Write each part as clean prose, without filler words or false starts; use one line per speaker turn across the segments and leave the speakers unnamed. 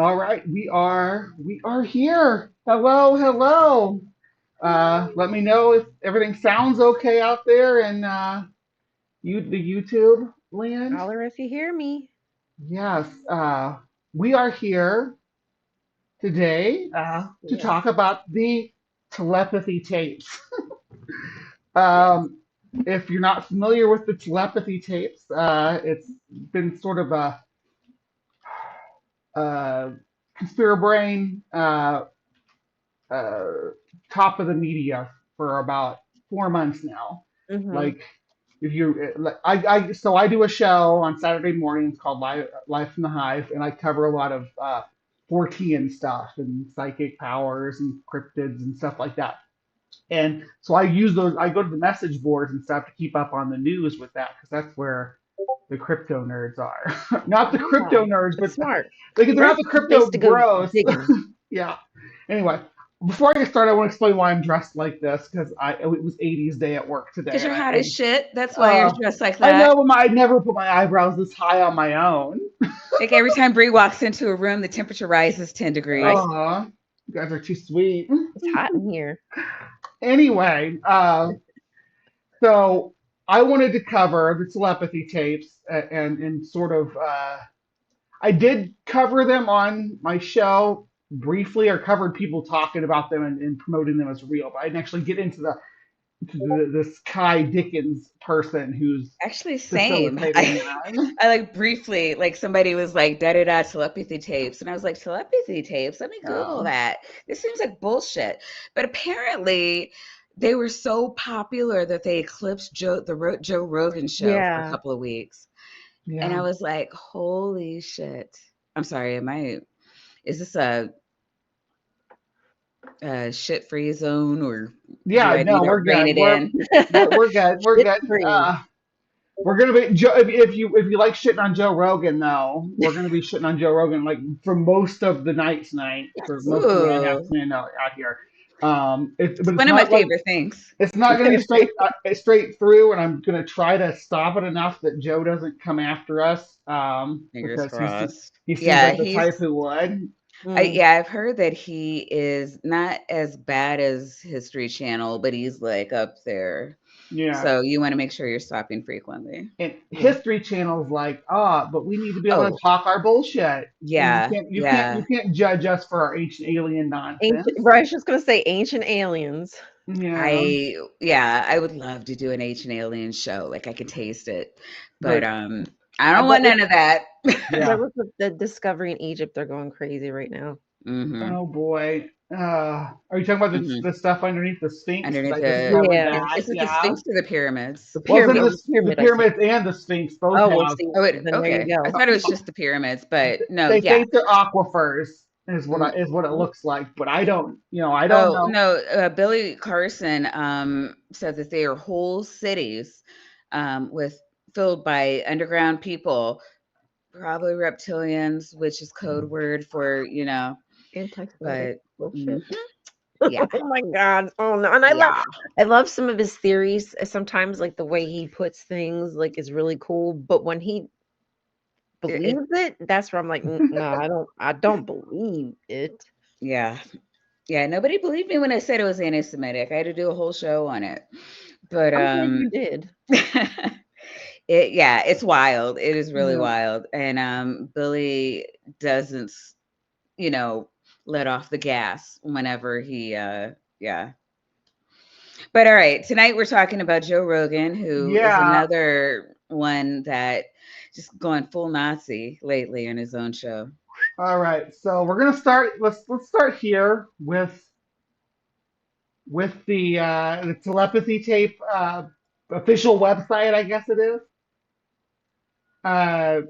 All right, we are here. Hello, hello. Let me know if everything sounds okay out there and the YouTube land.
Holler if you hear me.
Yes, we are here today to
Yes.
talk about the telepathy tapes.
Yes.
Um, if you're not familiar with the telepathy tapes, it's been sort of a conspiracy brain uh, top of the media for about 4 months now.
Mm-hmm.
Like if you like, so I do a show on Saturday mornings called Live from the Hive, and I cover a lot of 4T stuff and psychic powers and cryptids and stuff like that. And so I use those. I go to the message boards and stuff to keep up on the news with that because that's where the crypto nerds are. Not the crypto
Ah,
nerds,
that's
but
smart.
they're not
That's
the
the place
crypto
to go
bros.
digging.
Yeah. Anyway, before I get started, I want to explain why I'm dressed like this because it was 80s day at work today,
Because you're
and
hot as shit. That's why you're
uh,
dressed like
I
that.
know I never put my eyebrows this high on my own.
Like every time Bree walks into a room, the temperature rises 10 degrees.
Right?
You guys are too sweet.
It's hot in here.
Anyway, so I wanted to cover the telepathy tapes and sort of I did cover them on my show briefly, or covered people talking about them and promoting them as real, but I didn't actually get into this Kai Dickens person who's
Actually, same.
facilitating that.
I like briefly, like somebody was like, da da da, telepathy tapes. And I was like, telepathy tapes? Let me Google
Oh,
that. This seems like bullshit. But apparently, they were so popular that they eclipsed Joe Rogan show for a
Yeah.
couple of weeks. And I
yeah.
was like, holy shit. I'm sorry, is this a shit free zone or do
Yeah,
I need
no,
to
we're
rein
good.
it in?
We're good. We're
Shit
good.
free.
We're gonna be if you like shitting on Joe Rogan though, we're gonna be shitting on Joe Rogan like for most of the night tonight, for
Yes.
most of the night
Ooh,
afternoon out here.
it's
But it's
one of my
not like
favorite things.
it's not gonna be straight through, and I'm gonna try to stop it enough that Joe doesn't come after us,
Fingers
because
crossed.
he seems
Yeah,
like the type who would.
Mm.
yeah, I've heard that he is not as bad as History Channel, but he's like up there.
Yeah.
So you want to make sure you're stopping frequently.
And
Yeah.
History Channel's like, but we need to be able to
Oh,
talk our bullshit, and
yeah,
you
yeah.
can't judge us for our ancient alien
Ancient,
nonsense.
right, I was just gonna say ancient aliens.
Yeah,
I would love to do an Ancient Alien show. Like I could taste it. But
but
I don't
but
want
it,
none of that.
Yeah,
yeah.
with the discovery in Egypt, they're going crazy right now.
hmm
Oh boy. Are you talking about
hmm
the stuff underneath the Sphinx? Because
Underneath
I just
the
covered
Yeah.
that.
is it the
Yeah.
Sphinx or the pyramids?
The
Well,
pyramid, the
the
pyramid I said.
pyramids and the Sphinx both
Oh, well,
have.
see,
Oh,
then there you
okay. I
go.
thought it was just the pyramids, but no,
They
yeah.
think they're aquifers,
Mm,
is what it
Mhm.
looks like, but I don't. I don't
Oh,
know.
no, Billy Carson, said that they are whole cities, with filled by underground people, probably reptilians, which is code word for,
Anti-Semitic
but mhm,
bullshit.
yeah,
Oh my God. Oh no. And
yeah.
I love some of his theories. Sometimes like the way he puts things like is really cool. But when he
It
believes it, that's where I'm like, No, I don't believe it.
yeah. Yeah, nobody believed me when I said it was anti-Semitic. I had to do a whole show on it. But,
I'm glad you did.
it's wild. It is really
Yeah.
wild, and, Billy doesn't you know, let off the gas whenever yeah. But all right, tonight we're talking about Joe Rogan, who is
Yeah.
another one that just going full Nazi lately on his own show.
All right. So we're gonna start. Let's start here with the telepathy tape official website. I guess it is. Uh,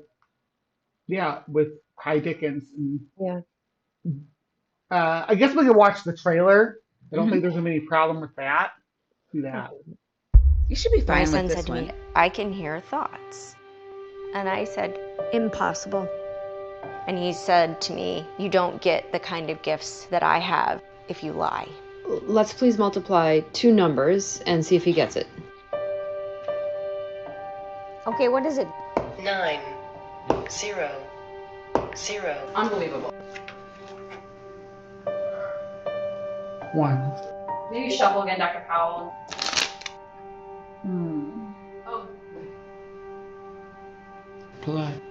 yeah, with Kai Dickens. And,
Yeah.
I guess we can watch the trailer. I don't think
Mhm.
there's gonna be any problem with that. Do that.
Okay.
You should be
My
fine with
son
this
said to
one.
me, I can hear thoughts. And I said, impossible. And he said to me, you don't get the kind of gifts that I have if you lie.
Let's please multiply two numbers and see if he gets it.
Okay, what is it?
9, 0, 0.
Unbelievable.
1.
Maybe shuffle again, Dr. Powell. Oh.
Blood.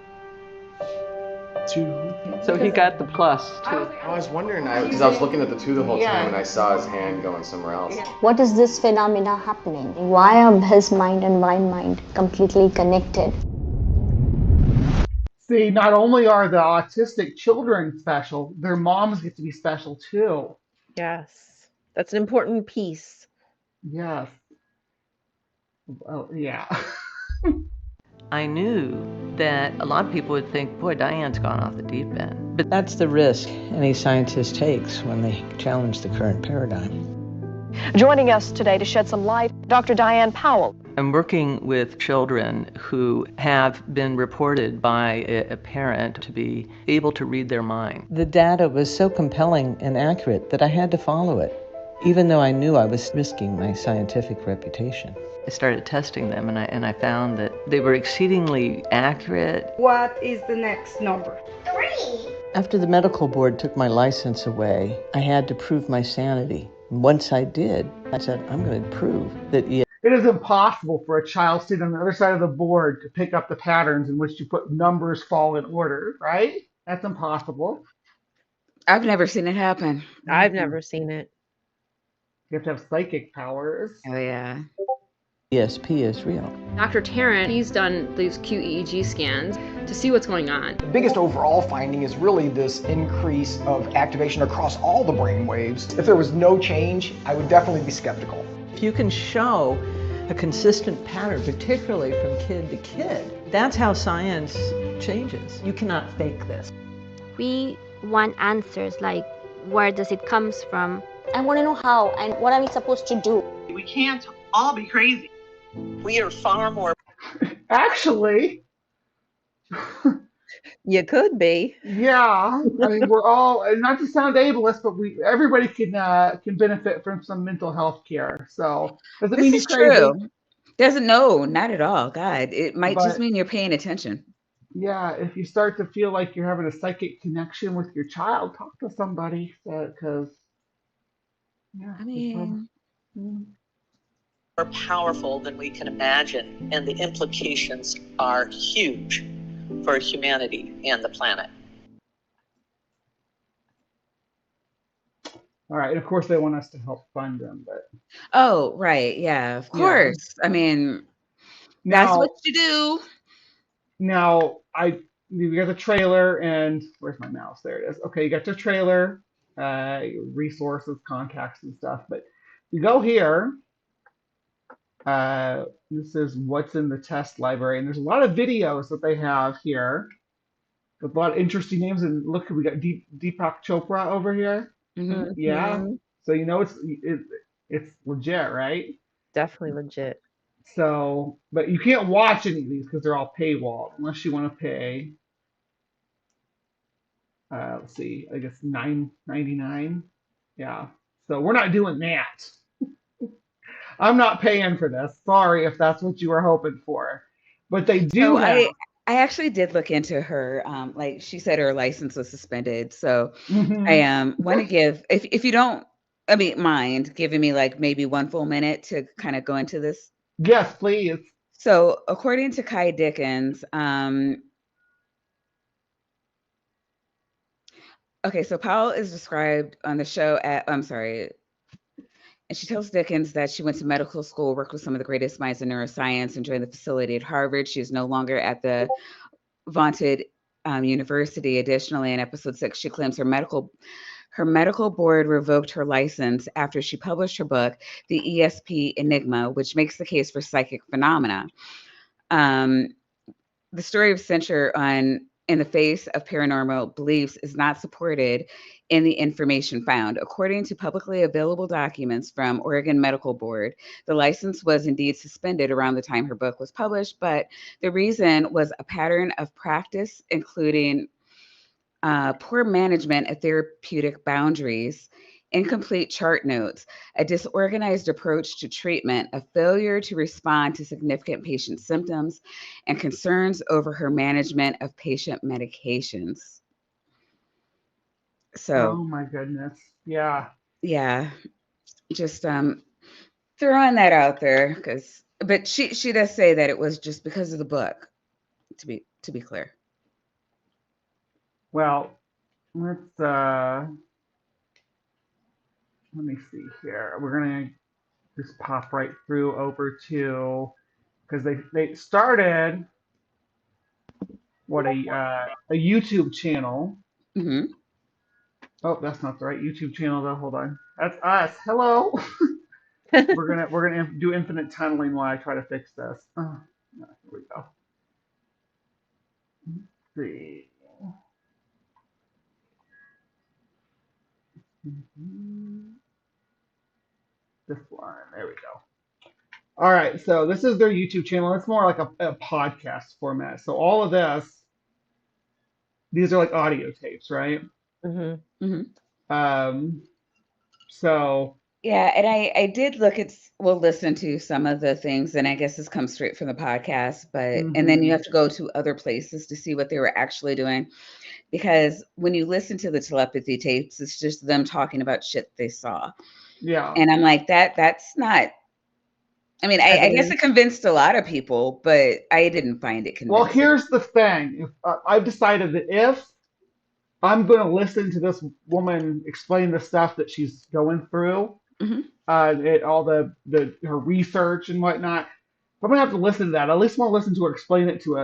2.
So he got the plus too.
I was wondering, because I was looking at the 2 the whole time, and I saw his hand going somewhere else.
What is this phenomena happening? Why are his mind and my mind completely connected?
See, not only are the autistic children special, their moms get to be special too.
Yes. That's an important piece.
Yes. Oh, yeah.
I knew that a lot of people would think, boy, Diane's gone off the deep end. But
That's the risk any scientist takes when they challenge the current paradigm.
Joining us today to shed some light, Dr. Diane Powell.
I'm working with children who have been reported by a parent to be able to read their mind.
The data was so compelling and accurate that I had to follow it, even though I knew I was risking my scientific reputation.
I started testing them, and I found that they were exceedingly accurate.
What is the next number?
3.
After the medical board took my license away, I had to prove my sanity. Once I did, I said, I'm going to prove that
It is impossible for a child sitting on the other side of the board to pick up the patterns in which you put numbers fall in order, right? That's impossible.
I've never seen it happen.
I've never seen it.
You have to have psychic powers.
Oh, yeah.
ESP is real.
Dr. Tarrant, he's done these QEEG scans to see what's going on.
The biggest overall finding is really this increase of activation across all the brain waves. If there was no change, I would definitely be skeptical.
If you can show a consistent pattern, particularly from kid to kid, that's how science changes. You cannot fake this.
We want answers like, where does it comes from? I want to know how and what am I supposed to do?
We can't all be crazy. We are far more.
Actually,
You could be.
yeah. I mean, we're all, and not to sound ableist, but everybody can benefit from some mental health care. So doesn't mean
This is
you're crazy.
true. No, not at all. God, it might just
But
mean you're paying attention.
yeah, if you start to feel like you're having a psychic connection with your child, talk to somebody because yeah,
I mean,
More powerful than we can imagine, and the implications are huge for humanity and the planet.
all right. And of course, they want us to help fund them, but
oh, right. Yeah, of
yeah.
course. I mean, that's
Now,
what you do.
now you got the trailer, and where's my mouse? There it is. Okay, you got the trailer, resources, contacts, and stuff. But you go here. This is what's in the test library, and there's a lot of videos that they have here with a lot of interesting names. And look, we got Deepak Chopra over here.
Mhm.
Yeah, so you know it's legit, right?
Definitely legit.
So, but you can't watch any of these because they're all paywalled unless you want to pay. Let's see, I guess $9.99. Yeah, so we're not doing that. I'm not paying for this. Sorry if that's what you were hoping for, but they do
So
have.
I actually did look into her. Like she said, her license was suspended. So
Mhm.
I want to give, if you don't, I mean, mind giving me like maybe one full minute to kind of go into this.
Yes, please.
So according to Kai Dickens, okay, so Powell is described on the show I'm sorry, and she tells Dickens that she went to medical school, worked with some of the greatest minds in neuroscience, and joined the facility at Harvard. She is no longer at the vaunted university. Additionally, in episode 6, she claims her medical board revoked her license after she published her book, The ESP Enigma, which makes the case for psychic phenomena. The story of censure in the face of paranormal beliefs is not supported in the information found. According to publicly available documents from Oregon Medical Board, the license was indeed suspended around the time her book was published, but the reason was a pattern of practice, including poor management of therapeutic boundaries, incomplete chart notes, a disorganized approach to treatment, a failure to respond to significant patient symptoms, and concerns over her management of patient medications.
Oh
So,
my goodness. Yeah.
yeah, just throwing that out there but she does say that it was just because of the book, to be clear.
Well, let's let me see here. We're gonna just pop right through over to, because they started a YouTube channel.
Mm-hmm.
Oh, that's not the right YouTube channel though. Hold on, that's us. Hello. we're gonna do infinite tunneling while I try to fix this. Oh, here we go. Let's see. This one. There we go. All right, so this is their YouTube channel. It's more like a podcast format. So all of these are like audio tapes, right?
Mm-hmm.
Mm-hmm.
So
yeah, and I did listen to some of the things, and I guess this comes straight from the podcast, but and then you have to go to other places to see what they were actually doing, because when you listen to the telepathy tapes, it's just them talking about shit they saw.
Yeah.
And I'm like, that's not. I mean, I guess it convinced a lot of people, but I didn't find it convincing.
Well, here's the thing. I've decided that if I'm going to listen to this woman explain the stuff that she's going through, all her research and whatnot, if I'm going to have to listen to that, I at least want to listen to her explain it to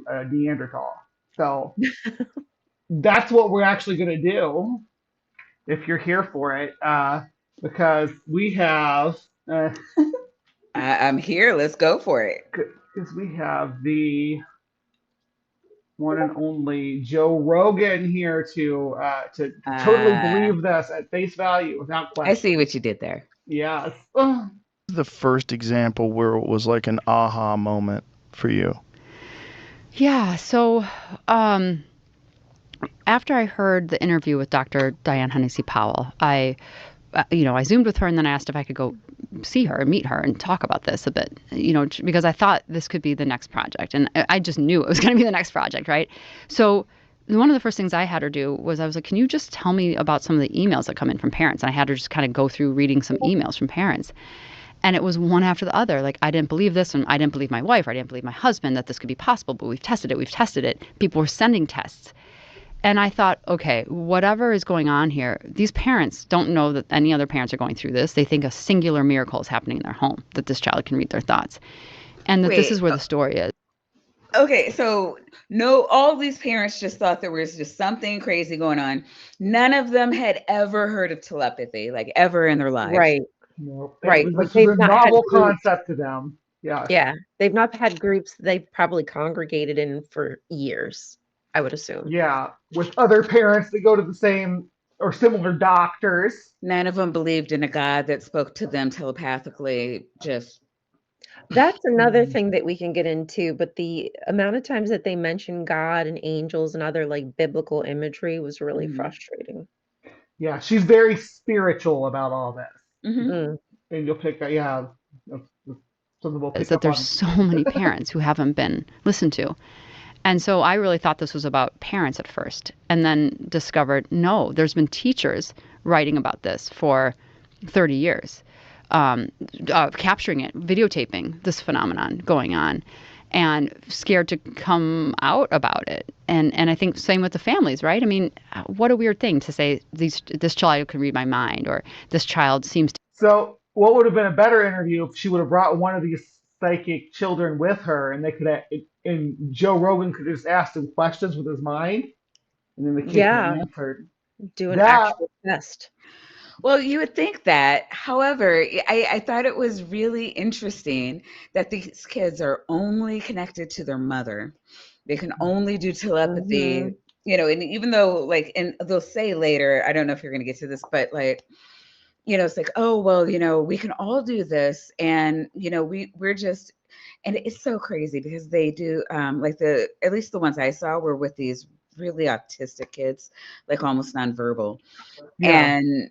a Neanderthal. So that's what we're actually going to do if you're here for it, because we have...
I'm here. Let's go for it.
Because we have the one and only Joe Rogan here to totally believe this at face value without question.
I see what you did there.
Yes.
The first example where it was like an aha moment for you.
Yeah. So after I heard the interview with Dr. Diane Hennessy Powell, I Zoomed with her, and then I asked if I could go see her and meet her and talk about this a bit, because I thought this could be the next project. And I just knew it was going to be the next project, right? So one of the first things I had her do was I was like, can you just tell me about some of the emails that come in from parents? And I had her just kind of go through reading some emails from parents. And it was one after the other. Like, I didn't believe this, and I didn't believe my wife, or I didn't believe my husband that this could be possible, but we've tested it. People were sending tests. And I thought, okay, whatever is going on here, these parents don't know that any other parents are going through this. They think a singular miracle is happening in their home, that this child can read their thoughts. And that this is where the story is.
Okay, so no, all these parents just thought there was just something crazy going on. None of them had ever heard of telepathy, like ever in their lives.
Right.
Nope.
Right.
This was a novel concept to them. Yeah.
Yeah. They've not had groups they've probably congregated in for years, I would assume.
Yeah, with other parents that go to the same or similar doctors.
None of them believed in a God that spoke to them telepathically.
That's another thing that we can get into, but the amount of times that they mention God and angels and other like biblical imagery was really frustrating.
Yeah, she's very spiritual about all this.
Mm-hmm.
And you'll pick up,
is that there's so many parents who haven't been listened to. And so I really thought this was about parents at first, and then discovered, no, there's been teachers writing about this for 30 years, capturing it, videotaping this phenomenon going on, and scared to come out about it. And I think same with the families, right? I mean, what a weird thing to say, this child can read my mind, or this child seems to.
So what would have been a better interview if she would have brought one of these psychic children with her, and they could and Joe Rogan could just ask them questions with his mind, and then the kid answered.
Do an actual test.
Well, you would think that. However, I thought it was really interesting that these kids are only connected to their mother. They can only do telepathy, and even though and they'll say later, I don't know if you're going to get to this, but it's like, oh, well, we can all do this. And, we're just, and it's so crazy because they do, at least the ones I saw were with these really autistic kids, like almost nonverbal. Yeah. And,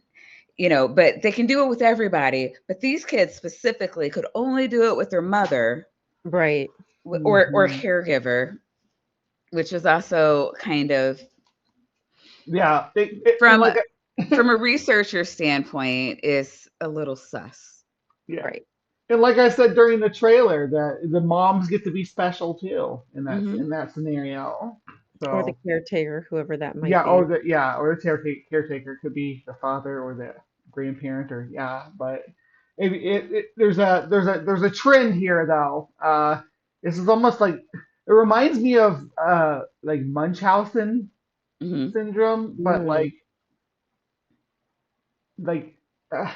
but they can do it with everybody. But these kids specifically could only do it with their mother.
Right.
Or caregiver, which was also kind of.
Yeah.
From from a researcher standpoint, is a little sus.
Yeah.
Right.
And like I said during the trailer, that the moms get to be special too in
Mhm.
that scenario.
Or the
So
caretaker, whoever that might
yeah,
be.
or the caretaker could be the father or the grandparent, or but there's a trend here though. This is almost like, it reminds me of like Munchausen
Mhm.
syndrome, but like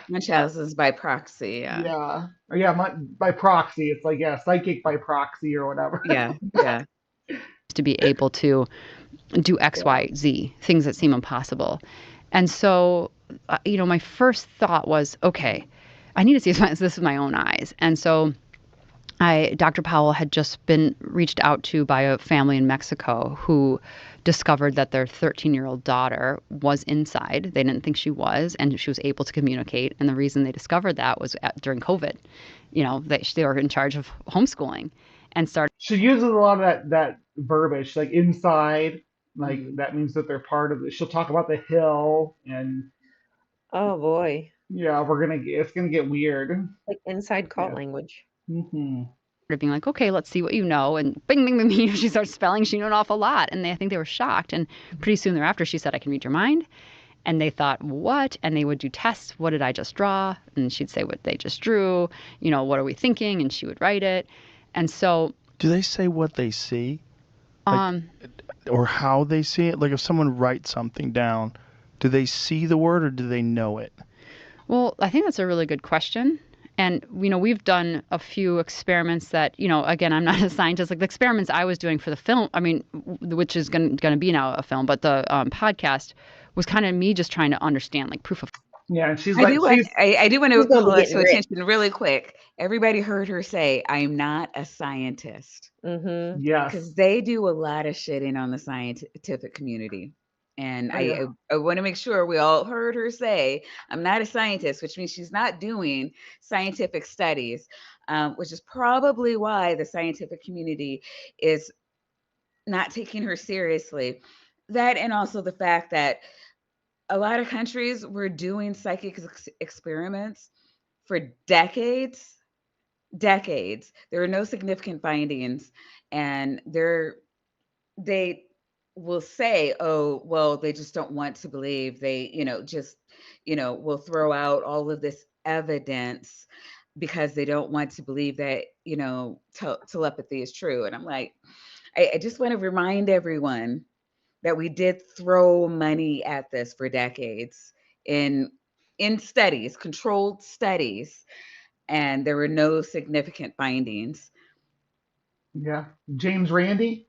Munchausen's by proxy. Yeah.
by proxy. It's like psychic by proxy or whatever.
Yeah.
To be able to do X, Y, Z, things that seem impossible. And so, my first thought was, okay, I need to see this with my own eyes. And so Dr. Powell had just been reached out to by a family in Mexico who discovered that their 13-year-old daughter was inside. They didn't think she was, and she was able to communicate. And the reason they discovered that was during COVID. They were in charge of homeschooling and started.
She uses a lot of that verbiage, like inside, like that means that they're part of it. She'll talk about the hill, and
oh boy,
it's gonna get weird,
like inside cult language.
Mm-hmm.
Being like, okay, let's see what you know, and bing, bing, bing, she starts spelling. She knew an awful lot, and I think they were shocked. And pretty soon thereafter, she said, "I can read your mind." And they thought, what? And they would do tests. What did I just draw? And she'd say what they just drew. What are we thinking? And she would write it. And so,
do they say what they see? Or how they see it? Like if someone writes something down, do they see the word or do they know it?
Well, I think that's a really good question. And, we've done a few experiments that, again, I'm not a scientist. Like the experiments I was doing for the film, which is going to be now a film, but the podcast was kind of me just trying to understand, like proof of.
Yeah, and she's
I do want to call it to attention really quick. Everybody heard her say, "I'm not a scientist."
Mm-hmm.
Yes,
because they do a lot of shitting on the scientific community. And I want to make sure we all heard her say, "I'm not a scientist," which means she's not doing scientific studies, which is probably why the scientific community is not taking her seriously. That, and also the fact that a lot of countries were doing psychic experiments for decades. There were no significant findings, and they will say, "Oh, well, they just don't want to believe." They, will throw out all of this evidence because they don't want to believe that, telepathy is true. And I'm like, I just want to remind everyone that we did throw money at this for decades in studies, controlled studies, and there were no significant findings.
Yeah, James Randi.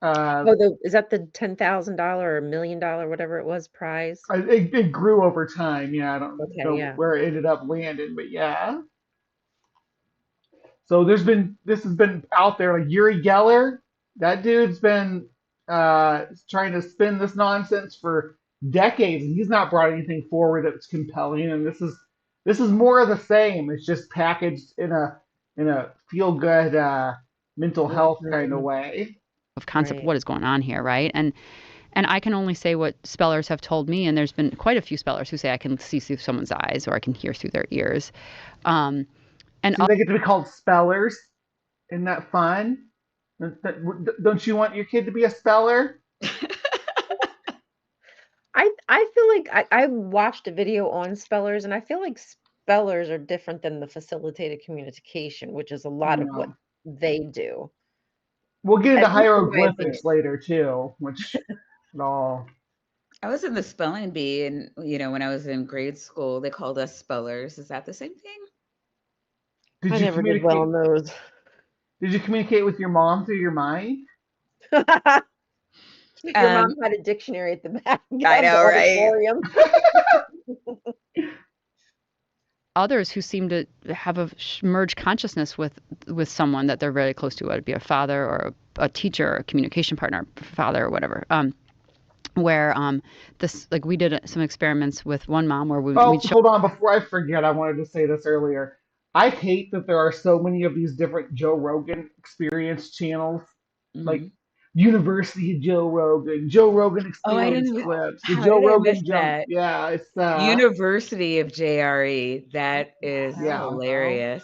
Is that the $10,000 or $1 million, whatever it was, prize?
It grew over time. Yeah, I don't know where it ended up landing, but yeah. So this has been out there, like Uri Geller. That dude's been trying to spin this nonsense for decades, and he's not brought anything forward that's compelling. And this is more of the same. It's just packaged in a feel good mental health kind of way.
Of concept of what is going on here, right? And I can only say what spellers have told me, and there's been quite a few spellers who say I can see through someone's eyes or I can hear through their ears. And
so they get to be called spellers. Isn't that fun? Don't you want your kid to be a speller?
I feel like I watched a video on spellers, and I feel like spellers are different than the facilitated communication, which is a lot of what they do.
We'll get into hieroglyphics later too, which all.
I was in the spelling bee, and when I was in grade school, they called us spellers. Is that the same thing?
I never did well on those.
Did you communicate with your mom through your mind?
Your mom had a dictionary at the back.
I know, right?
Others who seem to have a merged consciousness with someone that they're very close to, whether it be a father or a teacher or a communication partner, father or whatever. Where this, like, we did some experiments with one mom where we.
Hold on, before I forget, I wanted to say this earlier. I hate that there are so many of these different Joe Rogan experience channels. Mm-hmm. Like, University of Joe Rogan, Joe Rogan
Oh, I
experience
didn't.
clips, the
How
Joe
did I miss
Rogan junk.
that?
Yeah, it's
University of JRE. That is
yeah.
hilarious.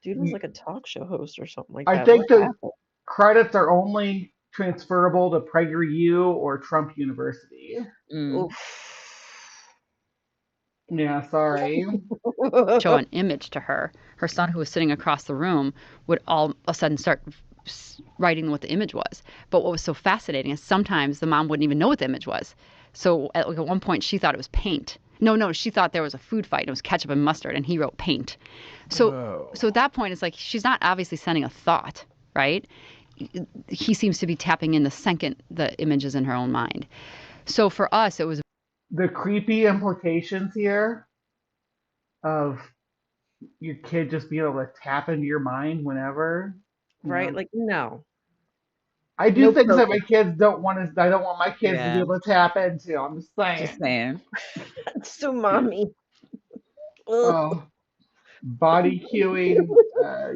Dude was like a talk show host or something like
I
that. What
think the
happened?
credits are only transferable to PragerU or Trump University. Yeah, sorry.
Show an image to her. Her son, who was sitting across the room, would all of a sudden start writing what the image was. But what was so fascinating is sometimes the mom wouldn't even know what the image was. So at one point, she thought it was paint. No, she thought there was a food fight. It was ketchup and mustard, and he wrote paint. So at that point, it's like she's not obviously sending a thought, right? He seems to be tapping in the second the image is in her own mind. So for us, it was
the creepy implications here of your kid just being able to tap into your mind whenever.
Right?
know?
Like, no.
I do
No
things that my
focus.
kids don't want to. I don't want my kids to be
Yeah.
able to tap into. I'm just saying.
Just saying.
That's so mommy.
Oh, body cueing.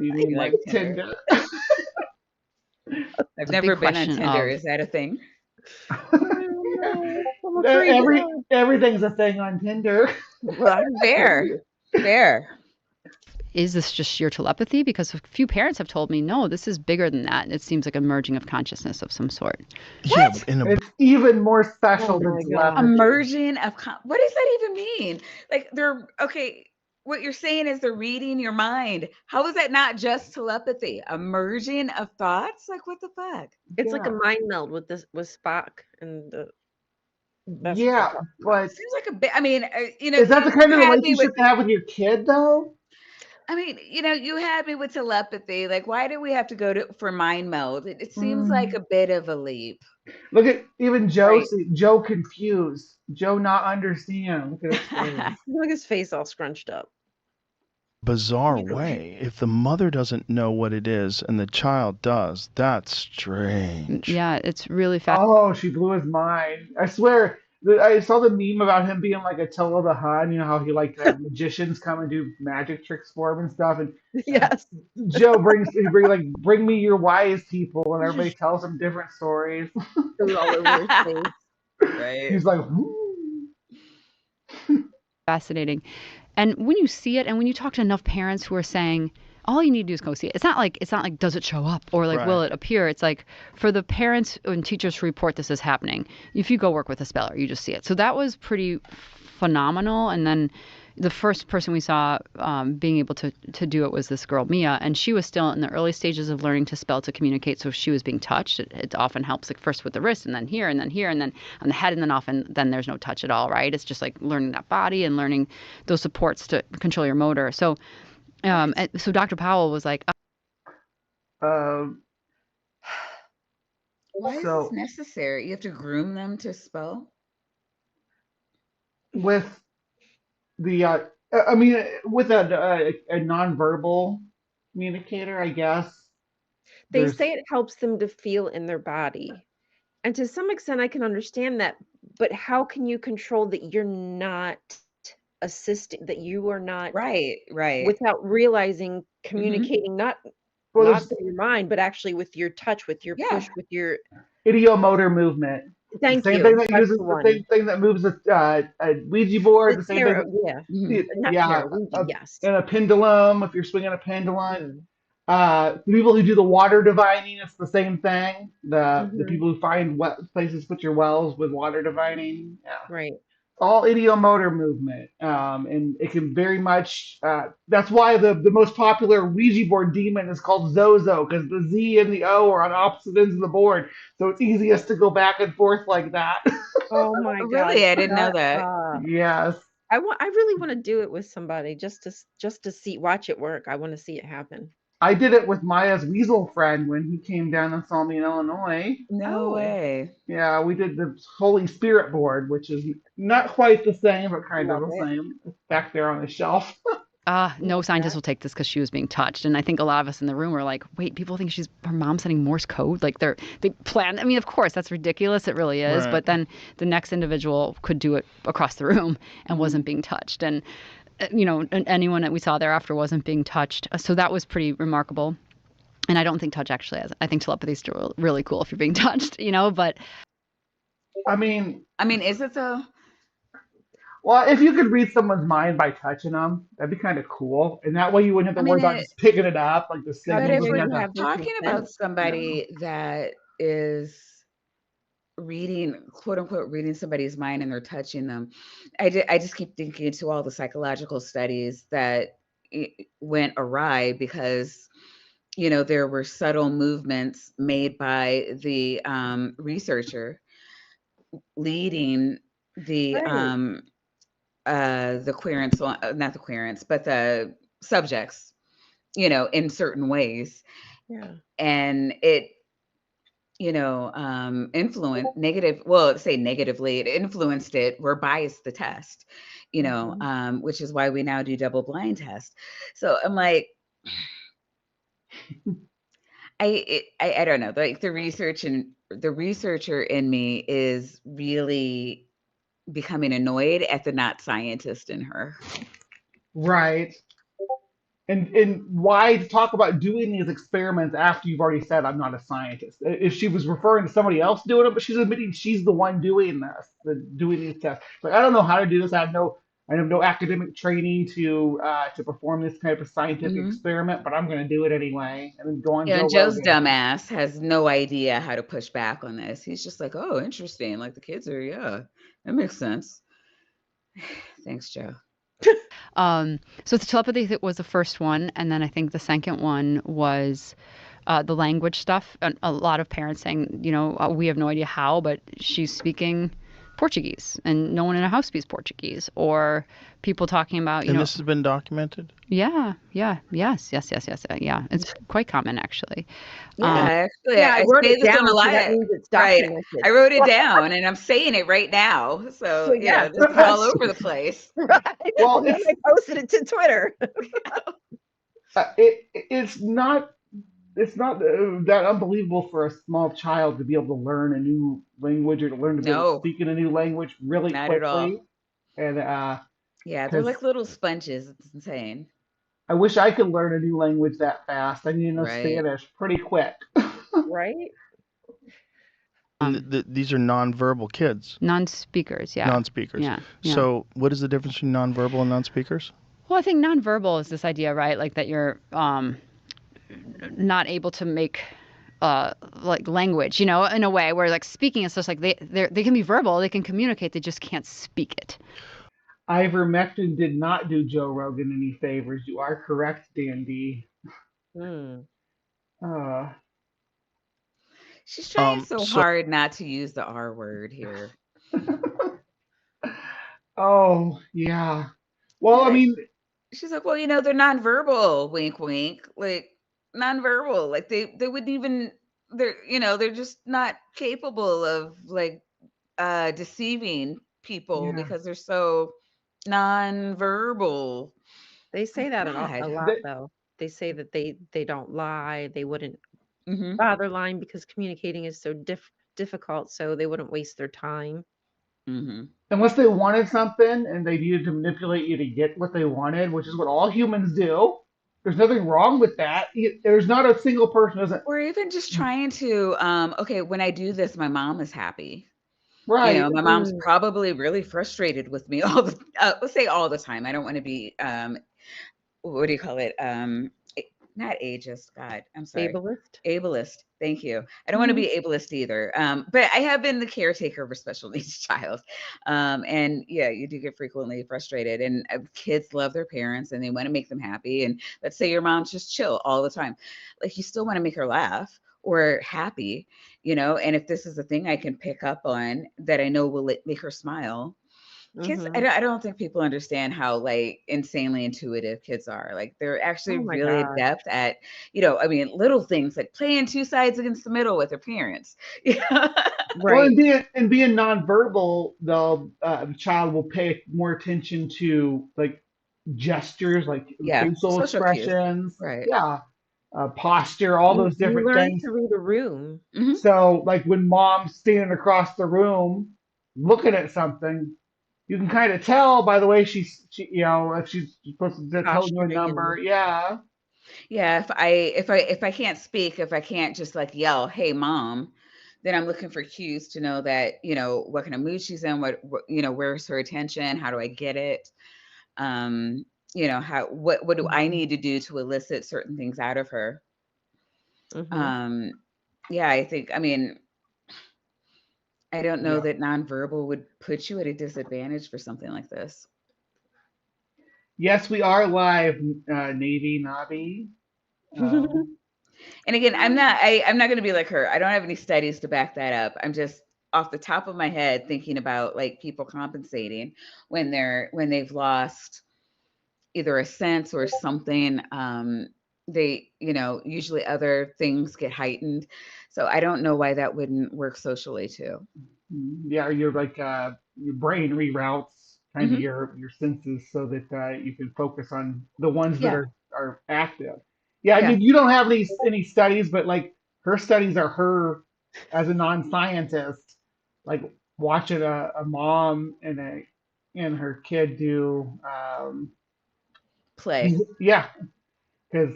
You mean
You
like
like Tinder?
Tinder?
I've never been on Tinder. Is that a thing?
Everything's a thing on Tinder.
Well, fair.
Is this just sheer telepathy? Because a few parents have told me, no, this is bigger than that. It seems like a merging of consciousness of some sort.
Yeah, but
it's even more special than telepathy.
Immersion of what does that even mean? Like what you're saying is they're reading your mind. How is that not just telepathy? Immersion of thoughts? Like what the fuck?
It's like a mind meld with Spock and the.
But
seems like a bit. I mean,
is that the kind of relationship to have with your kid, though?
I mean, you had me with telepathy. Like, why do we have to go for mind meld? It seems like a bit of a leap.
Look at even Joe. Right. Joe confused. Joe not understand. Look at his face.
Look at his face all scrunched up.
Bizarre way. If the mother doesn't know what it is and the child does, that's strange.
Yeah, it's really fast.
Oh, she blew his mind. I swear. I saw the meme about him being like Attila the Hun. You know how he magicians come and do magic tricks for him and stuff. And
yes,
Joe bring me your wise people, and everybody tells him different stories.
all over his face.
Right.
He's like,
fascinating. And when you see it, and when you talk to enough parents who are saying, all you need to do is go see it. It's not like does it show up or like will it appear? It's like for the parents and teachers to report this is happening. If you go work with a speller, you just see it. So that was pretty phenomenal. And then the first person we saw being able to do it was this girl Mia, and she was still in the early stages of learning to spell to communicate. So if she was being touched, it often helps like first with the wrist and then here and then here and then on the head and then often then there's no touch at all, right? It's just like learning that body and learning those supports to control your motor. So so Dr. Powell was like,
why is this necessary? You have to groom them to spell?
With the, with a nonverbal communicator, I guess.
They say it helps them to feel in their body. And to some extent, I can understand that. But how can you control that you're not assisting, that you are not
right
without realizing communicating not with your mind but actually with your touch, with your push, with your
ideomotor movement.
Thank
you.
Thing
that uses the same thing that moves a Ouija board. The same thing.
Yes.
And a pendulum. If you're swinging a pendulum, the people who do the water divining, it's the same thing. The people who find places to put your wells with water divining. Yeah.
Right.
All ideomotor movement, and it can very much. That's why the most popular Ouija board demon is called Zozo, because the Z and the O are on opposite ends of the board, so it's easiest to go back and forth like that.
Oh my god!
Really, I didn't know that.
Yes,
I really want to do it with somebody just to watch it work. I want to see it happen.
I did it with Maya's weasel friend when he came down and saw me in Illinois.
No way.
Yeah, we did the Holy Spirit board, which is not quite the same, but kind of the same. It's back there on the shelf.
No scientist will take this because she was being touched. And I think a lot of us in the room were like, wait, people think her mom's sending Morse code? Like they planned. I mean, of course, that's ridiculous. It really is. Right. But then the next individual could do it across the room and wasn't being touched. And anyone that we saw thereafter wasn't being touched. So that was pretty remarkable. And I don't think touch actually has. I think telepathy is still really cool if you're being touched, but.
I mean,
is it though?
Well, if you could read someone's mind by touching them, that'd be kind of cool. And that way you wouldn't have to worry about just picking it up, like the
But
signals.
if
You
we're
have to,
talking about somebody that is reading, quote unquote, reading somebody's mind and they're touching them, I just keep thinking to all the psychological studies that went awry because, there were subtle movements made by the researcher leading the querents, not the querents, but the subjects, in certain ways.
Yeah.
And it, influenced negatively, it influenced it, or biased the test, which is why we now do double blind tests. So I'm like, I don't know, like the researcher in me is really becoming annoyed at the not scientist in her.
right. And why talk about doing these experiments after you've already said I'm not a scientist? If she was referring to somebody else doing it, but she's admitting she's the one doing this, doing these tests. Like, I don't know how to do this. I have no academic training to perform this type of scientific experiment, but I'm going to do it anyway. And then go on Joe
And Joe's
Rogan.
dumbass has no idea how to push back on this. He's just like, oh, interesting. Like the kids are, yeah, that makes sense. Thanks, Joe.
So the telepathy was the first one, and then I think the second one was the language stuff. A lot of parents saying, we have no idea how, but she's speaking Portuguese, and no one in a house speaks Portuguese. Or people talking about,
And this has been documented?
Yes. Yeah. It's quite common, actually.
I wrote it down, so that means it's documented. Right. I wrote it down, and I'm saying it right now. So this is all over the place.
Right. Well, and then I posted it to Twitter.
It's not that unbelievable for a small child to be able to learn a new language or to learn to be able to speak in a new language really quickly.
At all.
And
they're like little sponges. It's insane.
I wish I could learn a new language that fast. I need to know Spanish pretty quick.
Right.
These are nonverbal kids.
Non-speakers, yeah.
Non-speakers.
Yeah.
So what is the difference between nonverbal and non-speakers?
Well, I think nonverbal is this idea, right? Like that you're not able to make like language, in a way where like speaking is just like they can be verbal, they can communicate, they just can't speak it.
Ivermectin did not do Joe Rogan any favors. You are correct, Dandy.
She's trying so hard not to use the R word here.
Oh, yeah. Well, I mean,
she's like, well, they're nonverbal, wink, wink, like nonverbal, like they wouldn't even, they're just not capable of like deceiving people because they're so nonverbal.
They say that a lot, though. They say that they don't lie. They wouldn't bother lying because communicating is so difficult, so they wouldn't waste their time.
Unless they wanted something and they needed to manipulate you to get what they wanted, which is what all humans do. There's nothing wrong with that. There's not a single person who doesn't.
Or even just trying to, when I do this, my mom is happy.
Right.
My mom's probably really frustrated with me let's say all the time. I don't want to be, what do you call it? Not ageist. God, I'm sorry. Ableist. Thank you. I don't want to be ableist either. But I have been the caretaker of a special needs child. And yeah, you do get frequently frustrated, and kids love their parents and they want to make them happy. And let's say your mom's just chill all the time. Like, you still want to make her laugh or happy, and if this is a thing I can pick up on that I know will make her smile. Kids, I don't think people understand how like insanely intuitive kids are. Like, they're actually really adept at, little things like playing two sides against the middle with their parents.
Well, and being nonverbal, the child will pay more attention to like gestures, like facial expressions, posture, all those different things.
To read a room.
So, like when mom's standing across the room looking at something, you can kind of tell by the way she if she's supposed to tell you a number.
Yeah, if I can't speak, if I can't just like yell, "Hey, mom," then I'm looking for cues to know that, what kind of mood she's in, what where's her attention, how do I get it? Um, what do I need to do to elicit certain things out of her? Um, yeah, I mean, I don't know that nonverbal would put you at a disadvantage for something like this.
Yes, we are live, Navy Nobby.
And again, I'm not going to be like her. I don't have any studies to back that up. I'm just off the top of my head thinking about like people compensating when they've lost either a sense or something. They, usually other things get heightened. So I don't know why that wouldn't work socially too.
Yeah, you're like your brain reroutes kind of your senses so that you can focus on the ones that are active. Yeah, I mean you don't have any studies, but like her studies are her as a non-scientist, like watching a mom and her kid do
play.
Yeah, because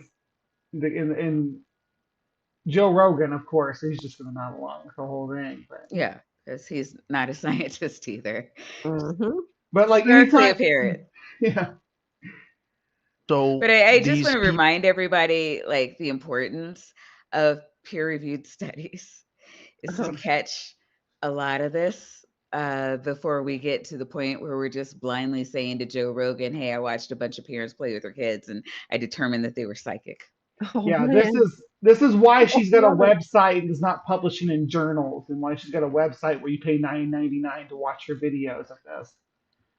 in Joe Rogan, of course, he's just going to nod along with the whole thing. But
yeah, because he's not a scientist either.
But like
anytime, apparent.
Yeah.
So,
but I just want to remind everybody, like the importance of peer-reviewed studies is to catch a lot of this before we get to the point where we're just blindly saying to Joe Rogan, "Hey, I watched a bunch of parents play with their kids, and I determined that they were psychic."
Yeah, this is why she's got a website and is not publishing in journals, and why she's got a website where you pay $9.99 to watch her videos of this.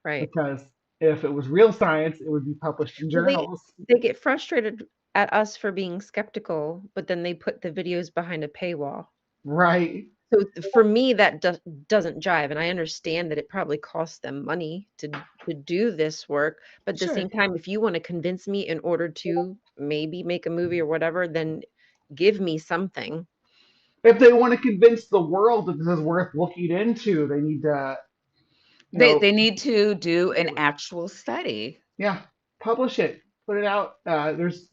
Right.
Because if it was real science, it would be published in journals.
They get frustrated at us for being skeptical, but then they put the videos behind a paywall.
Right.
So for me, that doesn't jive, and I understand that it probably costs them money to do this work. But at the same time, if you want to convince me in order to maybe make a movie or whatever, then give me something.
If they want to convince the world that this is worth looking into, they need to.
They need to do an actual study.
Yeah, publish it, put it out. There's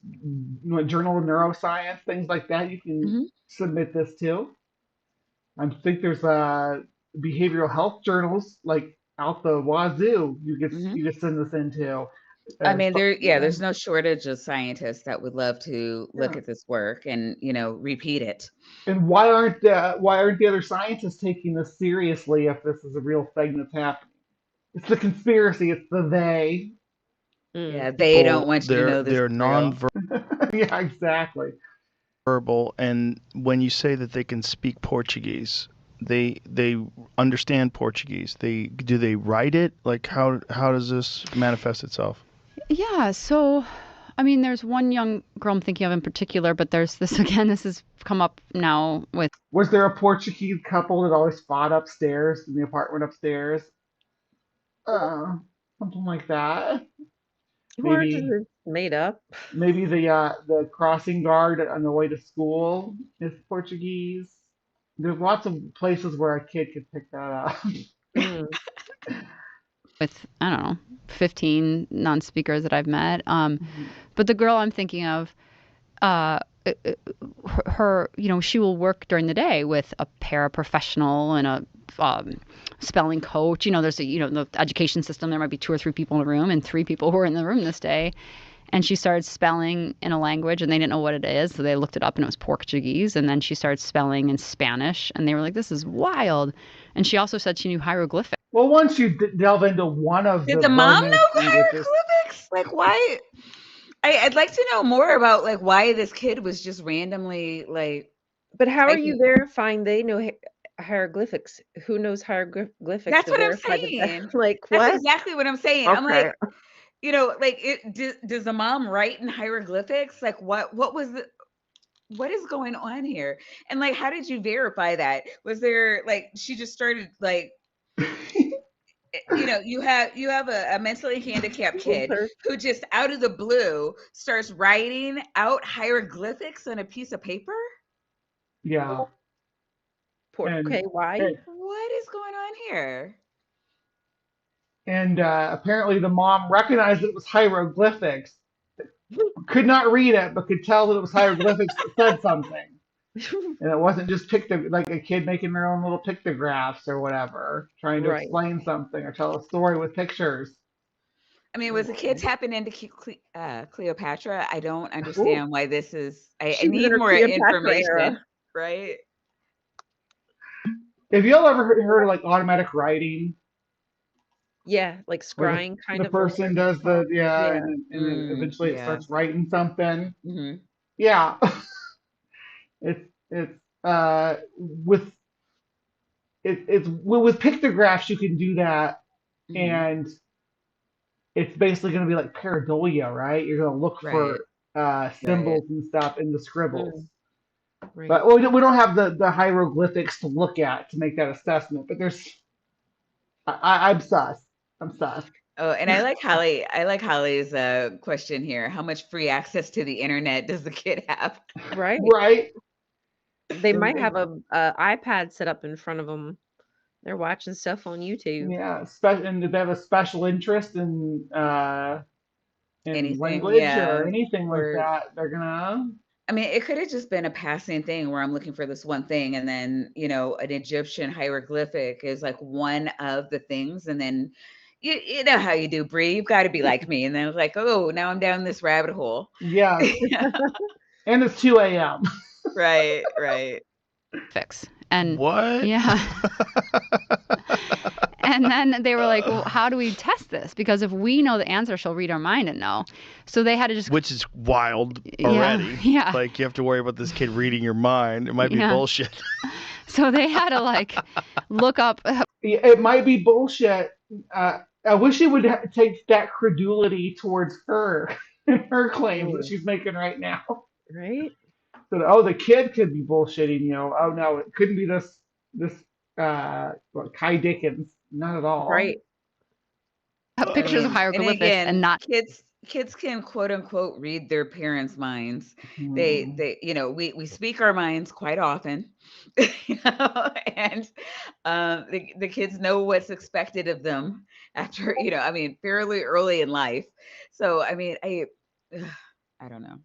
Journal of Neuroscience, things like that. You can submit this to. I think there's behavioral health journals like out the wazoo. You could send this into.
I mean, there's no shortage of scientists that would love to look at this work and repeat it.
And why aren't the other scientists taking this seriously if this is a real thing that's happening? It's the conspiracy. It's the they.
Yeah, they don't want you to know this.
They're non-verbal.
Yeah, exactly.
Verbal, and when you say that they can speak Portuguese, they understand Portuguese. Do they write it? Like how does this manifest itself?
Yeah, so I mean, there's one young girl I'm thinking of in particular, but there's this again. This has come up now with.
Was there a Portuguese couple that always fought upstairs in the apartment upstairs? Something like that.
Maybe it's made up.
Maybe the crossing guard on the way to school is Portuguese. There's lots of places where a kid could pick that up.
With, I don't know, 15 non-speakers that I've met. But the girl I'm thinking of, her, she will work during the day with a paraprofessional and a spelling coach. There's the education system, there might be 2 or 3 people in the room, and 3 people were in the room this day. And she started spelling in a language, and they didn't know what it is, so they looked it up, and it was Portuguese. And then she started spelling in Spanish, and they were like, "This is wild." And she also said she knew hieroglyphics.
Well, once you delve into one of
the mom know hieroglyphics? Like, why? I'd like to know more about like why this kid was just randomly like.
But how are you verifying they know hieroglyphics? Who knows hieroglyphics?
That's what I'm saying.
Like, what?
That's exactly what I'm saying.
Okay.
I'm like. Does the mom write in hieroglyphics? Like, what is going on here? And like, how did you verify that? Was there like, she just started like, you have a mentally handicapped kid who just out of the blue starts writing out hieroglyphics on a piece of paper?
Yeah.
Okay, why?
What is going on here?
And apparently the mom recognized it was hieroglyphics. could not read it, but could tell that it was hieroglyphics that said something. And it wasn't just like a kid making their own little pictographs or whatever, trying to
Right.
explain something or tell a story with pictures.
I mean, was the kid tapping into Cleopatra? I don't understand why this is. I
She was in
need
her
more
Cleopatra
information,
era.
right?
Have you all ever heard of like automatic writing?
Yeah, like
Where
scrying kind
the
of.
person does the
Yeah.
and then eventually it
yeah.
starts writing something.
hmm
Yeah, it's with it's with pictographs you can do that, and it's basically going to be like pareidolia, right? You're going to look
Right.
for symbols and stuff in the scribbles.
Right.
But we don't have the hieroglyphics to look at to make that assessment. But there's, I'm sus. I'm sus.
Oh, and I like Holly. I like Holly's question here. How much free access to the internet does the kid have?
Right.
Right.
They might have a iPad set up in front of them. They're watching stuff on YouTube.
Yeah, and if they have a special interest in
Anything,
language
yeah,
or anything like
or-
that, they're gonna.
I mean, it could have just been a passing thing where I'm looking for this one thing, and then an Egyptian hieroglyphic is like one of the things, and then you know how you do, Bree. You've got to be like me, and then it's like, oh, now I'm down this rabbit hole.
Yeah. And it's 2 a.m.
Right.
Fix. And
what?
Yeah. And then they were like, well, how do we test this? Because if we know the answer, she'll read our mind and know. So they had to just.
Which is wild already.
Yeah.
Like, you have to worry about this kid reading your mind. It might be bullshit.
So they had to, like, look up.
It might be bullshit. I wish it would take that credulity towards her and her claims that she's making right now.
Right?
So, the kid could be bullshitting, oh no, it couldn't be this Kai Dickens. Not at all.
Right.
Pictures of hieroglyphics and not
kids can quote unquote read their parents' minds. They we speak our minds quite often. And the kids know what's expected of them after, fairly early in life. So I mean, I don't know.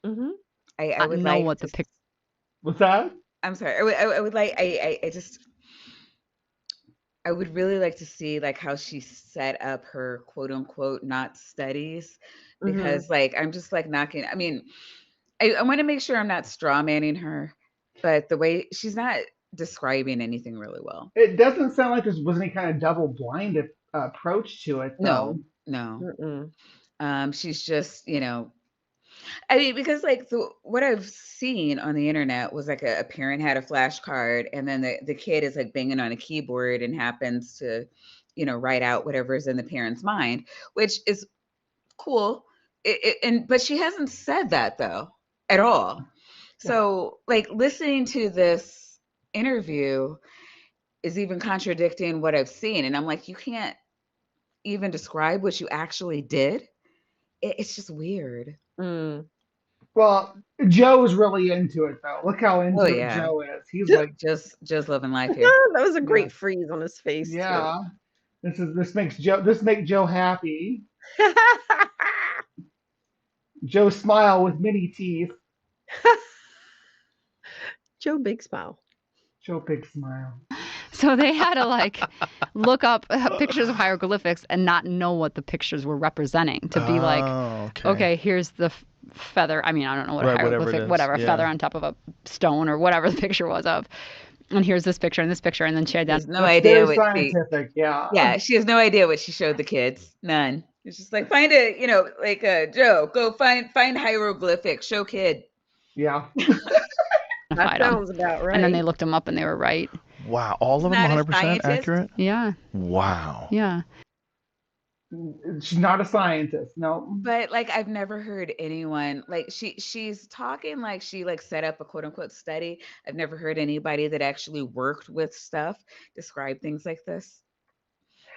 Mm-hmm.
I would
know
like
what the picture.
What's that?
I'm sorry. I would like I would really like to see like how she set up her quote unquote not studies, because like I'm just like knocking. I mean, I want to make sure I'm not straw manning her, but the way she's not describing anything really well.
It doesn't sound like there was any kind of double blind approach to it, though.
No. She's just, I mean, because like what I've seen on the internet was like a parent had a flashcard, and then the kid is like banging on a keyboard and happens to, write out whatever is in the parent's mind, which is cool. But she hasn't said that though at all. So like listening to this interview is even contradicting what I've seen, and I'm like, you can't even describe what you actually did. It's just weird.
Well, Joe's really into it though. Look how into it Joe is. He's like
just living life here.
That was a great freeze on his face.
Yeah. This makes Joe happy. Joe smile with many teeth.
Joe big smile.
Joe big smile.
So they had to like look up pictures of hieroglyphics and not know what the pictures were representing, to be like, okay, here's the feather. I mean, I don't know what a hieroglyphic, whatever, feather on top of a stone or whatever the picture was of. And here's this picture and this picture, and then she had
no idea what
scientific,
yeah, she has no idea what she showed the kids. None. It's just like find it, Joe, go find hieroglyphics, show kid.
Yeah.
That sounds about right.
And then they looked them up and they were right.
Wow, all of them 100% accurate?
Yeah.
Wow.
Yeah.
She's not a scientist, no.
But like I've never heard anyone like she's talking like she like set up a quote unquote study. I've never heard anybody that actually worked with stuff describe things like this.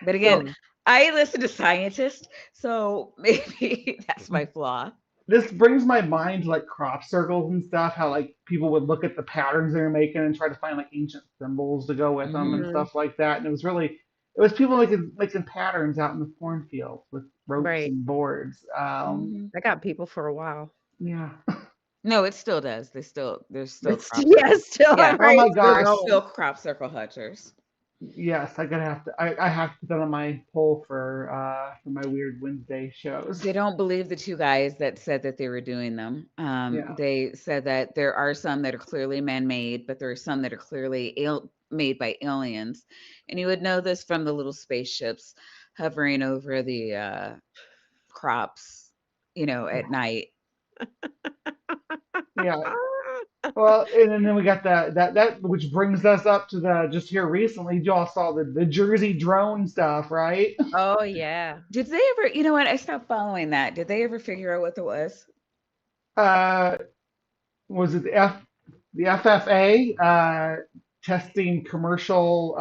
But again, I listen to scientists, so maybe that's my flaw.
This brings my mind to like crop circles and stuff, how like people would look at the patterns they were making and try to find like ancient symbols to go with them and stuff like that. And it was really It was people making patterns out in the cornfield with ropes
Right.
and boards.
I got people for a while.
Yeah.
No, it still does. There's still
It's,
crop
yeah,
circle.
still.
Yeah.
Oh my
Right, still
There's
gosh.
still
going.
crop circle hutchers.
Yes, I have to put that on my poll for my Weird Wednesday shows.
They don't believe the two guys that said that they were doing them.
Yeah.
They said that there are some that are clearly man-made, but there are some that are clearly made by aliens. And you would know this from the little spaceships hovering over the crops, at night.
Yeah. Well, and then we got that which brings us up to the just here recently. Y'all saw the Jersey drone stuff, right?
Oh yeah.
Did they ever? You know what? I stopped following that. Did they ever figure out what it was?
Was it the FFA testing commercial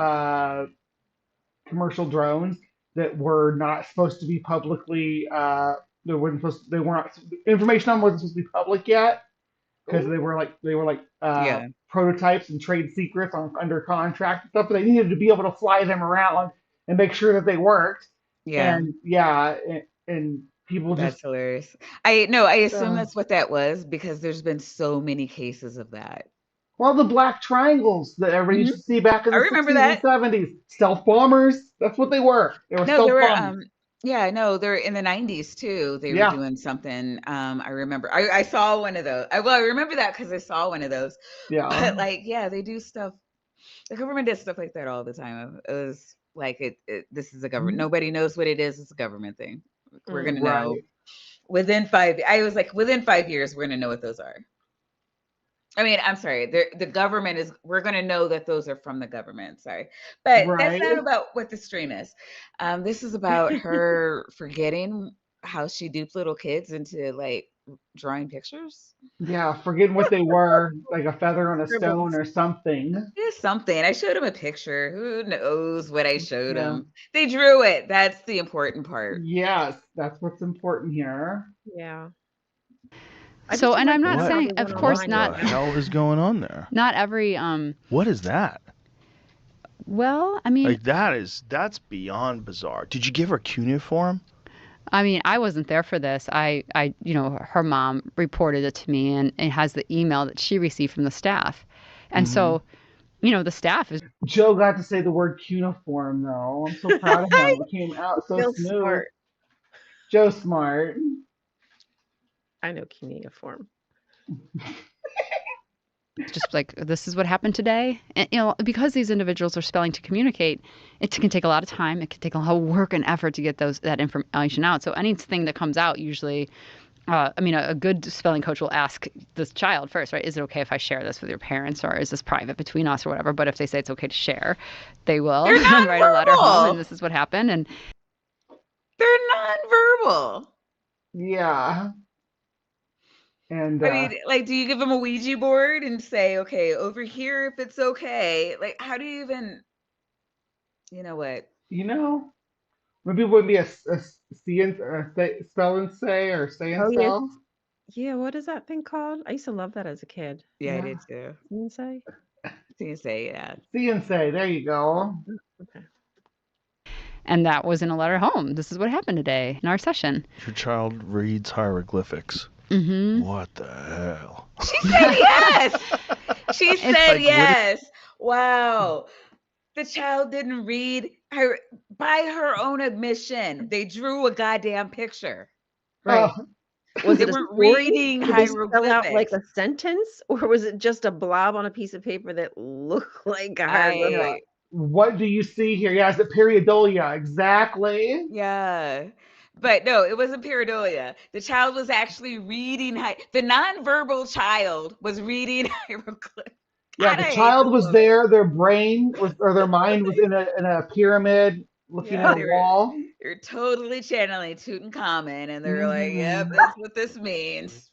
drones that were not supposed to be publicly they weren't information on wasn't supposed to be public yet because they were like
Yeah.
prototypes and trade secrets under contract and stuff, but they needed to be able to fly them around and make sure that they worked.
Yeah.
And yeah, and people
That's
just
hilarious. I assume
uh,
that's what that was because there's been so many cases of that.
well, the black triangles that everybody used to see back in
I
the
remember
60s
that.
and 70s. Stealth bombers. That's what they were. They were
No,
stealth
there were
bombers.
yeah, no, they're in the 90s too. They were
Yeah.
doing something. I remember I saw one of those. I remember that because I saw one of those.
Yeah.
But yeah, they do stuff. The government does stuff like that all the time. It was like this is a government. Nobody knows what it is. It's a government thing. We're gonna know
Right.
within 5. I was like, within 5 years, we're gonna know what those are. I mean, I'm sorry. The government is. We're going to know that those are from the government. Sorry, but that's not
Right.
about what the stream is. This is about her forgetting how she duped little kids into like drawing pictures.
Yeah, forgetting what they were, like a feather on a stone
Scribbles.
or something.
It's something. I showed him a picture. Who knows what I showed
Yeah.
him? They drew it. That's the important part.
Yes, that's what's important here.
Yeah.
So, and I'm not
What?
saying, of course,
What
not
the hell is going on there?
not every
What is that?
well, I mean,
Like that's beyond bizarre. Did you give her cuneiform?
I wasn't there for this. Her mom reported it to me, and it has the email that she received from the staff, and so, the staff is
Joe got to say the word cuneiform though. I'm so proud of him. It came out so
Real
smooth.
smart.
Joe smart.
I know cuneiform.
just like, this is what happened today, and because these individuals are spelling to communicate, it can take a lot of time. It can take a lot of work and effort to get that information out. So anything that comes out usually. A good spelling coach will ask this child first, right? Is it okay if I share this with your parents, or is this private between us or whatever? But if they say it's okay to share, they will write a letter home, and this is what happened. And
they're nonverbal.
Yeah. And
I mean, like, do you give them a Ouija board and say, okay, over here, if it's okay? Like, how do you even, you know what?
maybe it would be a spell and say or say and
Oh, yeah.
spell.
Yeah, what is that thing called? I used to love that as a kid.
Yeah, I
Yeah.
did too.
You say?
So you say, yeah.
See and say. There you go.
Okay.
And that was in a letter home. This is what happened today in our session.
Your child reads hieroglyphics.
Mm-hmm.
What the hell?
She said yes. She said
like,
yes. Wow. The child didn't read her by her own admission. They drew a goddamn picture.
Right. Was
They
it a
weren't
story?
reading
Did they spell out like
hieroglyphics.
a sentence, or was it just a blob on a piece of paper that looked like a hieroglyphic?
What do you see here? Yeah, is it periodolia? Exactly.
Yeah. But no, it wasn't pareidolia. The child was actually reading. The nonverbal child was reading hieroglyphics.
Yeah, the child was there. Their brain was, or their mind was in a pyramid looking at a wall.
They're totally channeling Tutankhamun, and they're like, "Yep, that's what this means."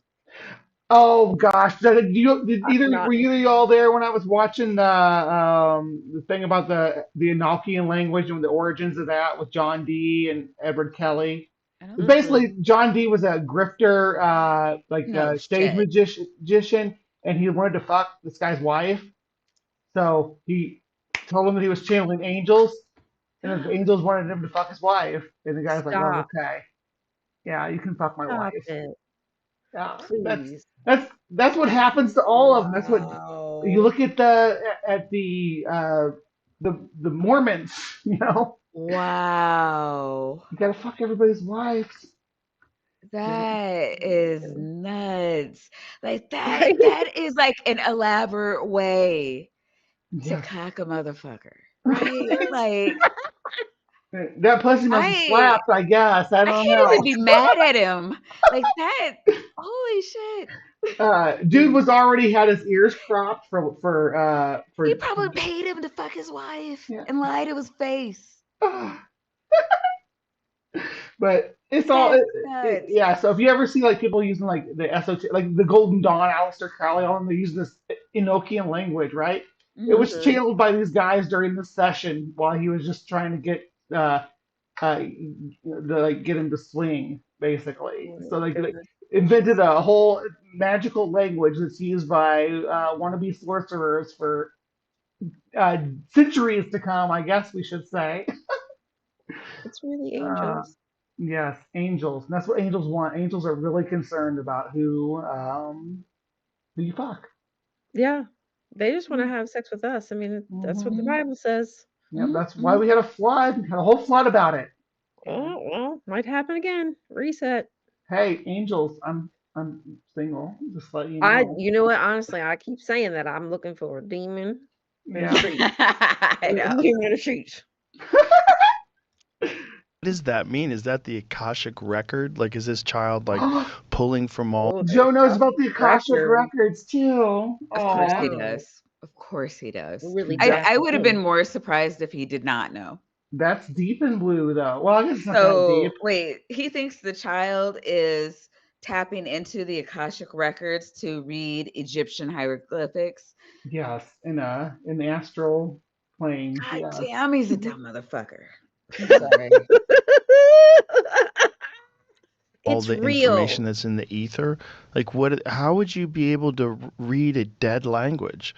Oh gosh, were either of y'all there when I was watching the thing about the Enochian language and the origins of that with John Dee and Edward Kelly? Basically, John Dee was a grifter, stage magician, and he wanted to fuck this guy's wife. So he told him that he was channeling angels, And the angels wanted him to fuck his wife, and the guy's like, "Oh,
Stop.
okay, yeah, you can fuck my
Stop
wife."
it.
Yeah,
Please.
that's what happens to all of them. That's what you
Wow.
look at the Mormons. You know,
Wow.
you gotta fuck everybody's wives.
That is nuts. Like
Right?
that is like an elaborate way to
Yes.
cock a motherfucker. Right? Like
That pussy must have
I
slapped, I guess. I
I
don't
can't even
know.
be mad at him. Like that. Holy shit.
Dude was already had his ears cropped
He
for
probably paid him to fuck his wife
yeah.
and lie to his face.
But it's all
That's nuts.
yeah. So if you ever see like people using like the esoteric, like the Golden Dawn, Aleister Crowley, all them, they use this Enochian language, right? It was
Mhm.
channeled by these guys during this session while he was just trying to get get him to swing, basically.
Oh
So
my
they
goodness.
invented a whole magical language that's used by wannabe sorcerers for centuries to come, I guess we should say.
It's really
Uh,
angels.
yes, angels. And that's what angels want. Angels are really concerned about who you fuck.
Yeah. They just want to have sex with us. I mean, that's what the
Mm-hmm.
Bible says.
Yeah, that's why we had a flood. We had a whole flood about it.
Oh, well, might happen again. Reset.
Hey, angels, I'm single. Just let you
I,
know.
you know what? Honestly, I keep saying that I'm looking for a demon in the
Yeah.
street.
I know.
Demon in the streets.
What does that mean? Is that the Akashic record? Like, is this child like pulling from all?
Oh,
Joe knows about the Akashic
record.
records too.
Of course he
Aw.
does. Of course he does.
Really
I
tapped
would have
in.
been more surprised if he did not know.
That's deep in blue, though. Well, I guess it's not that
So
deep.
wait, he thinks the child is tapping into the Akashic records to read Egyptian hieroglyphics.
Yes, in the astral plane.
God
Yes.
damn, he's a dumb motherfucker. I'm sorry.
All
It's
the
real.
information that's in the ether. Like, what? How would you be able to read a dead language?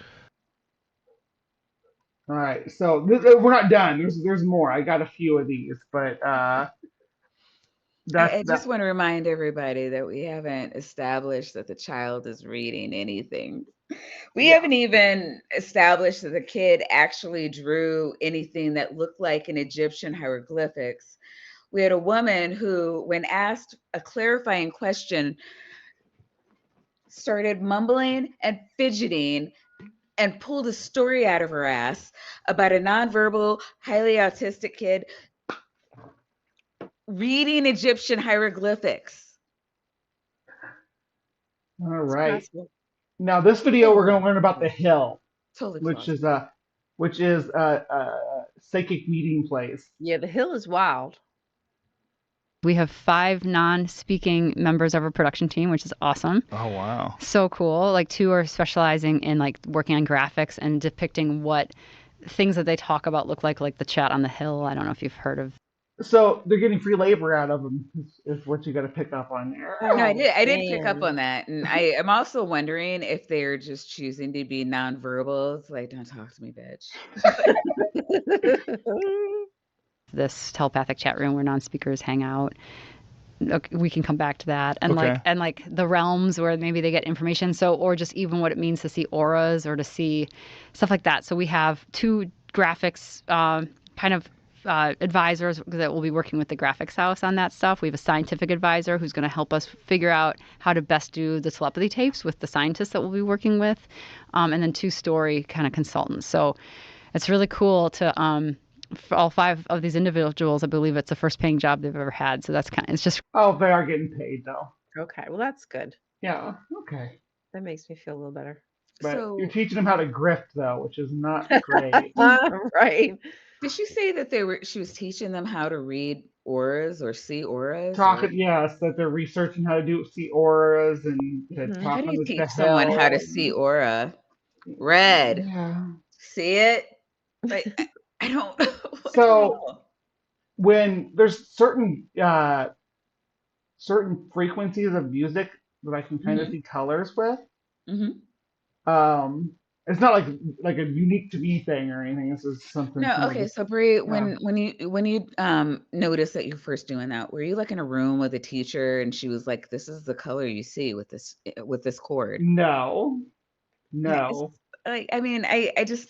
All right, so we're not done. There's more. I got a few of these, but
I
that's
just want to remind everybody that we haven't established that the child is reading anything. We haven't even established that the kid actually drew anything that looked like an Egyptian hieroglyphics. We had a woman who, when asked a clarifying question, started mumbling and fidgeting and pulled a story out of her ass about a nonverbal, highly autistic kid reading Egyptian hieroglyphics.
all right. Now this video we're going to learn about the hill,
Totally
which
plausible.
is a psychic meeting place.
Yeah, the hill is wild.
We have 5 non-speaking members of our production team, which is awesome.
Oh wow.
So cool. Like 2 are specializing in like working on graphics and depicting what things that they talk about look like the chat on the hill. I don't know if you've heard of.
So they're getting free labor out of them. Is what you got to pick up on there.
No, I did pick up
man.
on that. And I am also wondering if they're just choosing to be nonverbal. It's like, don't talk to me, bitch.
This telepathic chat room where non-speakers hang out. Okay, we can come back to that. And
Okay.
like the realms where maybe they get information. So, or just even what it means to see auras or to see stuff like that. So we have 2 graphics advisors that will be working with the graphics house on that stuff. We have a scientific advisor who's going to help us figure out how to best do the telepathy tapes with the scientists that we'll be working with. And then 2 story kind of consultants. So it's really cool to, for all 5 of these individuals, I believe it's the first paying job they've ever had. So that's it's just.
Oh, they are getting paid though.
Okay, well that's good.
Yeah. Okay.
That makes me feel a little better.
But
So-
you're teaching them how to grift though, which is not great.
Right.
Did she say that she was teaching them how to read auras or see auras?
Yes, that they're researching how to see auras and
How do you
with
teach
the
someone
hell
how to
and-
see aura? Red.
Yeah.
See it? Like, I don't know.
So when there's certain frequencies of music that I can kind of see colors with,
Mhm.
It's not like a unique to me thing or anything. This is something
No,
someone
okay.
just
So Bree,
yeah.
when you noticed that you first doing that, were you like in a room with a teacher and she was like, "This is the color you see with this cord"?
No,
It's
no.
like, I mean, I just,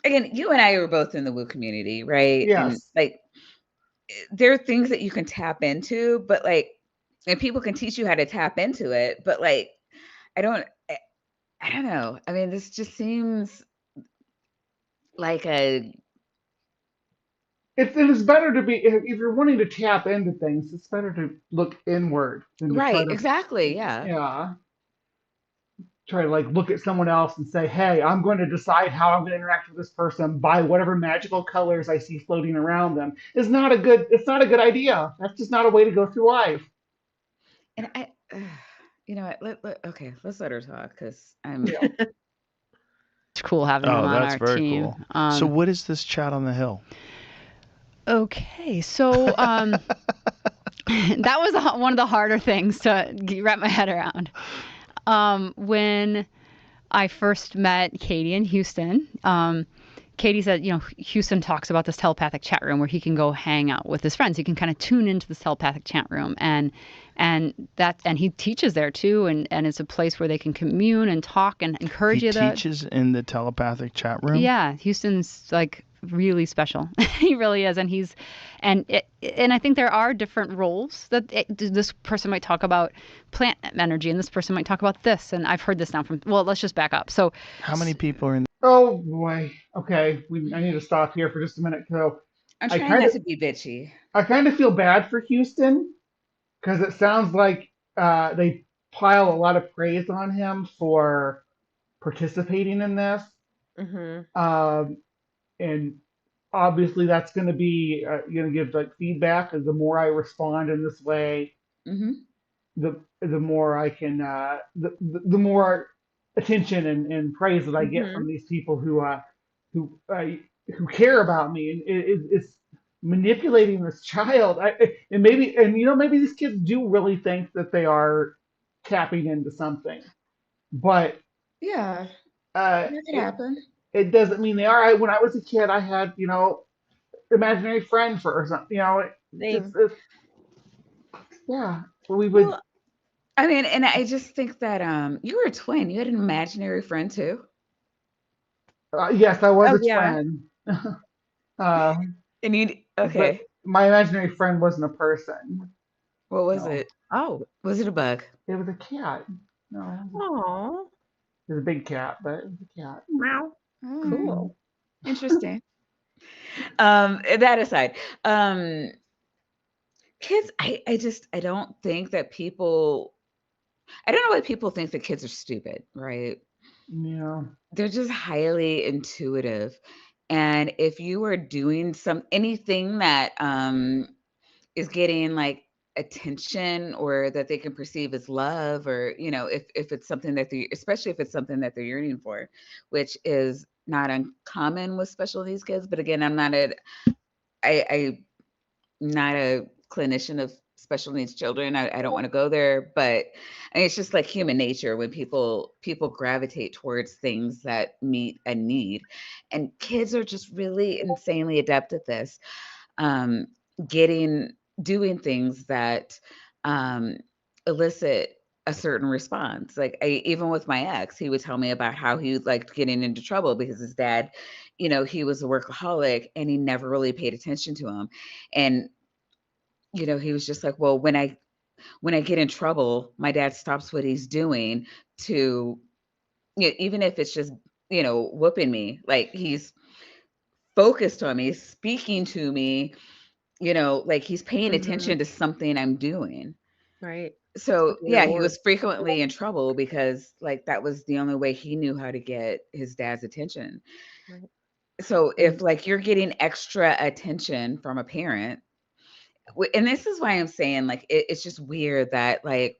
again, you and I were both in the woo community, right? And
Yes.
like, there are things that you can tap into, but like, and people can teach you how to tap into it, but like, I don't, I, I don't know. I mean, this just seems like a
It's better to be if you're wanting to tap into things. It's better to look inward than to try
right,
to
exactly, yeah.
yeah try to like look at someone else and say, hey, I'm going to decide how I'm going to interact with this person by whatever magical colors I see floating around them. It's not a good idea. That's just not a way to go through life.
And you know what? Okay, let's let her talk because I'm.
Yeah.
It's cool having them
Oh,
on
that's
our
very
team.
cool. So what is this chat on the hill?
Okay, so that was one of the harder things to wrap my head around. When I first met Katie in Houston, Katie said, Houston talks about this telepathic chat room where he can go hang out with his friends. He can kind of tune into this telepathic chat room, and he teaches there too, and it's a place where they can commune and talk and encourage
He
you to.
teaches in the telepathic chat room?
Yeah, Houston's like really special. He really is, and I think there are different roles that this person might talk about plant energy, and this person might talk about this. And I've heard this now from. Well, let's just back up. So,
how many people are in?
Oh boy. Okay, I need to stop here for just a minute. So
I'm
I
trying
kind
not
of
to be bitchy.
I kind of feel bad for Houston because it sounds like they pile a lot of praise on him for participating in this. And obviously that's going to be going to give like feedback. And the more I respond in this way, the more I can the more attention and praise that I get from these people who who care about me, and it's manipulating this child. And maybe these kids do really think that they are tapping into something, but
Yeah,
uh,
that could happen.
it doesn't mean they are. When I was a kid, I had imaginary friend for or something. It's yeah. We would.
Well, I mean, and I just think that you were a twin. You had an imaginary friend too.
Yes, I was
Oh,
a
yeah.
twin.
And you
But
okay?
my imaginary friend wasn't a person.
What was
No,
it? Oh, was it a bug?
it was a cat. No,
Oh,
it was a big cat, but it was a cat.
wow, cool.
Interesting. That aside, kids, I don't think that people. I don't know why people think that kids are stupid, right?
Yeah.
They're just highly intuitive. And if you are doing anything that is getting like attention or that they can perceive as love, or if it's something that they, especially if it's something that they're yearning for, which is not uncommon with special needs kids. But again, I'm not a clinician of special needs children. I don't want to go there, but I mean, it's just like human nature when people gravitate towards things that meet a need, and kids are just really insanely adept at this, um, doing things that elicit a certain response. Like even with my ex, he would tell me about how he liked getting into trouble because his dad, he was a workaholic and he never really paid attention to him. And he was just like, well, when I get in trouble, my dad stops what he's doing to, even if it's just, whooping me, like he's focused on me, speaking to me, like he's paying attention to something I'm doing.
Right.
So
Something
yeah, he
reward.
was frequently in trouble because like that was the only way he knew how to get his dad's attention.
Right.
So if like you're getting extra attention from a parent, and this is why I'm saying like it's just weird that like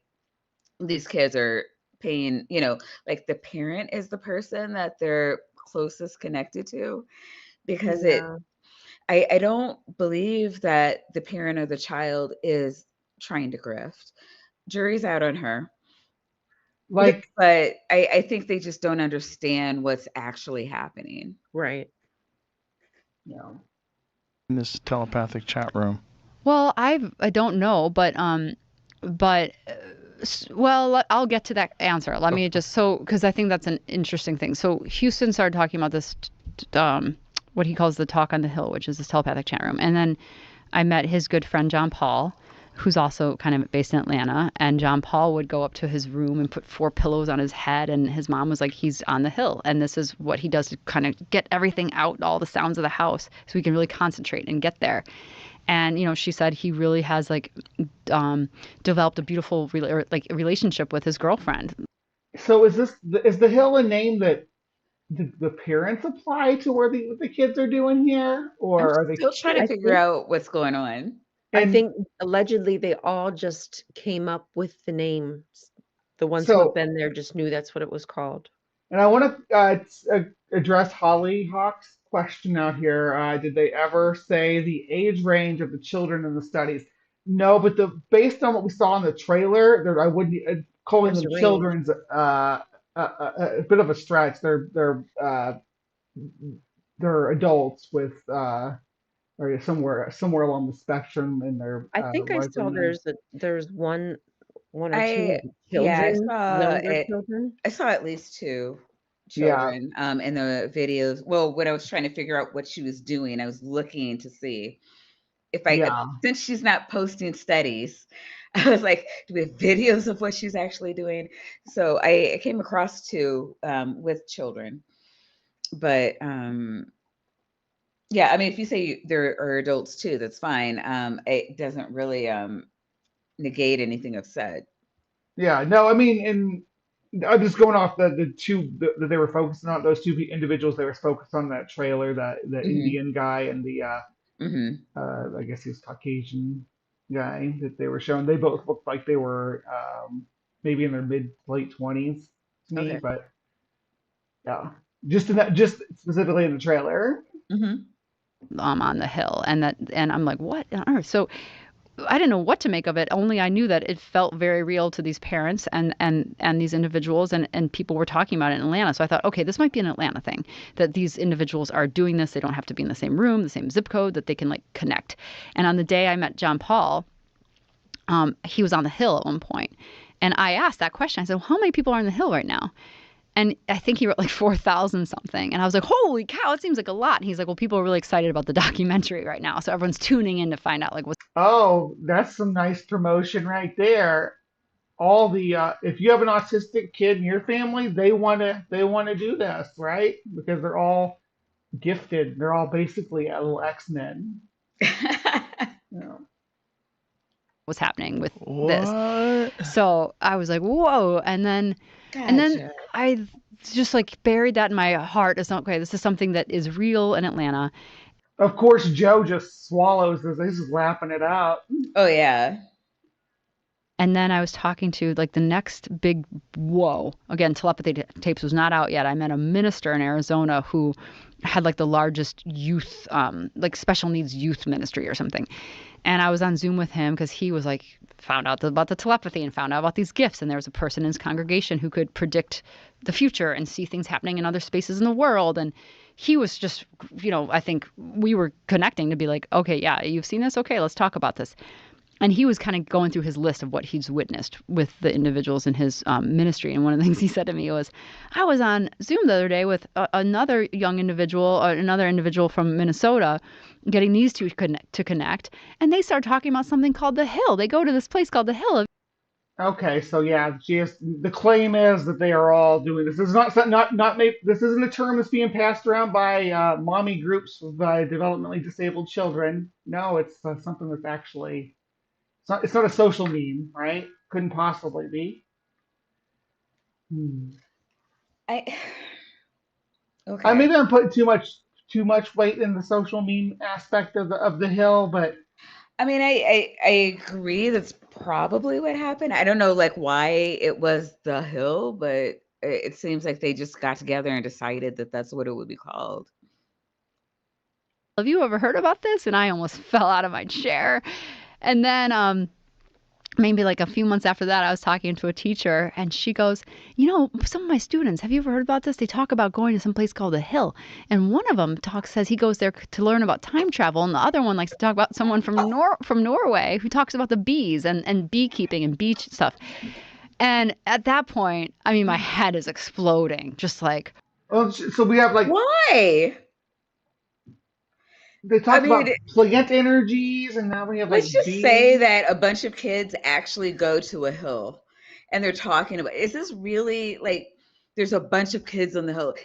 these kids are paying, like the parent is the person that they're closest connected to, because
Yeah.
I don't believe that the parent or the child is trying to grift. Jury's out on her.
Like,
but I think they just don't understand what's actually happening.
Right.
Yeah.
In this telepathic chat room.
Well, I don't know, but well, I'll get to that answer. Let me just because I think that's an interesting thing. So Houston started talking about this, what he calls the talk on the hill, which is this telepathic chat room, and then I met his good friend John Paul, who's also kind of based in Atlanta, and John Paul would go up to his room and put 4 pillows on his head, and his mom was like, he's on the hill, and this is what he does to kind of get everything out, all the sounds of the house, so he can really concentrate and get there. And she said he really has developed a beautiful relationship with his girlfriend.
So is the hill a name that the parents apply to where the kids are doing here, or are they
still trying to figure out what's going on?
I think allegedly they all just came up with the names. The ones who
So-
have been there just knew that's what it was called.
And I want to address Holly Hawk's question out here. Did they ever say the age range of the children in the studies? No, but based on what we saw in the trailer, I wouldn't calling
There's
them
a range.
children's a bit of a stretch. They're adults with or somewhere along the spectrum in their.
I think I saw there's one or two
Yeah,
children, younger children.
I saw at least 2
Yeah.
children in the videos. Well, when I was trying to figure out what she was doing, I was looking to see if since she's not posting studies, I was like, do we have videos of what she's actually doing? So I came across 2 with children. But yeah, I mean, if you say there are adults too, that's fine. It doesn't really negate anything I've said.
Yeah, no, I mean, and I'm just going off the 2 that they were focusing on, those 2 individuals they were focused on that trailer, the Indian guy and the I guess he's Caucasian guy that they were showing. They both looked like they were maybe in their late 20s to me,
Okay.
but yeah, just specifically in the trailer.
On the hill, and I'm like, what on earth? So I didn't know what to make of it. Only I knew that it felt very real to these parents and these individuals, and people were talking about it in Atlanta. So I thought, okay, this might be an Atlanta thing, that these individuals are doing this. They don't have to be in the same room, the same zip code, that they can connect. And on the day I met John Paul, he was on the hill at one point, and I asked that question. I said, well, how many people are on the hill right now? And I think he wrote 4,000 something. And I was like, holy cow, it seems like a lot. And he's like, well, people are really excited about the documentary right now. So everyone's tuning in to find out what's.
Oh, that's some nice promotion right there. All the if you have an autistic kid in your family, they want to do this, right? Because they're all gifted. They're all basically little X-Men.
What's happening with this. So I was like, whoa. And then I just buried that in my heart. It's not okay. This is something that is real in Atlanta.
Of course, Joe just swallows this. He's just lapping it out.
Oh, yeah.
And then I was talking to the next big whoa. Again, Telepathy Tapes was not out yet. I met a minister in Arizona who had the largest youth, special needs youth ministry or something. And I was on Zoom with him because he was found out about the telepathy and found out about these gifts. And there was a person in his congregation who could predict the future and see things happening in other spaces in the world. And he was just, I think we were connecting to be like, okay, yeah, you've seen this? Okay, let's talk about this. And he was kind of going through his list of what he's witnessed with the individuals in his ministry. And one of the things he said to me was, I was on Zoom the other day with another young individual, another individual from Minnesota, getting these 2 to connect. And they started talking about something called the Hill. They go to this place called the Hill.
Okay, so yeah, the claim is that they are all doing this. This is not this isn't a term that's being passed around by mommy groups by developmentally disabled children. No, it's something that's actually. It's not a social meme, right? Couldn't possibly be.
Okay.
Maybe I'm putting too much weight in the social meme aspect of the hill, but
I mean, I agree. That's probably what happened. I don't know why it was the hill, but it seems like they just got together and decided that that's what it would be called.
Have you ever heard about this? And I almost fell out of my chair. And then maybe like a few months after that, I was talking to a teacher and she goes, some of my students, have you ever heard about this? They talk about going to some place called the Hill. And one of them says he goes there to learn about time travel. And the other one likes to talk about someone from Norway who talks about the bees and beekeeping and beach stuff. And at that point, I mean, my head is exploding. Just like,
so we have like,
why?
They talk about plant energies, and now we have
let's just say that a bunch of kids actually go to a hill and they're talking about, is this really like there's a bunch of kids on the hill?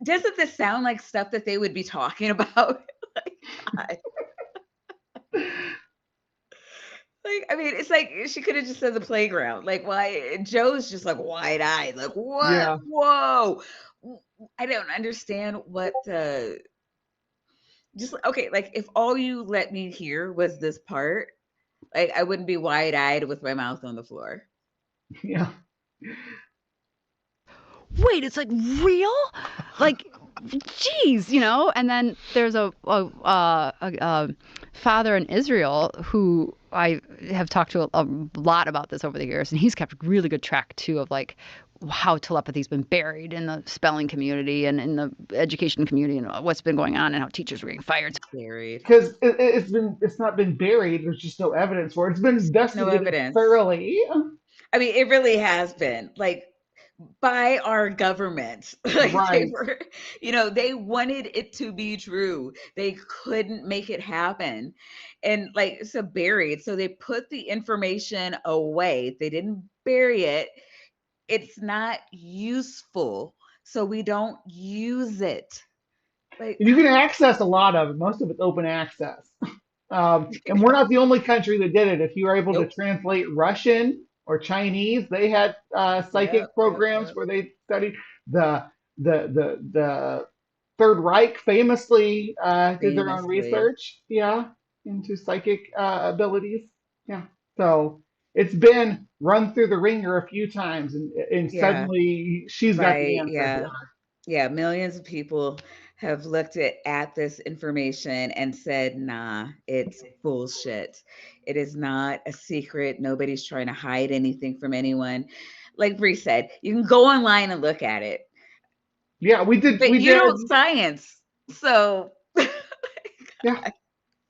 Doesn't this sound like stuff that they would be talking about? Like, I mean, it's like she could have just said the playground. Like, why? Joe's just like wide-eyed, like, what? Yeah. Whoa. I don't understand what the... Just okay, like if all you let me hear was this part, like I wouldn't be wide-eyed with my mouth on the floor.
Yeah.
Wait, it's like real? Like, geez, And then there's a father in Israel who I have talked to a lot about this over the years, and he's kept really good track too of like how telepathy's been buried in the spelling community and in the education community and what's been going on and how teachers are getting fired.
Buried.
Because it's not been buried. There's just no evidence for it. It's been investigated thoroughly.
I mean, it really has been like by our government. Like
right.
They wanted it to be true. They couldn't make it happen. And like, so buried. So they put the information away. They didn't bury it. It's not useful, so we don't use it. Like,
you can access a lot of it. Most of it's open access. And we're not the only country that did it. If you were able to translate Russian or Chinese, they had psychic programs where they studied. The Third Reich famously did their own research, into psychic abilities. Yeah, so it's been run through the ringer a few times, and suddenly she's got the answer.
Yeah, millions of people have looked at this information and said, nah, it's bullshit. It is not a secret. Nobody's trying to hide anything from anyone. Like Bree said, you can go online and look at it.
Yeah, we did.
But you don't science. So,
yeah.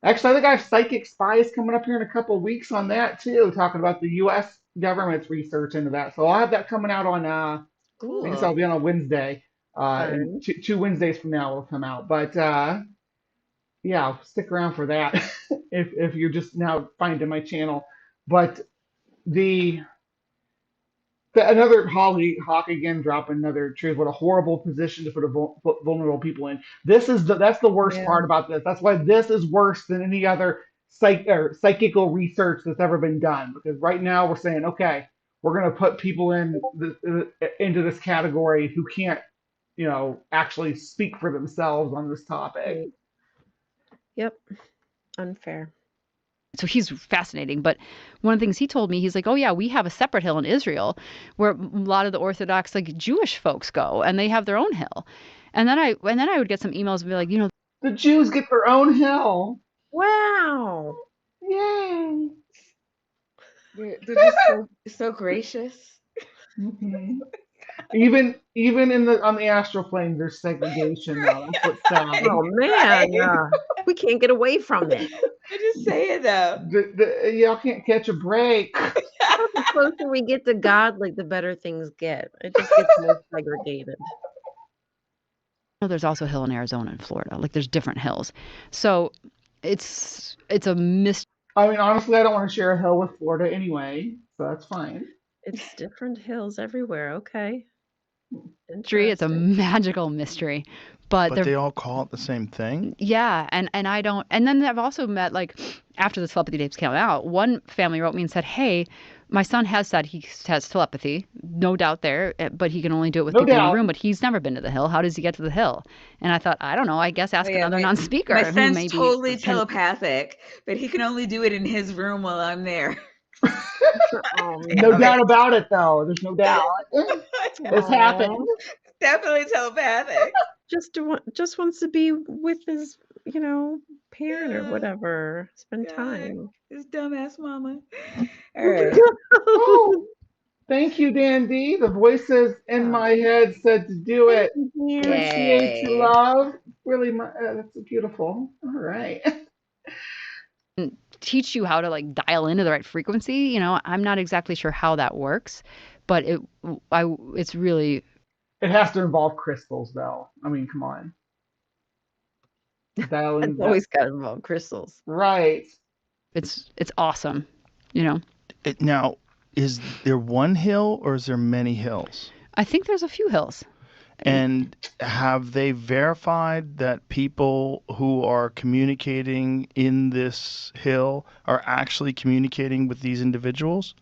Actually, I think I have Psychic Spies coming up here in a couple of weeks on that too, talking about the U.S. government's research into that. So I'll have that coming out on,
cool.
I guess I'll be on a Wednesday. And two Wednesdays from now it'll come out. But yeah, stick around for that if you're just now finding my channel. But another Holly Hawk again dropping another truth. What a horrible position to put vulnerable people in. That's the worst part about this. That's why this is worse than any other psychical research that's ever been done. Because right now we're saying, okay, we're going to put people into this category who can't, actually speak for themselves on this topic.
Yep. Unfair.
So he's fascinating. But one of the things he told me, he's like, oh yeah, we have a separate hill in Israel where a lot of the Orthodox, like Jewish folks go, and they have their own hill. And then I would get some emails and be like,
the Jews get their own hill.
Wow.
Yay.
They're just so gracious.
Mm-hmm. Even on the astral plane, there's segregation now. That's what's sad.
Oh man, we can't get away from it.
I just say it though.
Y'all can't catch a break.
The closer we get to God, like the better things get. It just gets more segregated.
There's also a hill in Arizona and Florida. Like there's different hills, so it's a mystery.
I mean, honestly, I don't want to share a hill with Florida anyway, so that's fine.
It's different hills everywhere. Okay.
It's a magical mystery, but
they all call it the same thing.
Yeah, and I don't. And then I've also met, like, after the Telepathy Tapes came out, one family wrote me and said, "Hey, my son has said he has telepathy, no doubt there, but he can only do it with people in the room. But he's never been to the hill. How does he get to the hill?" And I thought, I don't know. I guess ask another non-speaker.
My son's totally telepathic, but he can only do it in his room while I'm there.
No doubt about it, though. There's no doubt. It's happened.
Definitely telepathic.
Just wants to be with his, parent or whatever. Spend
God,
time.
this dumbass mama. All right.
Oh, thank you, Dan D. The voices in my head said to do it. Appreciate you,
Yay.
love. Really, that's beautiful. All right.
Teach you how to like dial into the right frequency. You know, I'm not exactly sure how that works, but it's really.
It has to involve crystals, though. I mean, come on. Dialing
It's always got to involve crystals.
Right.
It's awesome, you know.
Now, is there one hill or is there many hills?
I think there's a few hills.
And have they verified that people who are communicating in this hill are actually communicating with these individuals?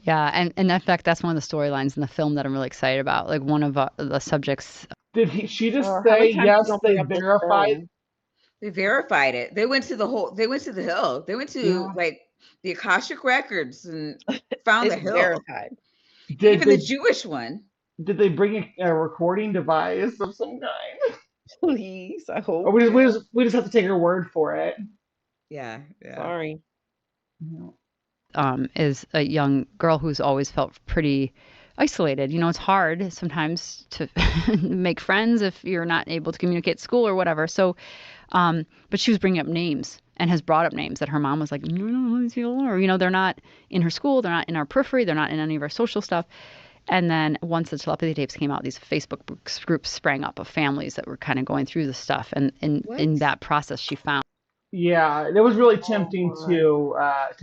Yeah, and in fact, that's one of the storylines in the film that I'm really excited about. Like one of the subjects.
Did she just say yes? They verified.
They verified it. They went to the hill. They went to like the Akashic records and found the hill.
Verified.
Even the Jewish one.
Did they bring a recording device of some kind?
Please, I hope.
Or we just have to take her word for it.
Yeah.
Sorry.
Is a young girl who's always felt pretty isolated. You know, it's hard sometimes to make friends if you're not able to communicate at school or whatever. So, but she was bringing up names and has brought up names that her mom was like, or, you know, they're not in her school, they're not in our periphery, they're not in any of our social stuff. And then once the Telepathy Tapes came out, these Facebook groups sprang up of families that were kind of going through this stuff. And in that process, she found.
Yeah, it was really tempting to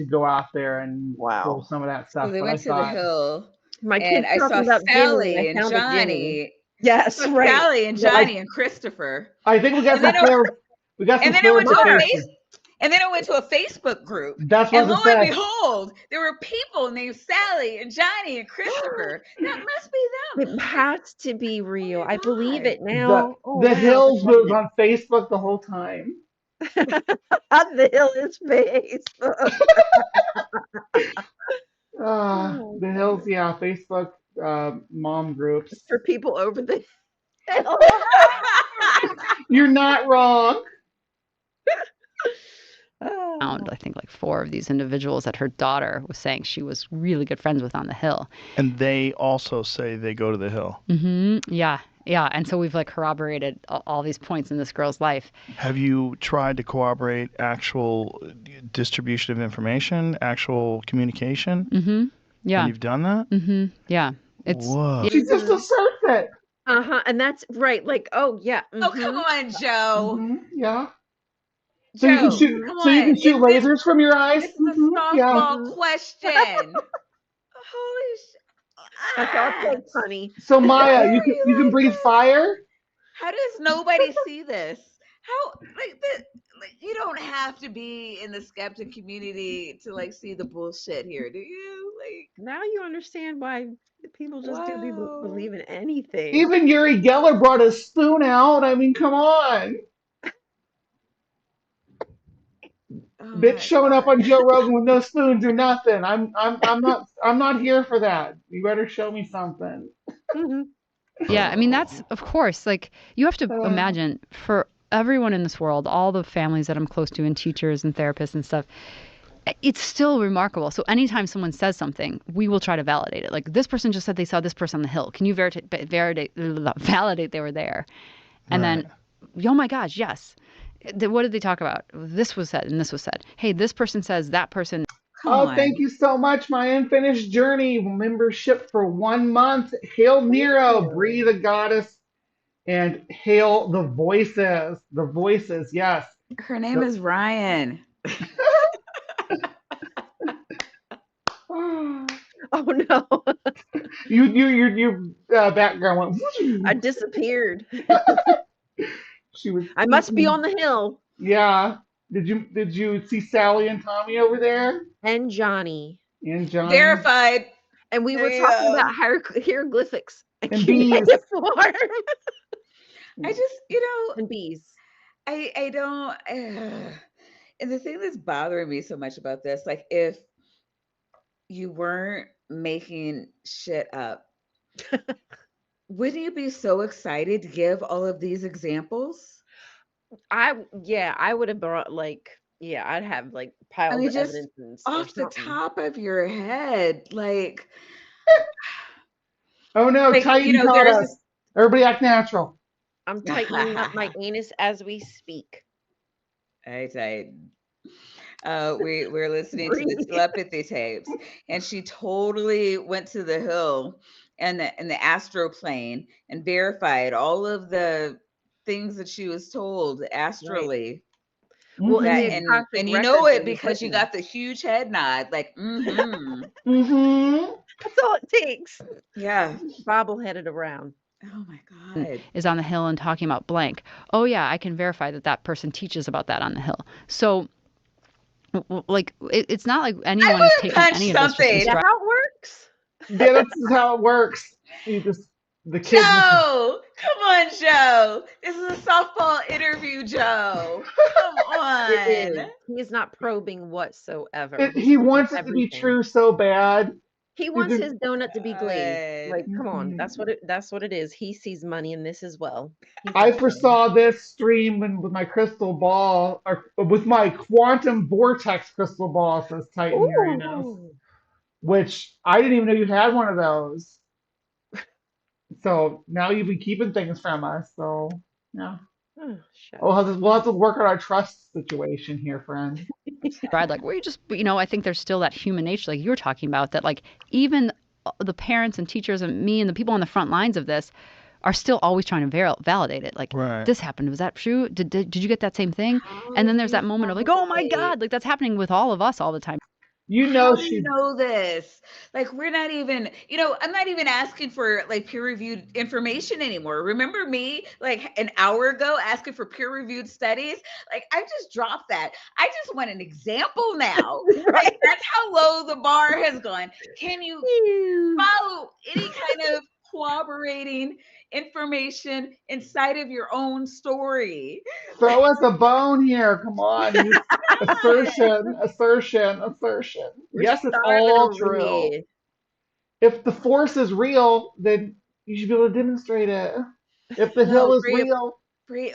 go out there and pull some of that stuff.
So they went to the hill.
My
and I saw Sally and Johnny.
Yes, right.
Sally and Johnny and Christopher.
I think we got some clarification.
And then I went to a Facebook group.
That's what
and lo and behold, there were people named Sally and Johnny and Christopher. That must be them.
It has to be real. I believe it now.
The Hills was on Facebook the whole time.
The Hill is Facebook.
The Hills, yeah, Facebook mom groups.
For people over the hill.
You're not wrong.
Found, I think, like 4 of these individuals that her daughter was saying she was really good friends with on the hill.
And they also say they go to the hill.
Mm-hmm. Yeah. And so we've like corroborated all these points in this girl's life.
Have you tried to corroborate actual distribution of information, actual communication?
Mm-hmm. Yeah.
And you've done that?
Mm-hmm. Yeah.
Whoa.
She just asserts it.
And that's right. Like, oh yeah.
Oh, come on, Joe.
Mm-hmm. Yeah.
So
you can shoot lasers from your eyes.
This is a softball question. Holy shit!
I thought so, honey.
So Maya, you can breathe fire.
How does nobody see this? How you don't have to be in the skeptic community to like see the bullshit here, do you? Like
now you understand why people just do believe in anything.
Even Uri Geller brought a spoon out. I mean, come on. Bitch showing up on Joe Rogan with no spoons or nothing. I'm not here for that. You better show me something.
Yeah, I mean that's of course like you have to imagine for everyone in this world, all the families that I'm close to and teachers and therapists and stuff, it's still remarkable. So anytime someone says something, we will try to validate it. Like this person just said they saw this person on the hill. Can you validate they were there? And then, oh my gosh, yes. What did they talk about? This was said and this was said. Hey, this person says that person.
Thank you so much. My Unfinished Journey membership for 1 month. Hail Nero, Breathe the Goddess, and hail the voices. The voices, yes.
Her name is Ryan.
Oh no!
Your background went.
I disappeared.
She was.
I must be on the hill.
Yeah. Did you see Sally and Tommy over there?
And Johnny.
Verified.
And we were talking about hieroglyphics
and bees.
I just,
and bees.
I don't. And the thing that's bothering me so much about this, like, if you weren't making shit up, wouldn't you be so excited to give all of these examples?
I would have brought I'd have like
I
piles
mean,
of
just
evidence or
off the
something.
top of your head, like,
Oh no, Titan caught
there's
us.
this.
Everybody act natural.
I'm tightening up my anus as we speak.
Hey, Titan. We're listening to the telepathy tapes, and she totally went to the hill and the astral plane and verified all of the things that she was told astrally.
Well, in the
And
Akashic
you know
records,
it
it was
because you
written.
got the huge head nod, like,
That's all it takes.
Yeah.
Bobbleheaded around.
Oh my God.
Is on the hill and talking about blank. Oh yeah, I can verify that person teaches about that on the hill. So like it's not like anyone is taking any of this.
Is that how it works?
Yeah, that's how it works. The kids.
Joe, come on, Joe. This is a softball interview, Joe. Come on.
It is. He is not probing whatsoever.
He wants it to be true so bad.
He wants his donut to be glazed. Like, come on, that's what it is. He sees money in this as well.
I foresaw this stream with my crystal ball, or with my quantum vortex crystal ball, says Titan Uranus, which I didn't even know you had one of those. So now you've been keeping things from us. So yeah, we'll have to work on our trust situation here, friend.
Brad, like we just, I think there's still that human nature, like you were talking about, that like even the parents and teachers and me and the people on the front lines of this are still always trying to validate it. Like, this happened. Was that true? Did you get that same thing? And then there's that moment of like, oh my God, like that's happening with all of us all the time.
How do you know this? Like, we're not even, I'm not even asking for like peer-reviewed information anymore. Remember me like an hour ago asking for peer-reviewed studies? Like, I just dropped that. I just want an example now. Like, that's how low the bar has gone. Can you follow any kind of corroborating information inside of your own story?
Throw us a bone here. Come on. Assertion. Yes, it's all true. If the force is real, then you should be able to demonstrate it. If the hill is real.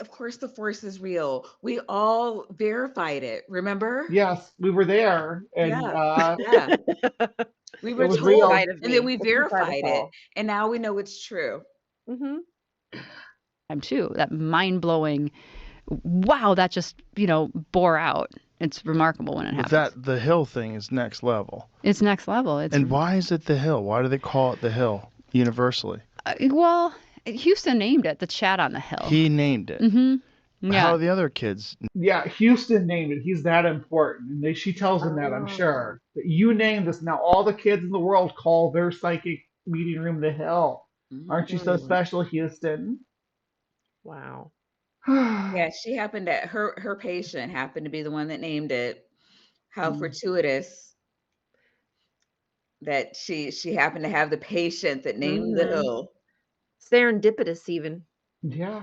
Of course the force is real. We all verified it, remember?
Yes, we were there. And
yeah. We were told,
real.
and then we verified it, and now we know it's true.
I'm too. That mind-blowing, wow, that just, bore out. It's remarkable when it happens.
The hill thing is next level.
It's next level.
And why is it the hill? Why do they call it the hill universally?
Well, Houston named it the chat on the hill.
He named it.
Mm-hmm. Yeah.
How are the other kids?
Yeah, Houston named it. He's that important. And she tells him that, I'm sure. That you named this. Now all the kids in the world call their psychic meeting room the hill. Aren't you so special, Houston?
Wow.
Yeah, she happened to, her patient happened to be the one that named it. How fortuitous that she happened to have the patient that named the hill.
Serendipitous even.
Yeah.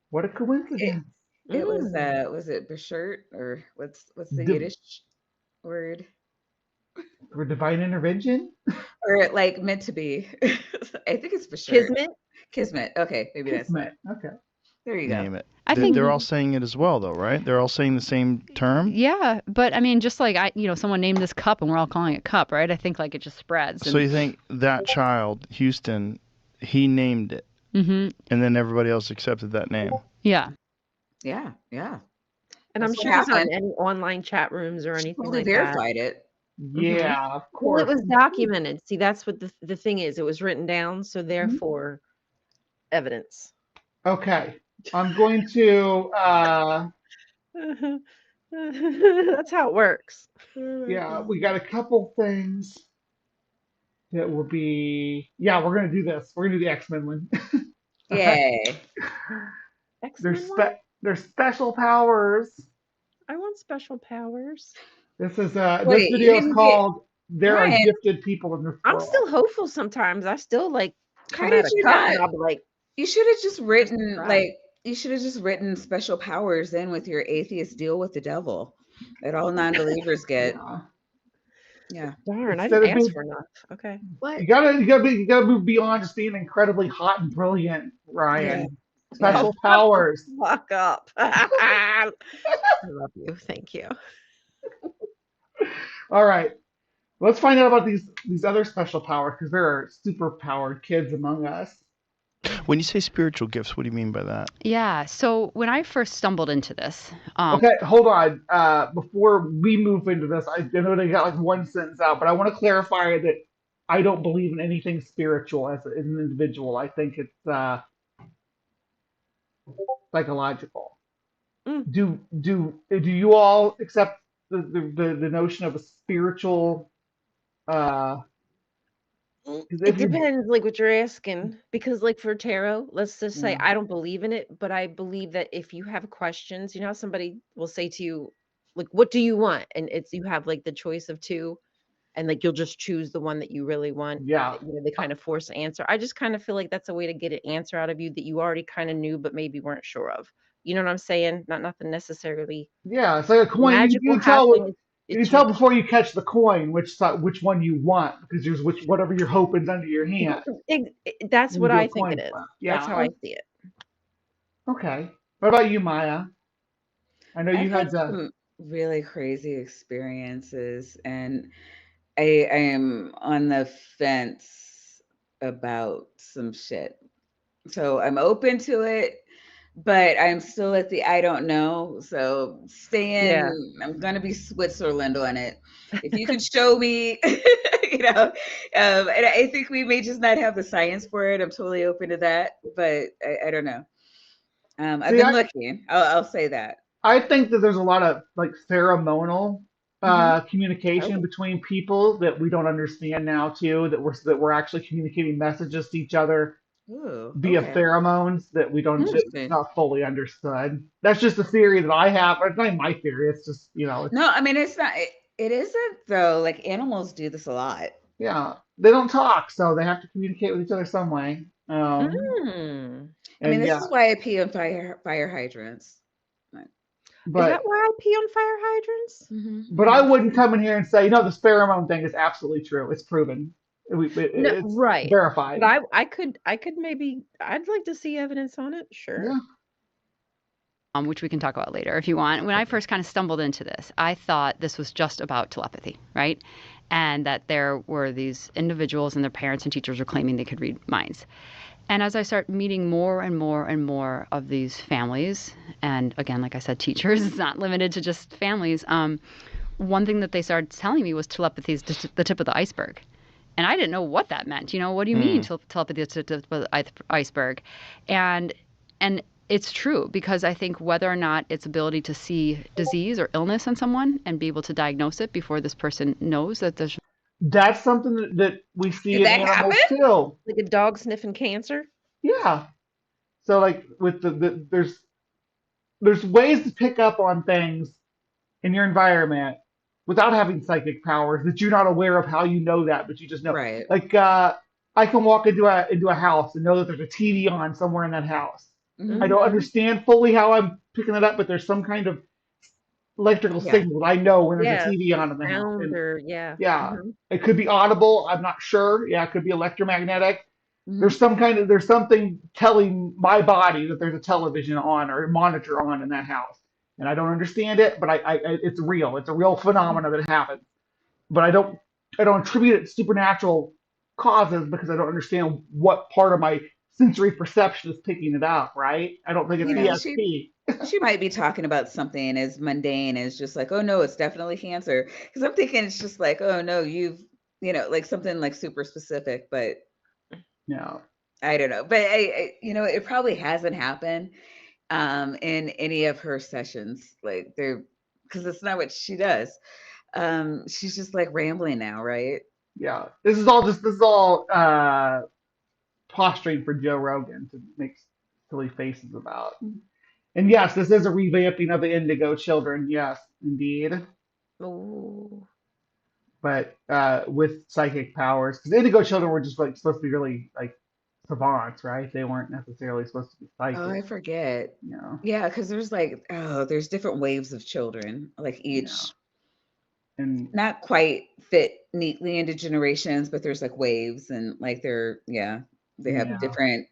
What a coincidence.
It was it Beshert, or what's the Yiddish word?
For divine intervention?
Or like meant to be. I think it's Beshert. Kismet. Okay, maybe
Kismet.
That's
okay.
There you go.
Name it. I think they're all saying it as well, though, right? They're all saying the same term.
Yeah, but I mean, just like someone named this cup, and we're all calling it cup, right? I think like it just spreads.
So you think that child, Houston, he named it, and then everybody else accepted that name?
Yeah.
Yeah.
And I'm sure he's not in any online chat rooms or anything like
verified
that.
it.
Yeah, of course.
Well, it was documented. See, that's what the thing is. It was written down, so therefore, evidence.
Okay. I'm going to
that's how it works.
Yeah, we got a couple things that will be we're gonna do this. We're gonna do the X-Men one.
Yay.
There's special powers.
I want special powers.
This is this video is called There Are Gifted People in This World.
I'm still hopeful sometimes. I still like
How did you not?
I'll be like,
you should have just written special powers then with your atheist deal with the devil that all non-believers get. Yeah.
Darn, I didn't ask for enough. Okay.
What? You gotta move beyond just being incredibly hot and brilliant, Ryan. special powers.
Fuck up. I love you. Thank you.
All right. Let's find out about these other special powers because there are super powered kids among us.
When you say spiritual gifts, what do you mean by that?
Yeah. So when I first stumbled into this,
Okay, hold on. Before we move into this, I know they got like one sentence out, but I want to clarify that I don't believe in anything spiritual as an individual. I think it's psychological. Do you all accept the notion of a spiritual?
It depends, like what you're asking, because like for tarot, let's just say I don't believe in it, but I believe that if you have questions, you know how somebody will say to you, like, "What do you want?" And it's you have like the choice of two, and like you'll just choose the one that you really want.
Yeah.
You know, they kind of force an answer. I just kind of feel like that's a way to get an answer out of you that you already kind of knew, but maybe weren't sure of. You know what I'm saying? Not nothing necessarily.
Yeah, it's like a coin.
Magical
You tell
happening.
you tell before you catch the coin which one you want because there's whatever you're hoping's under your hand.
That's
You
what
do a
I think
coin
it is.
flip.
That's how I see it.
Okay. What about you, Maya? I know you had
some really crazy experiences, and I am on the fence about some shit. So I'm open to it, but I'm still at the I don't know. So I'm gonna be Switzerland on it. If you could show me, and I think we may just not have the science for it. I'm totally open to that, but I don't know. I've been looking. I'll say that.
I think that there's a lot of like ceremonial communication between people that we don't understand now too. That we're actually communicating messages to each other via pheromones that we don't it's not fully understood. That's just a theory that I have. It's not even my theory. It's just
no. I mean, it's not. It isn't though. Like animals do this a lot.
Yeah, they don't talk, so they have to communicate with each other some way.
I mean, this is why I pee on fire hydrants.
But,
is that why I pee on fire hydrants?
But I wouldn't come in here and say, no, the pheromone thing is absolutely true. It's proven. It's
right.
verified.
But I could maybe, I'd like to see evidence on it. Sure.
Yeah.
Which we can talk about later if you want. When I first kind of stumbled into this, I thought this was just about telepathy, right? And that there were these individuals and their parents and teachers were claiming they could read minds. And as I start meeting more and more and more of these families, and again, like I said, teachers, it's not limited to just families, one thing that they started telling me was telepathy is the tip of the iceberg. And I didn't know what that meant. You know, what do you mean telepathy is the tip of the iceberg? And it's true, because I think whether or not it's ability to see disease or illness in someone and be able to diagnose it before this person knows that there's...
That's something that we see in animals too.
Like a dog sniffing cancer?
Yeah. So like with there's ways to pick up on things in your environment without having psychic powers that you're not aware of how you know that, but you just know.
Right.
Like I can walk into a house and know that there's a TV on somewhere in that house. I don't understand fully how I'm picking it up, but there's some kind of electrical signal that I know when there's a TV on in the house. And, it could be audible. I'm not sure. Yeah, it could be electromagnetic. There's something telling my body that there's a television on or a monitor on in that house, and I don't understand it, but it's real. It's a real phenomena that happens, but I don't attribute it to supernatural causes because I don't understand what part of my sensory perception is picking it up. Right? I don't think it's ESP.
She might be talking about something as mundane as just like, oh no, it's definitely cancer. Because I'm thinking it's just like, oh no, like something like super specific, but
no,
I don't know. But I it probably hasn't happened in any of her sessions. Like because it's not what she does. She's just like rambling now, right?
Yeah. This is all posturing for Joe Rogan to make silly faces about. And yes, this is a revamping of the Indigo Children. Yes, indeed.
Oh.
But with psychic powers, because Indigo Children were just like supposed to be really like savants, right? They weren't necessarily supposed to be psychic.
Oh, I forget.
Yeah.
Yeah, because there's different waves of children, like each,
and
not quite fit neatly into generations, but there's like waves, and like they have different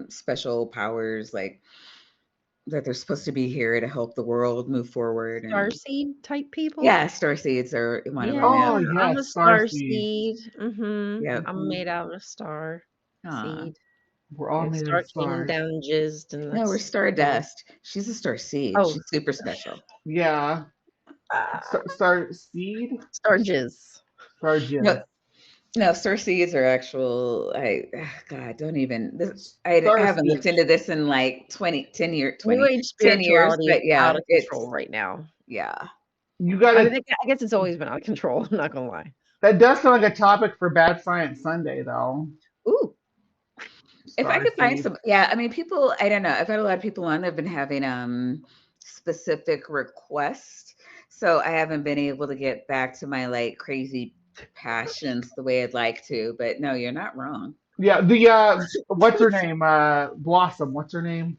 special powers, like that they're supposed to be here to help the world move forward. And
Starseed type people?
yeah, star seeds are one of them.
Oh
Yeah.
I'm a
yes,
star
starseed.
seed.
Yep.
I'm made out of a star
Aw.
seed.
We're all
The
made
star
of
came
stars.
down and jizzed, and
No, we're
that's
stardust. She's a star seed.
Oh.
She's super special.
Yeah. Star seed?
Star jizz.
Star jizz.
No, star seeds are actual. God, don't even. I haven't looked into this in like 10 years,
New Age
10 years,
spirituality
but
is
yeah,
out of control right now.
Yeah.
You gotta.
I mean, I guess it's always been out of control. I'm not gonna lie.
That does sound like a topic for Bad Science Sunday, though.
Ooh. If I could find
Starseed.
some, yeah, I mean, people, I don't know. I've had a lot of people on that have been having specific requests. So I haven't been able to get back to my like crazy passions the way I'd like to. But no, you're not wrong.
Yeah, the what's her name? Blossom. What's her name?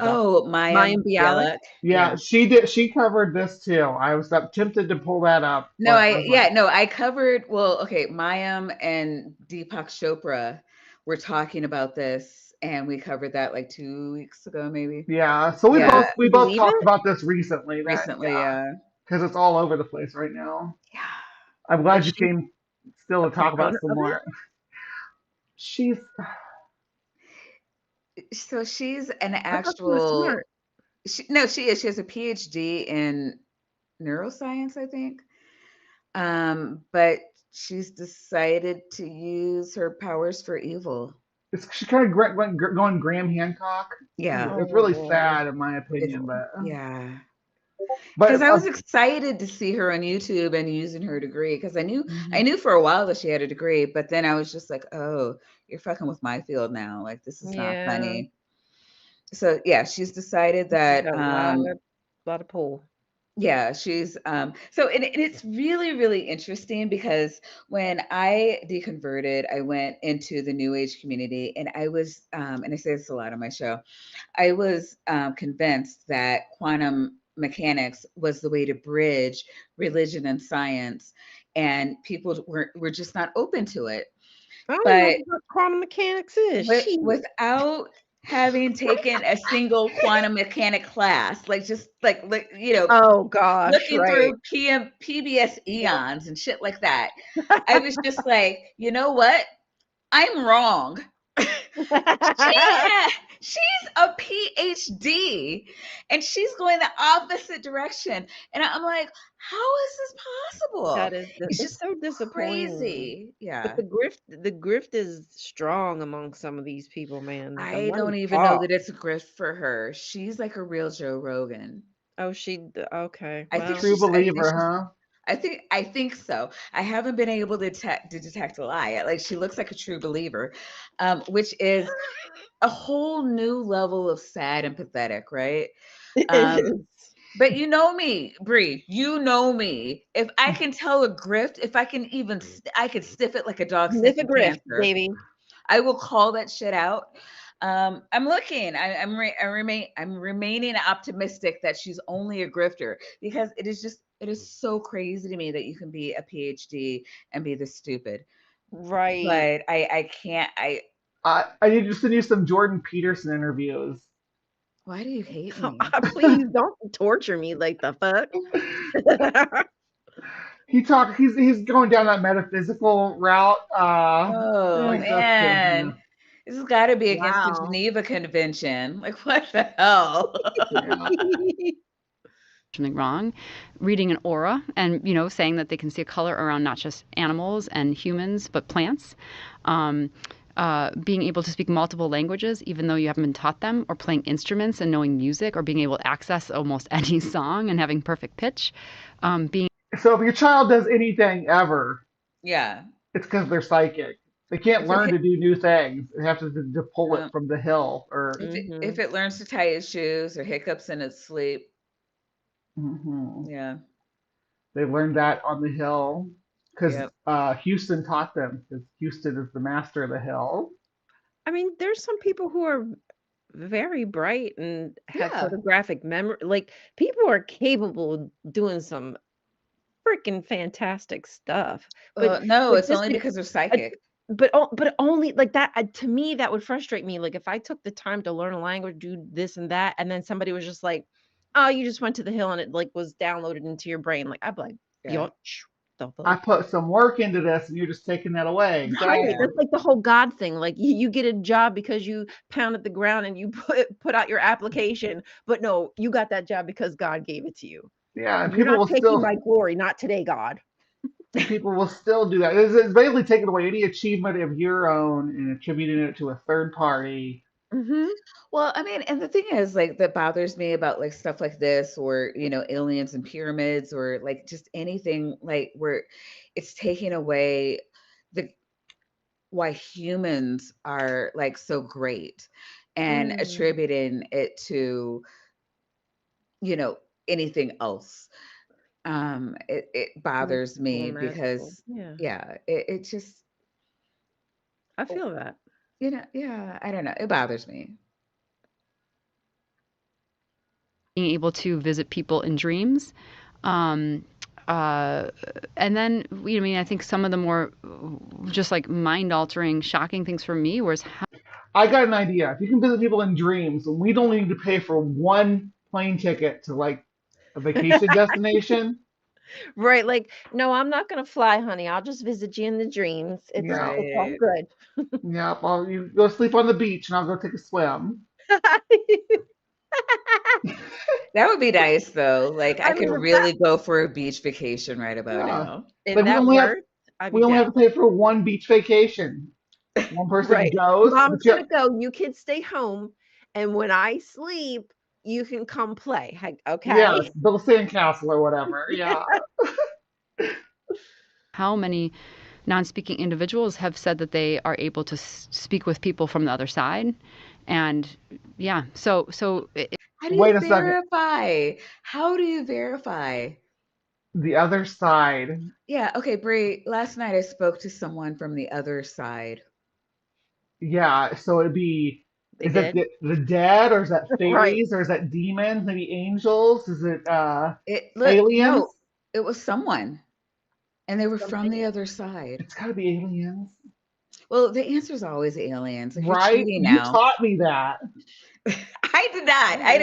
Oh, Maya Bialik.
Yeah, she did. She covered this too. I was tempted to pull that up.
No, I covered. Well, okay, Mayim and Deepak Chopra were talking about this, and we covered that like 2 weeks ago, maybe.
Yeah, so we both talked about this recently.
Yeah,
because it's all over the place right now. Yeah, I'm glad you came still to talk about some more. She's
an actual. She is. She has a PhD in neuroscience, I think. But she's decided to use her powers for evil.
She kind of going Graham Hancock.
Yeah,
it's really sad in my opinion, but
yeah. Because I was excited to see her on YouTube and using her degree, because I knew for a while that she had a degree, but then I was just like, oh, you're fucking with my field now. Like, this is not funny. So yeah, she's decided that
a lot of pull.
Yeah, she's so and it's really, really interesting, because when I deconverted, I went into the New Age community, and I was and I say this a lot on my show, I was convinced that quantum mechanics was the way to bridge religion and science, and people were just not open to it.
I don't know what quantum mechanics is.
Without having taken a single quantum mechanic class, like
oh gosh,
looking through PBS eons and shit like that, I was just like, you know what? I'm wrong. She's a PhD, and she's going the opposite direction, and I'm like, how is this possible?
It's just so disappointing.
Crazy. Yeah,
but the grift is strong among some of these people, man.
I don't even know that it's a grift for her. She's like a real Joe Rogan.
Oh, okay.
I think true believer, huh?
I think so. I haven't been able to detect a lie. Like, she looks like a true believer, which is a whole new level of sad and pathetic, right? But you know me, Bree. You know me. If I can tell a grift, if I can even, I could sniff it like a dog sniffing
grift,
cancer,
baby.
I will call that shit out. I'm looking. I'm remaining optimistic that she's only a grifter, because it is so crazy to me that you can be a PhD and be this stupid.
Right.
But I can't.
I need to send you some Jordan Peterson interviews.
Why do you hate me?
Please don't torture me like the fuck.
He's going down that metaphysical route.
Oh man. This has got to be against the Geneva Convention. Like, what the hell?
Something wrong. Reading an aura and, saying that they can see a color around not just animals and humans, but plants. Being able to speak multiple languages, even though you haven't been taught them, or playing instruments and knowing music, or being able to access almost any song and having perfect pitch. So
if your child does anything ever,
it's
because they're psychic. They can't learn to do new things. They have to pull it from the hill. Or
if it learns to tie its shoes, or hiccups in its sleep. Yeah.
They learned that on the hill, because Houston taught them, because Houston is the master of the hill.
I mean, there's some people who are very bright and have photographic memory. Like, people are capable of doing some freaking fantastic stuff.
But no, it's only because they're psychic.
but only like that to me that would frustrate me. Like if I took the time to learn a language, do this and that, and then somebody was just like, "Oh, you just went to the hill and it like was downloaded into your brain." Like I'd be like,
Yeah.
I put some work into this, and you're just taking that away.
Right.
Exactly.
That's like the whole God thing. Like you get a job because you pounded the ground and you put out your application, but no, you got that job because God gave it to you.
Yeah, and
You're
people
not
will
taking
still
my glory, not today, God.
people will still do that. It's basically taking away any achievement of your own and attributing it to a third party.
Mm-hmm.
Well, I mean, and the thing is, like, that bothers me about like stuff like this, or aliens and pyramids, or like just anything like where it's taking away the why humans are like so great, and attributing it to anything else. It bothers me because it just
I feel that.
I don't know, it bothers me.
Being able to visit people in dreams. And then, I think some of the more just like mind-altering, shocking things for me was how.
I got an idea. If you can visit people in dreams, we don't need to pay for one plane ticket to like a vacation destination.
Right. Like, no, I'm not going to fly, honey. I'll just visit you in the dreams. It's all good.
Yeah. Well, you go sleep on the beach, and I'll go take a swim.
That would be nice, though. Like, I could really go for a beach vacation right about now.
If
Like,
that worked,
we only have to pay for one beach vacation. One person goes.
Mom's gonna go. You kids stay home, and when I sleep, you can come play. Okay.
Yeah, build a sandcastle or whatever. Yeah.
How many non-speaking individuals have said that they are able to speak with people from the other side, and so.
How do you verify? How do you verify?
The other side.
Yeah. Okay, Brie. Last night I spoke to someone from the other side.
Yeah. So it'd be. Is it the dead, or is that fairies, or is that demons? Maybe angels? Is it aliens?
No, it was someone, and they were from the other side.
It's got to be aliens.
Well, the answer is always aliens. Like,
right? You taught me that.
I did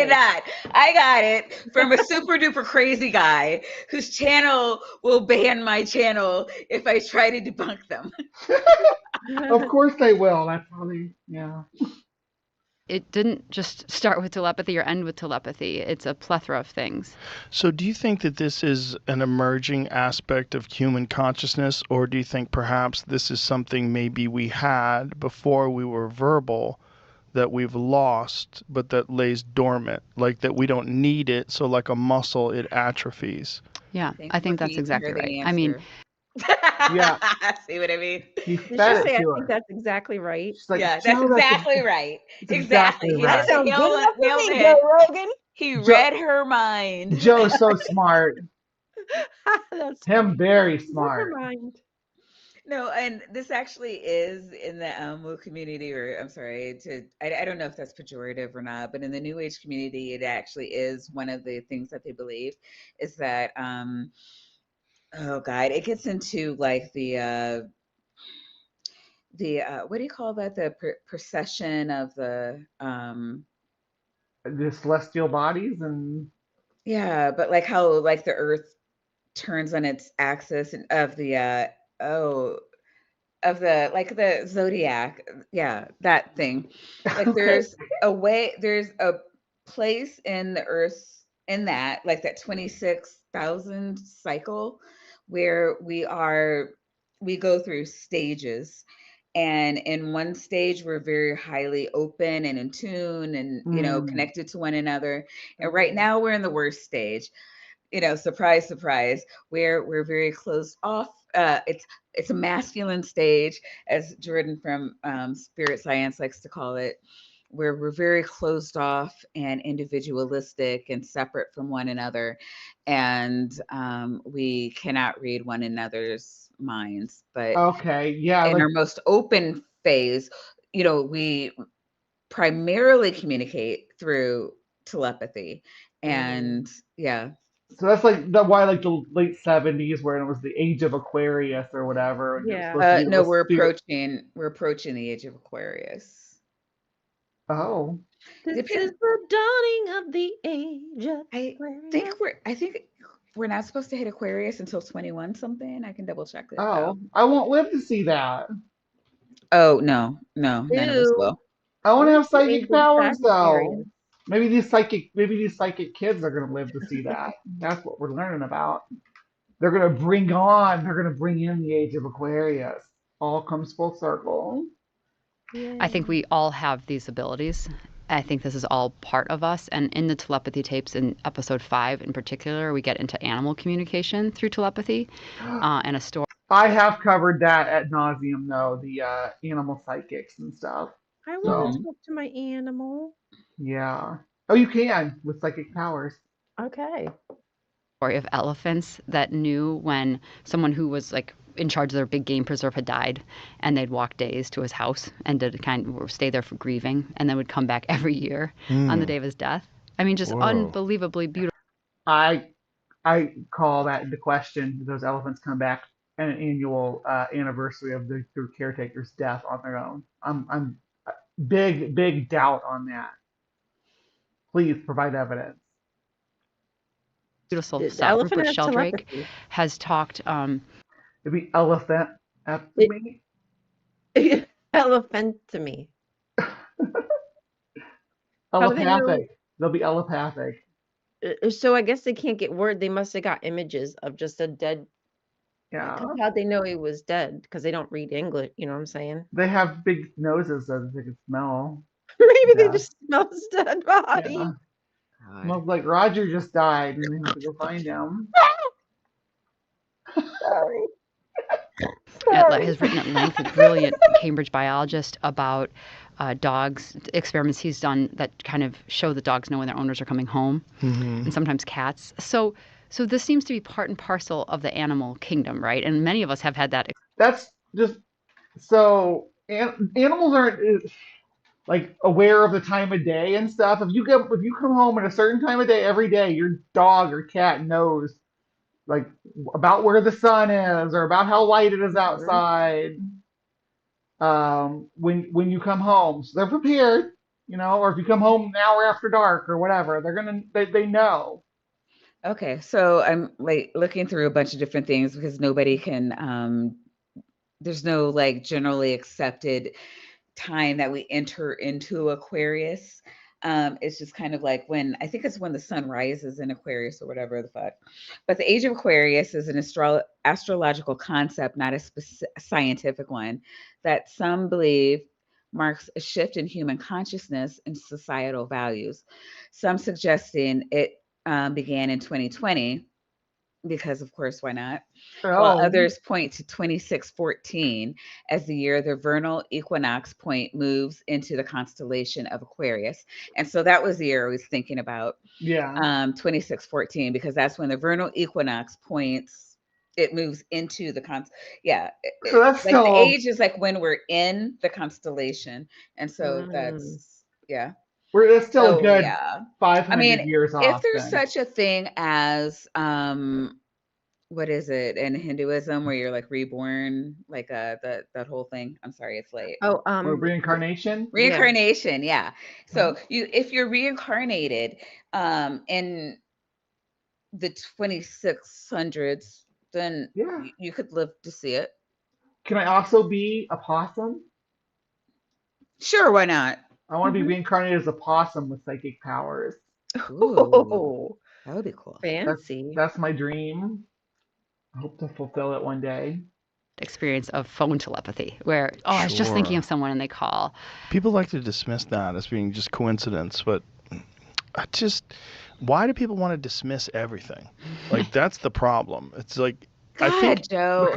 not. I got it from a super duper crazy guy whose channel will ban my channel if I try to debunk them.
Of course they will. That's how they,
It didn't just start with telepathy or end with telepathy. It's a plethora of things.
So do you think that this is an emerging aspect of human consciousness, or do you think perhaps this is something maybe we had before we were verbal that we've lost, but that lays dormant, like that we don't need it, so like a muscle, it atrophies?
Yeah, I think that's exactly right. I mean,
yeah.
See what I mean?
You
Did you say I think that's exactly right?
Like,
yeah, that's exactly right. Exactly.
Right.
That sounds good enough for me, Joe Rogan.
He read her mind.
Joe's so smart.
That's
him very smart.
Never mind.
No, and this actually is in the Moo community, or I'm sorry, I don't know if that's pejorative or not, but in the New Age community, it actually is one of the things that they believe is that, oh God, it gets into like the what do you call that? The procession of the
celestial bodies, and
yeah, but like how like the Earth turns on its axis and of the of the like the zodiac, that thing. Like there's a place in the Earth in that like that 26,000 cycle where we go through stages, and in one stage we're very highly open and in tune and connected to one another, and right now we're in the worst stage. Surprise, surprise, where we're very closed off. It's a masculine stage, as Jordan from Spirit Science likes to call it, where we're very closed off and individualistic and separate from one another, and we cannot read one another's minds. But in our most open phase, we primarily communicate through telepathy, and
So that's like why like the late 70s, where it was the age of Aquarius or whatever, and it was supposed to be
No,
the spirit.
we're approaching the age of Aquarius.
Oh,
This is the dawning of the age of Aquarius.
I think we're not supposed to hit Aquarius until 21 something. I can double check it though.
I won't live to see that.
Oh no, none of us will.
I want to have
Where's the age
psychic
of
powers though.
Sagittarius?
Maybe these psychic kids are gonna live to see that. That's what we're learning about. They're gonna bring in the age of Aquarius. All comes full circle.
I think we all have these abilities. I think this is all part of us. And in the telepathy tapes, in episode 5 in particular, we get into animal communication through telepathy and a story.
I have covered that at nauseum, though, the animal psychics and stuff.
I want to talk to my animal.
Yeah. Oh, you can with psychic powers.
Okay.
Story of elephants that knew when someone who was like in charge of their big game preserve had died, and they'd walk days to his house and to kind of stay there for grieving, and then would come back every year on the day of his death. I mean, just unbelievably beautiful.
I call that into question. Those elephants come back at an annual anniversary of their caretaker's death on their own. I'm big doubt on that. Please provide evidence.
Beautiful stuff. Rupert Sheldrake has talked.
Maybe elephant to me.
Elephant to me.
Telepathic. They'll be telepathic.
So I guess they can't get word. They must have got images of just a dead.
Yeah.
How'd they know he was dead? Because they don't read English. You know what I'm saying?
They have big noses so they can smell.
Maybe they just smell his dead body.
Yeah. Smells like Roger just died, and they have to go find him.
Sorry.
Has written at length, a brilliant Cambridge biologist, about dogs, experiments he's done that kind of show that dogs know when their owners are coming home, and sometimes cats. So this seems to be part and parcel of the animal kingdom, right? And many of us have had that.
That's just so animals aren't like aware of the time of day and stuff. If you come home at a certain time of day every day, your dog or cat knows like about where the sun is or about how light it is outside. When you come home, so they're prepared, or if you come home an hour after dark or whatever, they know.
Okay, so I'm like looking through a bunch of different things because nobody can. There's no like generally accepted time that we enter into Aquarius. It's just kind of like when the sun rises in Aquarius or whatever the fuck. But the age of Aquarius is an astrological concept, not a scientific one, that some believe marks a shift in human consciousness and societal values. Some suggesting it began in 2020. Because of course, why not? While others point to 2614 as the year the vernal equinox point moves into the constellation of Aquarius. And so that was the year I was thinking about.
Yeah.
2614, because that's when the vernal equinox points, it moves into the yeah.
So that's
like the age is like when we're in the constellation. And so that's
It's still good 500 years off.
If there's such a thing as what is it in Hinduism where you're like reborn, like that whole thing. I'm sorry, it's late.
Reincarnation?
Reincarnation, yeah. So if you're reincarnated in the 2600s, then you could live to see it.
Can I also be a possum?
Sure, why not?
I want to be reincarnated as a possum with psychic powers.
Ooh, that would be cool.
Fancy.
That's my dream. I hope to fulfill it one day.
Experience of phone telepathy where, I was just thinking of someone and they call.
People like to dismiss that as being just coincidence, but why do people want to dismiss everything? Like, that's the problem. It's like,
God,
I think
Joe,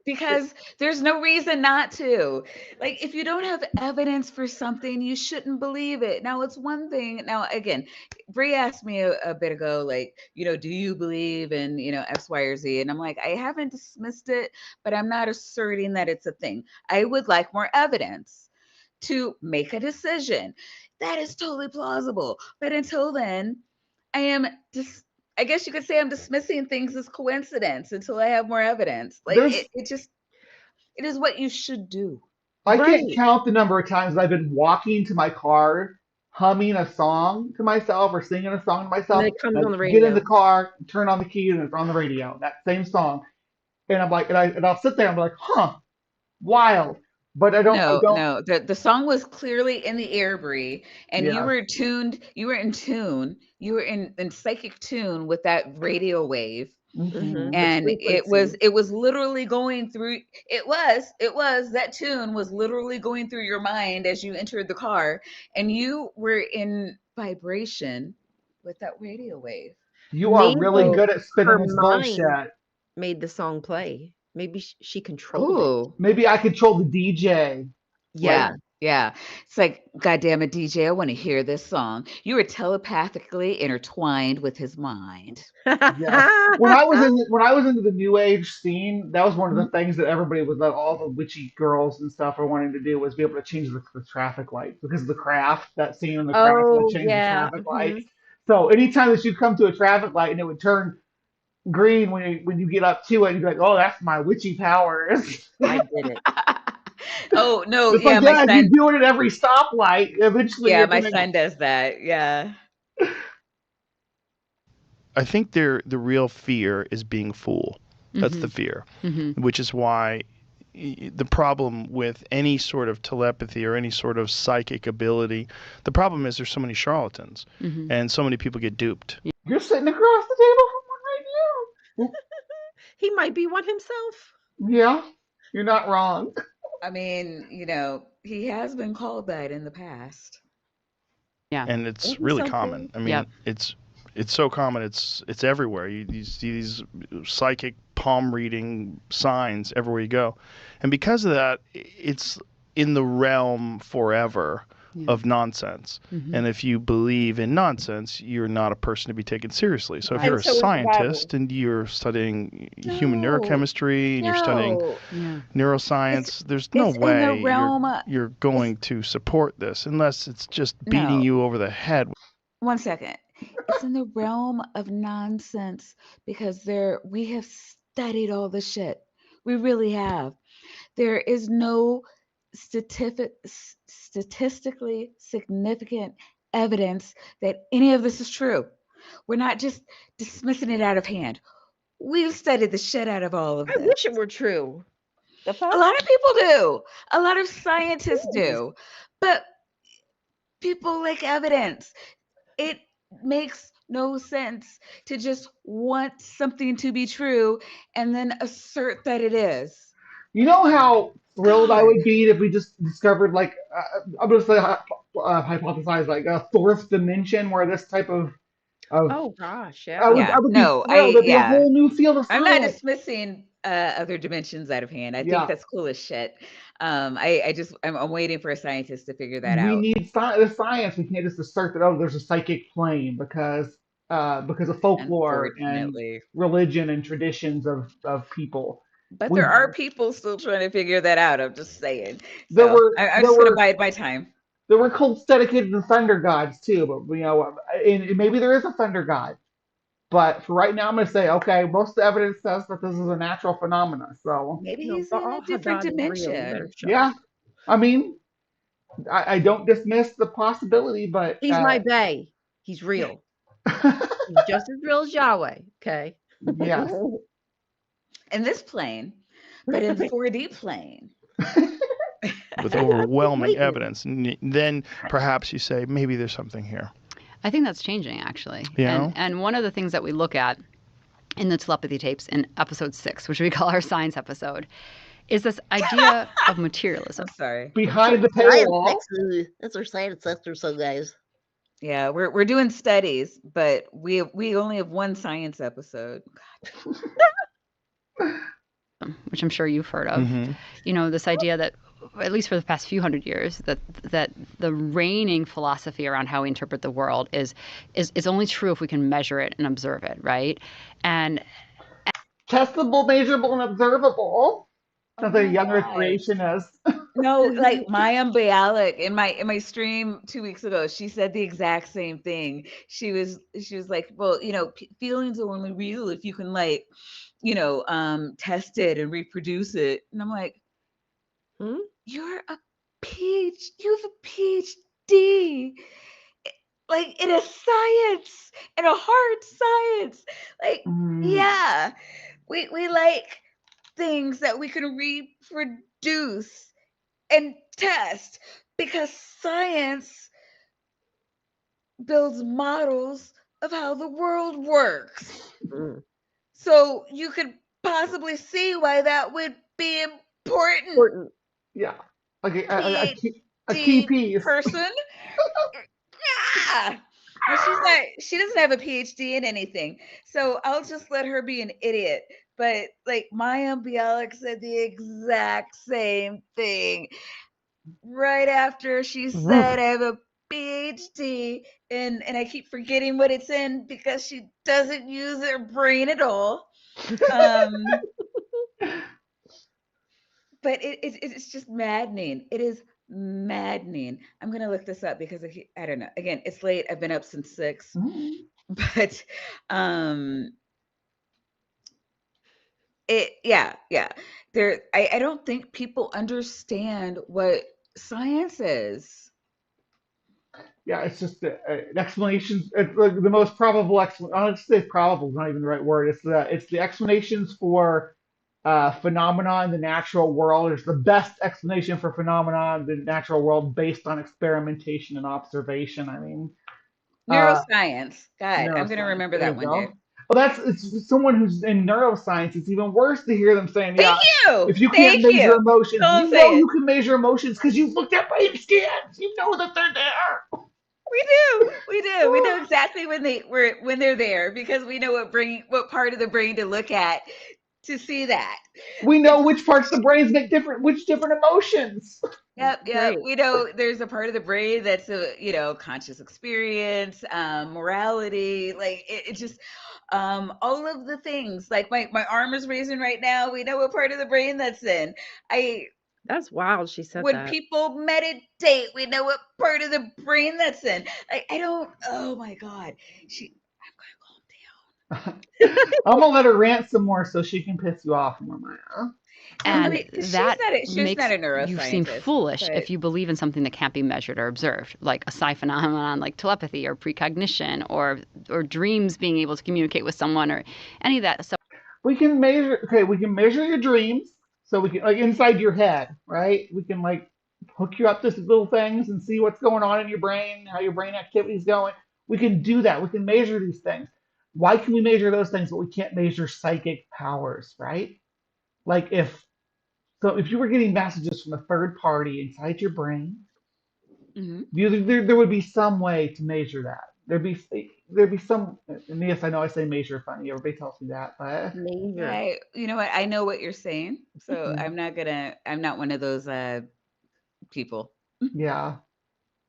because there's no reason not to. Like, if you don't have evidence for something, you shouldn't believe it. Now, it's one thing. Now, again, Bree asked me a bit ago, like, do you believe in, X, Y, or Z? And I'm like, I haven't dismissed it, but I'm not asserting that it's a thing. I would like more evidence to make a decision. That is totally plausible. But until then, I am just I guess you could say I'm dismissing things as coincidence until I have more evidence. Like
There's
it is what you should do.
I
Right.
can't count the number of times I've been walking to my car, humming a song to myself or singing a song to
And
myself.
then it comes
And
on the
I get in the
radio.
car, turn on the key, and it's on the radio. That same song, and I'm like, and I'll sit there and be like, huh, wild. But I don't.
No. The song was clearly in the air, Bree, and you
Yeah.
were tuned. You were in tune. You were in psychic tune with that radio wave.
Mhm.
And
The
it was literally going through. It was that tune was literally going through your mind as you entered the car, and you were in vibration with that radio wave.
You are really
Maybe
good at spinning
her
this
mind
bullshit.
made the song play. Maybe she controlled it.
Ooh,
Maybe I control the DJ.
yeah. It's like, God damn it, DJ, I want to hear this song. You were telepathically intertwined with his mind.
Yes. When I was into the new age scene, that was one of the things that everybody was like, all the witchy girls and stuff are wanting to do was be able to change the traffic lights because of the craft. That scene in the craft would change the traffic lights. So anytime that you come to a traffic light and it would turn green when you get up to it, you'd be like, oh, that's my witchy powers.
I did it.
Oh no,
It's
yeah,
like,
my
yeah, if
son.
you do it at every stoplight, eventually
Yeah,
you're
my
gonna.
son does that. Yeah.
I think the real fear is being fooled. That's the fear, which is why the problem with any sort of telepathy or any sort of psychic ability, the problem is there's so many charlatans and so many people get duped.
You're sitting across the table from one right now.
He might be one himself.
Yeah, you're not wrong.
I mean, he has been called that in the past.
Yeah.
And it's really common. I mean, it's so common. It's everywhere. You see these psychic palm reading signs everywhere you go. And because of that, it's in the realm forever of nonsense. And if you believe in nonsense, you're not a person to be taken seriously. So if you're a scientist and you're studying human neurochemistry and you're studying neuroscience, there's no way
in the realm,
you're going to support this unless it's just beating you over the head.
1 second. It's in the realm of nonsense because we have studied all the shit. We really have. There is no statistically significant evidence that any of this is true. We're not just dismissing it out of hand. We've studied the shit out of all of this.
I wish it were true.
A lot of people do. A lot of scientists do. But people like evidence. It makes no sense to just want something to be true and then assert that it is.
You know how thrilled I would be if we just discovered, like, I'm going to say hypothesize, like a fourth dimension where this type of
oh gosh, yeah.
I would be thrilled. It'd be a whole new field of science.
I'm not dismissing other dimensions out of hand. I think that's cool as shit. I'm waiting for a scientist to figure that out.
We need the science. We can't just assert that there's a psychic plane because of folklore and religion and traditions of people.
But there are people still trying to figure that out. I'm just saying. I'm just going to bide my time.
There were cults dedicated to thunder gods too, but and maybe there is a thunder god. But for right now, I'm going to say, okay, most of the evidence says that this is a natural phenomenon. So
maybe he's in a different dimension.
Yeah, I mean, I don't dismiss the possibility, but
he's my bae. He's real. He's just as real as Yahweh. Okay.
Yes.
In this plane, but in the 4D plane.
With overwhelming evidence. And then perhaps you say, maybe there's something here.
I think that's changing, actually.
Yeah.
And one of the things that we look at in the Telepathy Tapes in episode 6, which we call our science episode, is this idea of materialism.
I'm sorry.
Behind the paywall.
That's our science episode, guys.
Yeah, we're doing studies, but we only have one science episode.
Which I'm sure you've heard of. This idea that, at least for the past few hundred years, that the reigning philosophy around how we interpret the world is only true if we can measure it and observe it, right? And
testable, measurable, and observable. As a younger creationist.
No, like Maya Bialik in my stream 2 weeks ago, she said the exact same thing. She was like, well, feelings are only real if you can like, test it and reproduce it. And I'm like, you're a you have a PhD, like in a science, in a hard science. Like, yeah, we like things that we can reproduce and test because science builds models of how the world works. So you could possibly see why that would be important.
Yeah. Like a key piece.
Person. Yeah. Well, she doesn't have a PhD in anything. So I'll just let her be an idiot. But like Maya Bialik said the exact same thing right after she said I have a PhD and I keep forgetting what it's in because she doesn't use her brain at all. But it's just maddening. It is maddening. I'm gonna look this up because I don't know. Again, it's late. I've been up since 6, but There, I don't think people understand what science is.
Yeah, it's just an explanation. It's like the most probable explanation. I don't say probable is not even the right word. It's the explanations for phenomena in the natural world. It's the best explanation for phenomena in the natural world based on experimentation and observation. I mean,
neuroscience. God, I'm gonna
neuroscience.
remember
There
that
you
one
go.
day.
Well, it's someone who's in neuroscience. It's even worse to hear them saying, "Yeah, if you can't
Thank
measure
you.
emotions,
Don't
you
say
know
it.
you can measure emotions because you've looked at brain scans. You know that they're there."
We know exactly when they're there because we know what part of the brain to look at to see that.
We know which parts of the brains make which different emotions.
Yep. We know there's a part of the brain that's a conscious experience, morality, like it just all of the things. Like my arm is raising right now. We know what part of the brain that's in.
That's wild. She said
when
that.
people meditate, we know what part of the brain that's in. Like I don't. Oh my God.
I'm gonna let her rant some more so she can piss you off more, Maya.
And that
she's not a neuroscientist.
You seem foolish
but
if you believe in something that can't be measured or observed, like a psi phenomenon like telepathy or precognition or dreams being able to communicate with someone or any of that. So
we can measure your dreams. So we can like inside your head, right? We can like hook you up to little things and see what's going on in your brain, how your brain activity is going. We can do that. We can measure these things. Why can we measure those things, but we can't measure psychic powers, right? Like if you were getting messages from a third party inside your brain, there would be some way to measure that. There'd be some. And yes, I know I say measure funny. Everybody tells me that, but
you know what? I know what you're saying, so I'm not one of those people.
Yeah,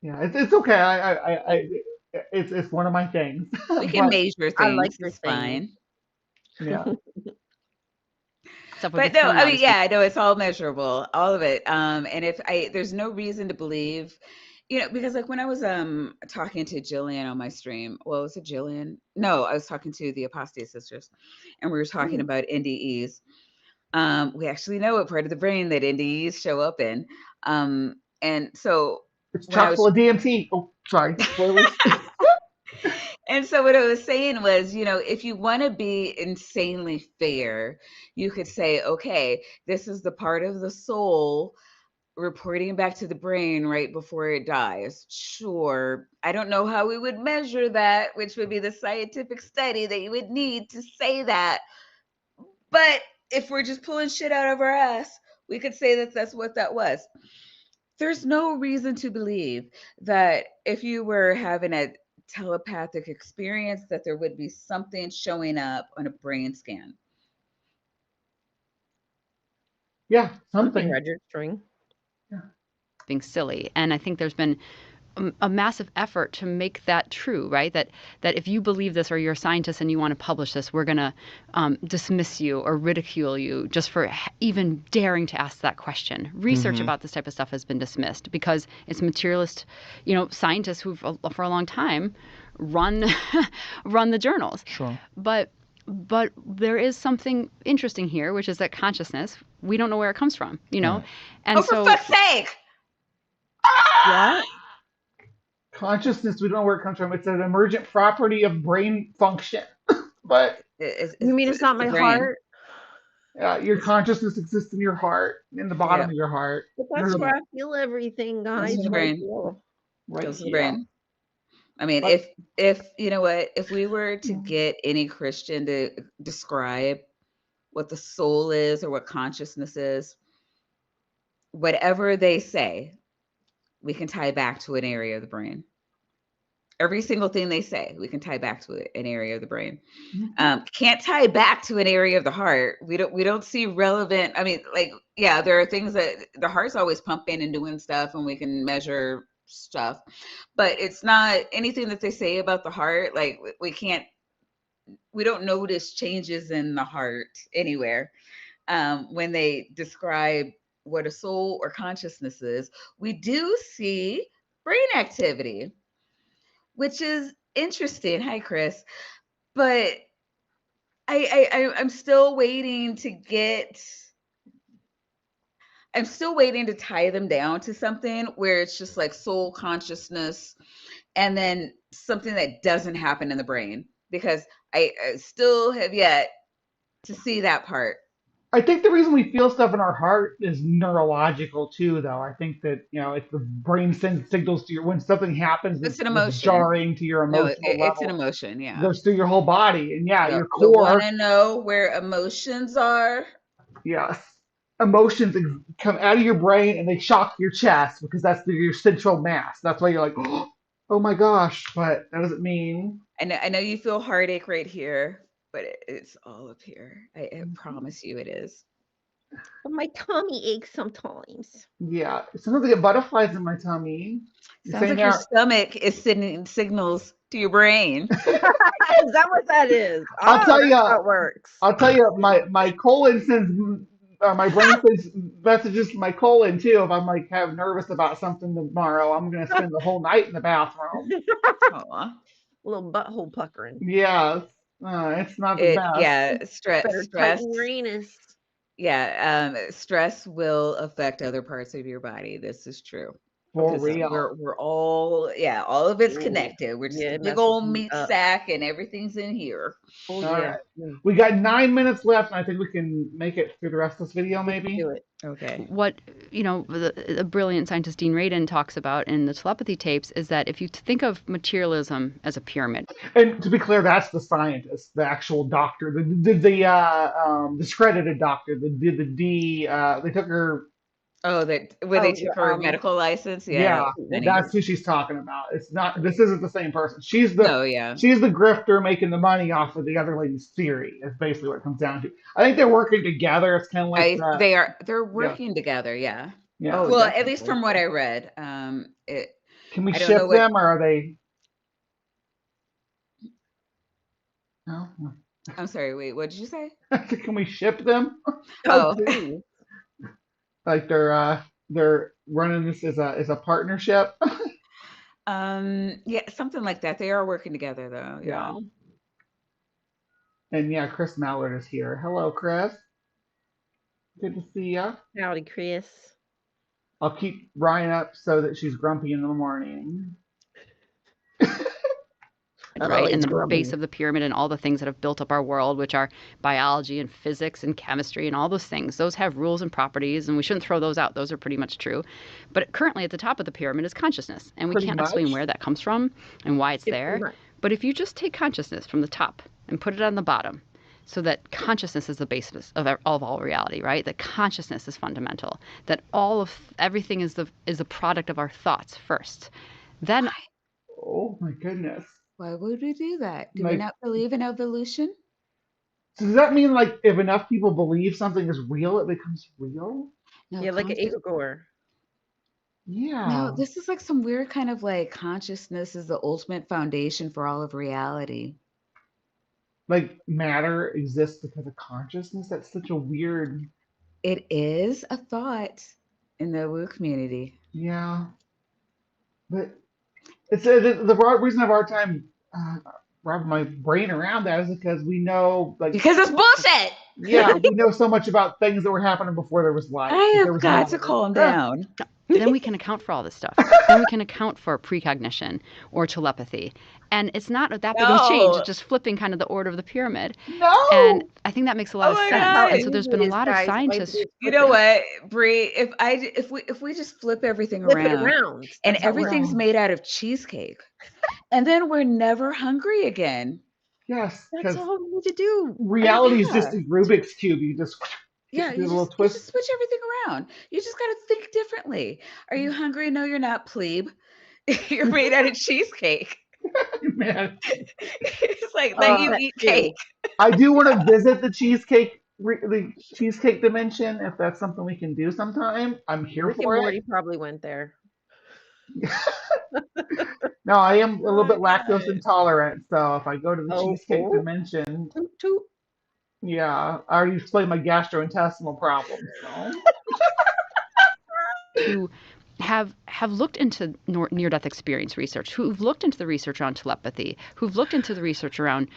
it's okay. It's one of my things.
We can measure things.
I like
it's fine.
Yeah.
But no, I mean, yeah, I know it's all measurable, all of it. And if there's no reason to believe, because like when I was talking to Jillian on my stream, well, was it Jillian? No, I was talking to the Apostate sisters, and we were talking about NDEs. We actually know what part of the brain that NDEs show up in. And so
it's chock full of DMT. Oh, sorry.
And so what I was saying was, if you want to be insanely fair, you could say, okay, this is the part of the soul reporting back to the brain right before it dies. Sure. I don't know how we would measure that, which would be the scientific study that you would need to say that. But if we're just pulling shit out of our ass, we could say that that's what that was. There's no reason to believe that if you were having a telepathic experience that there would be something showing up on a brain scan.
Yeah, something
registering.
Being silly. And I think there's been a massive effort to make that true, right? That if you believe this or you're a scientist and you want to publish this, we're going to dismiss you or ridicule you just for even daring to ask that question. Research about this type of stuff has been dismissed because it's materialist, scientists who've for a long time run the journals.
Sure.
But there is something interesting here, which is that consciousness, we don't know where it comes from,
Right.
And
for fuck's sake!
What?
Consciousness, we don't know where it comes from. It's an emergent property of brain function. But
You mean it's not my heart?
Your consciousness exists in your heart, in the bottom of your heart.
But that's where I feel everything, guys.
That's the brain.
Right
That's the brain. I mean, if you know what, if we were to get any Christian to describe what the soul is or what consciousness is, whatever they say, we can tie back to an area of the brain. Every single thing they say, we can tie back to an area of the brain. Can't tie back to an area of the heart. We don't see relevant. I mean, there are things that the heart's always pumping and doing stuff, and we can measure stuff, but it's not anything that they say about the heart. Like we don't notice changes in the heart anywhere. When they describe what a soul or consciousness is, we do see brain activity, which is interesting. Hi, Chris. But I'm still waiting to tie them down to something where it's just like soul consciousness and then something that doesn't happen in the brain, because I still have yet to see that part.
I think the reason we feel stuff in our heart is neurological too, though. I think that, it's the brain sends signals to your, when something happens,
It's an emotion.
Jarring to your emotional level.
It's an emotion, yeah.
It goes through your whole body. And your core.
You want to know where emotions are?
Yes. Emotions come out of your brain and they shock your chest because that's your central mass. That's why you're like, oh my gosh, but that doesn't mean.
I know you feel heartache right here, but it's all up here. I promise you it is.
But my tummy aches sometimes.
Yeah. Sometimes I get butterflies in my tummy.
Sounds like your stomach is sending signals to your brain.
Is that what that is?
I'll tell you
how it works.
I'll tell you, my colon sends, my brain sends messages to my colon too. If I'm nervous about something tomorrow, I'm going to spend the whole night in the bathroom.
Aww.
A little butthole puckering.
Yes. It's not the best.
Yeah, stress.
Uranus.
Yeah, stress will affect other parts of your body. This is true.
For real.
We're all, all of it's connected. We're just a big old meat sack and everything's in here.
All right. We got 9 minutes left, and I think we can make it through the rest of this video, maybe.
Do it.
Okay.
What, the brilliant scientist Dean Radin talks about in the Telepathy Tapes is that if you think of materialism as a pyramid.
And to be clear, that's the scientist, the actual doctor, the discredited doctor, they took her.
Oh, they took her medical license?
Yeah, that's who she's talking about. It's not. This isn't the same person. She's the grifter making the money off of the other lady's theory. Is basically what it comes down to. I think they're working together. It's kind of like
they're working together. Yeah.
Yeah.
Well, definitely. At least from what I read, Can
we ship them, or are they? No.
I'm sorry. Wait. What did you say?
Can we ship them?
Oh.
Like they're running this as a partnership.
Yeah, something like that. They are working together though. Yeah.
And Chris Mallard is here. Hello, Chris. Good to see ya.
Howdy, Chris.
I'll keep Ryan up so that she's grumpy in the morning.
Right, in the base of the pyramid and all the things that have built up our world, which are biology and physics and chemistry and all those things. Those have rules and properties, and we shouldn't throw those out. Those are pretty much true. But currently at the top of the pyramid is consciousness, and we can't explain where that comes from and why it's there. But if you just take consciousness from the top and put it on the bottom, so that consciousness is the basis of all reality, right? That consciousness is fundamental. That everything is the product of our thoughts first. Then,
oh my goodness.
Why would we do that? Do we not believe in evolution?
So does that mean if enough people believe something is real, it becomes real?
No, like an Igor.
Yeah.
No, this is like some weird kind of like consciousness is the ultimate foundation for all of reality.
Like matter exists because of consciousness. That's such a weird.
It is a thought in the woo community.
Yeah. But it's the reason of our time wrapping my brain around that is because we know, like,
Because it's bullshit.
yeah, we know so much about things that were happening before there was light.
I
There
have
was
got to
matter.
calm down.
Then we can account for all this stuff. Then we can account for precognition or telepathy. And it's not that big of a change.
No.
It's just flipping kind of the order of the pyramid.
No.
And I think that makes a lot
Oh
of
my
sense.
God.
And so there's been a lot of scientists.
You know what, Bree? If we just flip everything
Flip it
around,
around.
and
That's how we're
everything's
on.
made out of cheesecake, and then we're never hungry again.
Yes,
That's
because
all we need to do.
reality is just
Yeah.
a Rubik's cube. You just
Yeah,
do a
you
little
just
twist.
switch everything around. You just got to think differently. Are you hungry? No, you're not, plebe. You're made out of cheesecake.
Man,
It's like let you eat cake.
I do want to visit the cheesecake dimension if that's something we can do sometime. I'm here
Rick and
for
Morty
it.
probably went there.
No, I am a little bit
my
lactose
God.
intolerant, so if I go to the cheesecake
Oh.
dimension,
Toot, toot.
yeah, I already explained my gastrointestinal problems. So
Who have looked into near-death experience research, who've looked into the research around telepathy, who've looked into the research around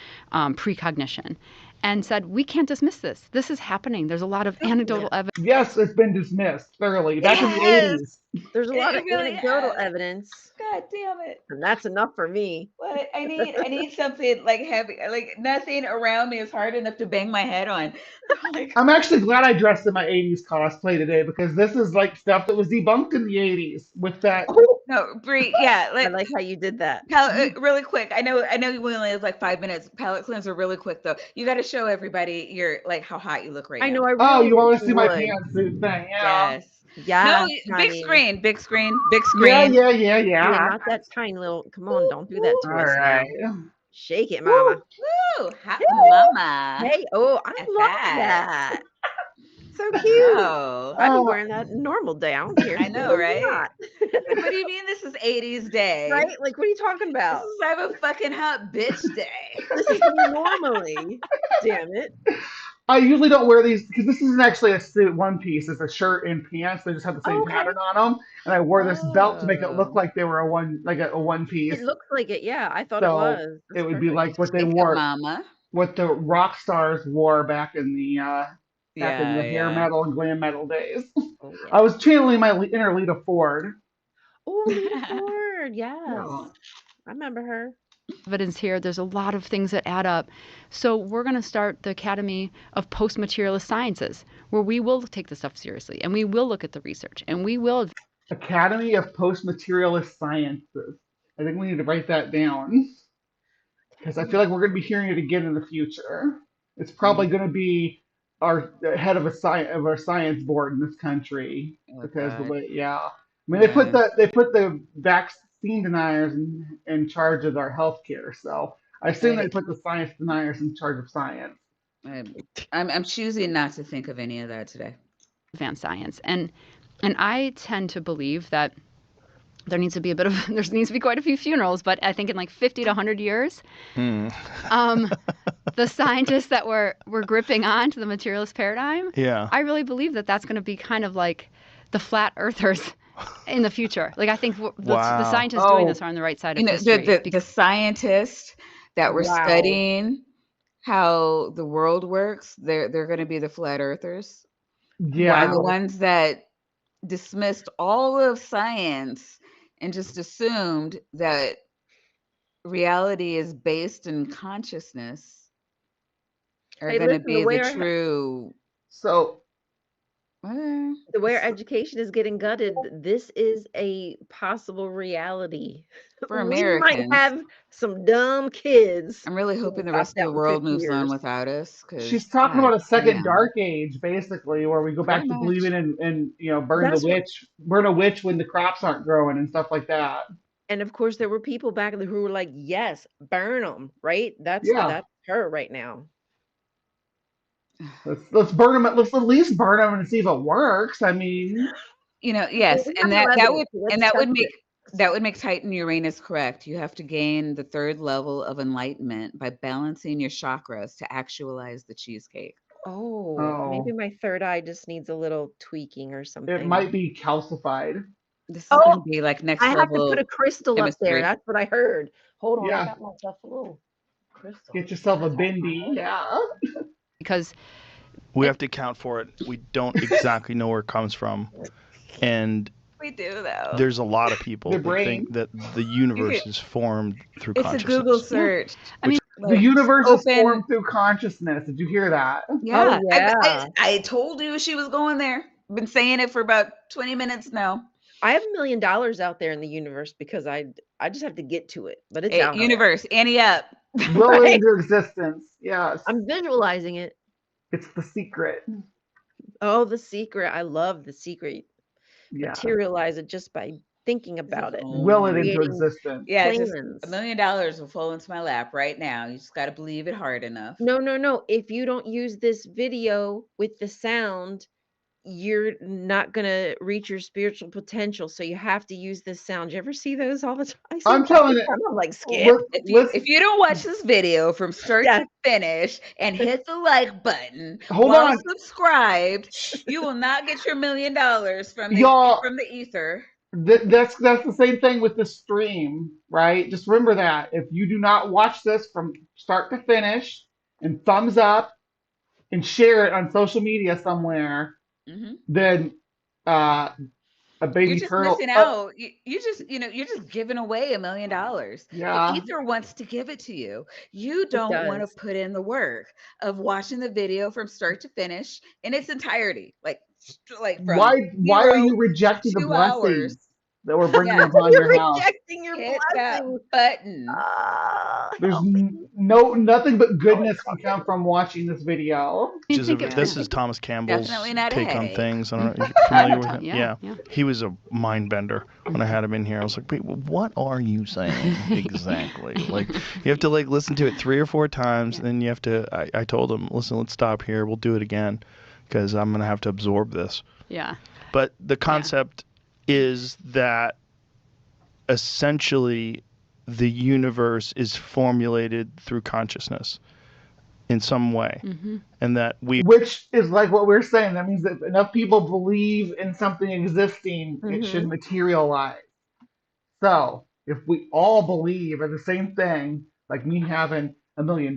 precognition, and said, we can't dismiss this. This is happening. There's a lot of anecdotal evidence.
yes, it's been dismissed thoroughly back in the
Yes.
80s.
There's a lot of
really
anecdotal
has.
evidence,
God damn it.
and that's enough for me.
What I need something like heavy, like nothing around me is hard enough to bang my head on. Like,
I'm actually glad I dressed in my 80s cosplay today because this is like stuff that was debunked in the 80s with that.
no, Brie, yeah,
I like how you did that.
really quick. I know we only have like 5 minutes. Palette cleanser, really quick though. You got to show everybody your like how hot you look right now.
I know. I really
Oh, you want
wish
to see my
would.
pantsuit thing? Yeah.
Yes.
Yeah.
No, big screen.
Yeah, not that tiny little. Come on, don't do that to
All
us
right.
now. Shake it, mama.
Woo, hot mama.
Hey, oh, I
At
love
that.
that. So cute.
Oh.
I'd be wearing that normal day. I don't care.
I know, right?
Not.
What do you mean this is 80s day?
Right? Like, what are you talking about?
This is I have a fucking hot bitch day.
This is me normally. Damn it.
I usually don't wear these because this isn't actually a suit one piece. It's a shirt and pants. They just have the same pattern on them. And I wore this belt to make it look like they were a one piece.
It looks like it. Yeah, I thought
So
it was.
it would be like what they
Shake it,
wore,
mama.
what the rock stars wore back in the hair metal and glam metal days.
Oh, yeah.
I was channeling my inner Lita Ford.
Oh, Lita Ford. Yes.
Yeah.
I remember her.
Evidence here. There's a lot of things that add up. So we're going to start the Academy of Post-Materialist Sciences, where we will take this stuff seriously, and we will look at the research, and we will.
Academy of Post-Materialist Sciences. I think we need to write that down because I feel like we're going to be hearing it again in the future. It's probably going to be our head of our science board in this country because the way, I mean, they put the vaccine deniers in charge of our healthcare, so I assume they put the science deniers in charge of science.
I'm choosing not to think of any of that today.
Advanced science, and I tend to believe that there needs to be quite a few funerals, but I think in like 50 to 100 years, the scientists that were gripping on to the materialist paradigm, I really believe that that's going to be kind of like the flat earthers in the future. Like, I think the scientists doing this are on the right side of history.
The scientists that were studying how the world works, they're going to be the flat earthers.
Yeah.
And the ones that dismissed all of science and just assumed that reality is based in consciousness are going to be the true.
So
the way our education is getting gutted, this is a possible reality
for Americans.
We might have some dumb kids.
I'm really hoping the rest of the world moves on without us.
She's talking about a second dark age, basically, where we go back to believing in burn a witch when the crops aren't growing and stuff like that.
And of course, there were people back who were like, "Yes, burn them." Right? That's her right now.
Let's burn them. Let's at least burn them and see if it works. I mean,
Yes,
We
and
have no
that
evidence, so let's test it.
that would make Titan Uranus correct. You have to gain the 3rd level of enlightenment by balancing your chakras to actualize the cheesecake.
Maybe my 3rd eye just needs a little tweaking or
It
something.
might be calcified.
This is going to be like next
I have to
level
put a crystal up there.
chemistry.
That's what I heard. Hold on, I
Yeah.
got myself a little crystal.
Get yourself a bindi. Yeah.
Because
we have to account for it. We don't exactly know where it comes from. And
we do, though.
There's a lot of people
The
that
brain.
think that the universe is formed through
It's
consciousness.
a Google search.
I mean,
the universe is formed through consciousness. Did you hear that?
Yeah.
yeah.
I told you she was going there. Been saying it for about 20 minutes now.
I have $1 million out there in the universe because I just have to get to it. But it's
Hey,
out there.
universe, Annie up.
Will
Right?
into existence. Yes.
I'm visualizing it.
It's the secret.
Oh, the secret. I love the secret.
Yeah.
Materialize it just by thinking about it.
Will it into
Creating
existence.
Yeah, just
plans.
$1 million will fall into my lap right now. You just got to believe it hard enough.
No. If you don't use this video with the sound, you're not gonna reach your spiritual potential. So you have to use this sound. You ever see those all the time? I see
I'm
them all
telling
the
it.
time. I'm like, skip.
If you don't watch this video from start to finish and hit the like button
Hold
while
on.
subscribed, you will not get your $1 million from
Y'all-
the ether.
That's the same thing with the stream, right? Just remember that. If you do not watch this from start to finish and thumbs up and share it on social media somewhere, then a baby
You're just
turtle.
missing out. You just, you're just giving away $1 million.
Yeah.
The ether wants to give it to you. You don't want to put in the work of watching the video from start to finish in its entirety. Like from
Why are you rejecting the
2
blessings
hours.
that we're bringing
Yeah.
upon
You're
your house?
rejecting your
Hit
blessing.
that button.
There's nothing but goodness can come from watching this video.
This is Thomas Campbell's
Definitely not a
take on
hay.
things. I don't know if you're familiar with him.
Yeah.
He was a mind bender when I had him in here. I was like, wait, what are you saying exactly? Like, you have to listen to it 3 or 4 times, and then you have to. I told him, listen, let's stop here. We'll do it again because I'm gonna have to absorb this.
Yeah.
But the concept is that essentially the universe is formulated through consciousness in some way, and that
Which is like what we're saying. That means that if enough people believe in something existing, it should materialize. So if we all believe in the same thing, like me having $1 million,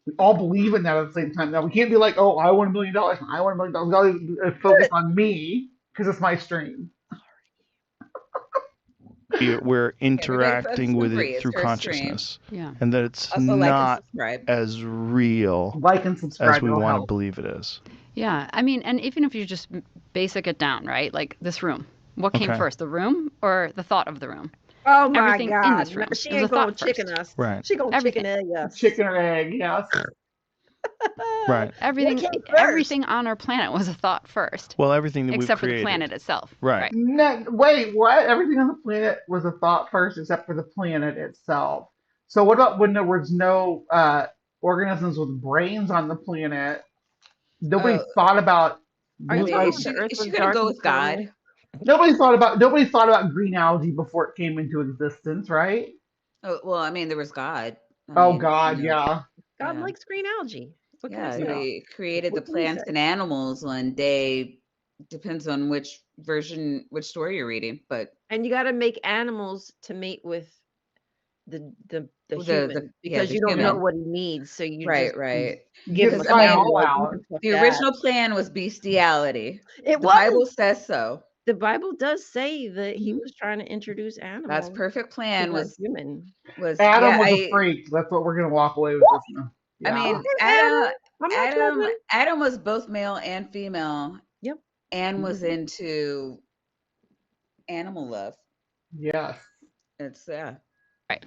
we all believe in that at the same time. Now we can't be like, oh, I want $1 million. I want $1 million. We gotta focus on me because it's my stream.
we're interacting with
agree,
it
it's
through
her
consciousness,
Yeah.
and that it's
Also, like and
not
subscribe.
as real
Like and subscribe.
as we
it'll
want to
help.
believe it is.
Yeah. I mean, and even if you just basic it down, right? Like this room. What came
Okay.
first, the room or the thought of the room?
Oh my
Everything in
God.
this room.
She
It was
ain't
a
gonna
thought
chicken
first.
us.
Right.
She gonna
Everything.
chicken egg us.
Chicken or egg, yes.
Right.
Everything
What came first?
everything on our planet was a thought first.
Well, everything that we've
Except for
created.
the planet itself.
Right.
No, wait, what? Everything on the planet was a thought first, except for the planet itself. So what about when there was no organisms with brains on the planet? Nobody thought about.
Is she gonna go with God?
Nobody thought about green algae before it came into existence, right?
Oh, well, I mean, there was God.
God, yeah.
God likes green algae. What can I
Yeah,
say?
they created
What
the
can you
plants
say?
and animals one day. Depends on which story you're reading, but
And you got to make animals to mate with the human because
the
you don't know
human.
what he needs, so you
right.
just give him
Because I mean,
like,
the original plan was bestiality.
It
The
was.
Bible says so.
The Bible does say that he was trying to introduce animals.
That's perfect plan
to
was
human.
Adam was a freak. That's what we're gonna walk away with this now.
I
Yeah.
mean, Adam was both male and female.
Yep.
And was into animal love.
Yes.
It's
Right.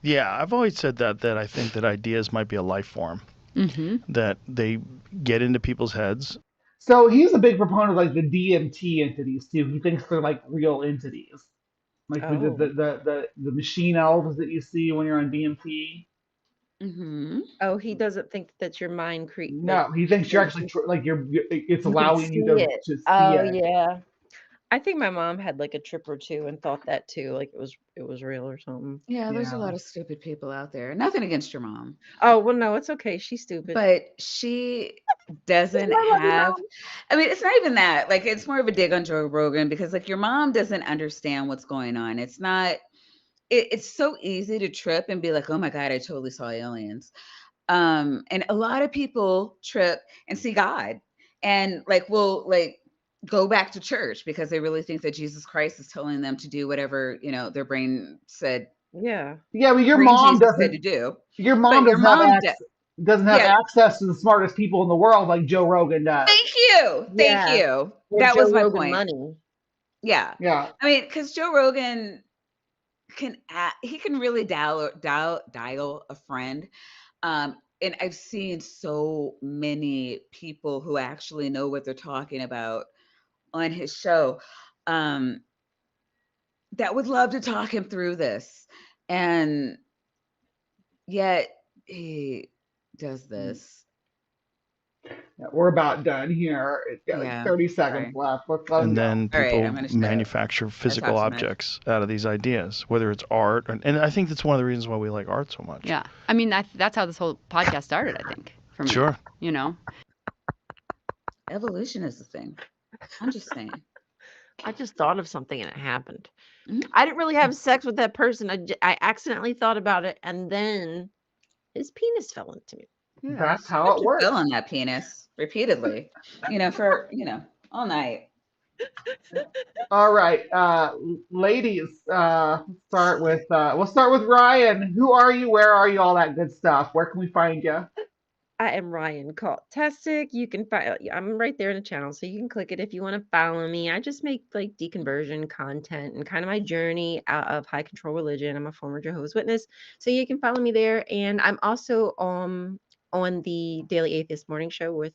Yeah, I've always said that I think that ideas might be a life form. That they get into people's heads.
So he's a big proponent of like the DMT entities too. He thinks they're like real entities, like the machine elves that you see when you're on DMT.
Oh, he doesn't think that your mind
No, he thinks you're actually it's allowing you to see
Oh
it.
yeah. I think my mom had like a trip or two and thought that too, like it was real or something.
Yeah, there's a lot of stupid people out there. Nothing against your mom.
Oh, well, no, it's okay. She's stupid.
But she doesn't have, I mean, it's not even that. Like, it's more of a dig on Joe Rogan because, like, your mom doesn't understand what's going on. It's not, it's so easy to trip and be like, oh my God, I totally saw aliens. And a lot of people trip and see God and, like, will, like, go back to church because they really think that Jesus Christ is telling them to do whatever, you know, their brain said.
Yeah.
Yeah, but your
brain
mom
Jesus said
doesn't.
to do.
Your mom
But your
doesn't have
mom
doesn't have
yeah.
access to the smartest people in the world like Joe Rogan does.
Thank you. Thank
Yeah.
you.
Or
That
Joe
was my
Rogan
point.
money.
Yeah.
Yeah.
I mean, because Joe Rogan he can really dial a friend. And I've seen so many people who actually know what they're talking about on his show that would love to talk him through this. And yet he does this.
Yeah, we're about done here. It's got like 30 seconds left. Let's let
And
them go.
then people manufacture physical objects out of these ideas, whether it's art. And I think that's one of the reasons why we like art so much.
Yeah. I mean, that's how this whole podcast started, I think, for me.
Sure.
You know?
Evolution is the thing. I'm just saying.
I just thought of something and it happened. I didn't really have sex with that person. I accidentally thought about it, and then his penis fell into me.
Yeah.
That's how it works.
Fill on that penis repeatedly, for all night.
All right, ladies. Start with we'll start with Ryan. Who are you? Where are you? All that good stuff. Where can we find you?
I am Ryan Cultastic. You can find I'm right there in the channel, so you can click it if you want to follow me. I just make like deconversion content and kind of my journey out of high control religion. I'm a former Jehovah's Witness, so you can follow me there. And I'm also on the Daily Atheist Morning Show with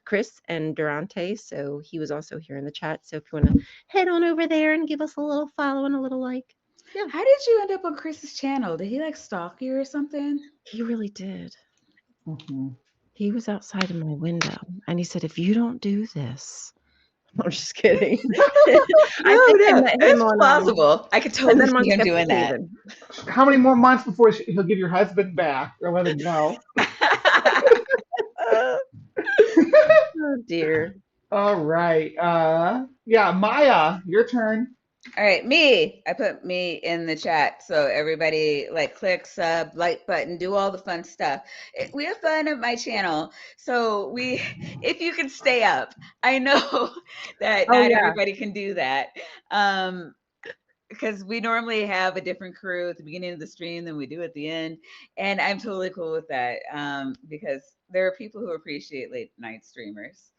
Chris and Durante, so he was also here in the chat. So if you want to head on over there and give us a little follow and a little like.
Yeah. How did you end up on Chris's channel? Did he like stalk you or something?
He really did.
Mm-hmm.
He was outside of my window and he said, if you don't do this, I'm just kidding.
It's plausible. I could totally see him doing that.
How many more months before he'll give your husband back or let him know?
Oh dear.
All right. Yeah, Maya, your turn.
All right, me. I put me in the chat so everybody like click sub, like button, do all the fun stuff. We have fun at my channel, so if you can stay up. I know that not everybody can do that, because we normally have a different crew at the beginning of the stream than we do at the end, and I'm totally cool with that because there are people who appreciate late night streamers.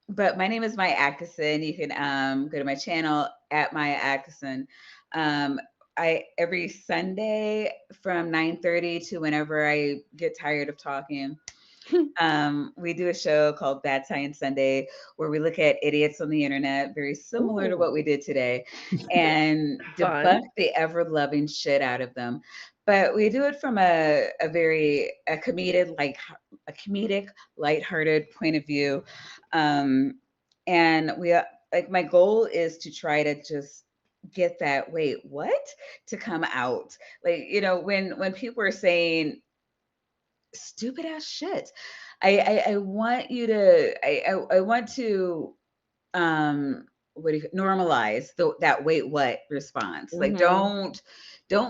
But my name is Maya Atkinson. You can go to my channel at Maya Atkinson. Every Sunday from 9:30 to whenever I get tired of talking, we do a show called Bad Science Sunday where we look at idiots on the internet, very similar to what we did today, and debunk the ever-loving shit out of them. But we do it from a comedic, lighthearted point of view. And we my goal is to try to just get that wait, what? To come out. Like, when people are saying stupid ass shit, I want you to I want to normalize that wait what response. Like don't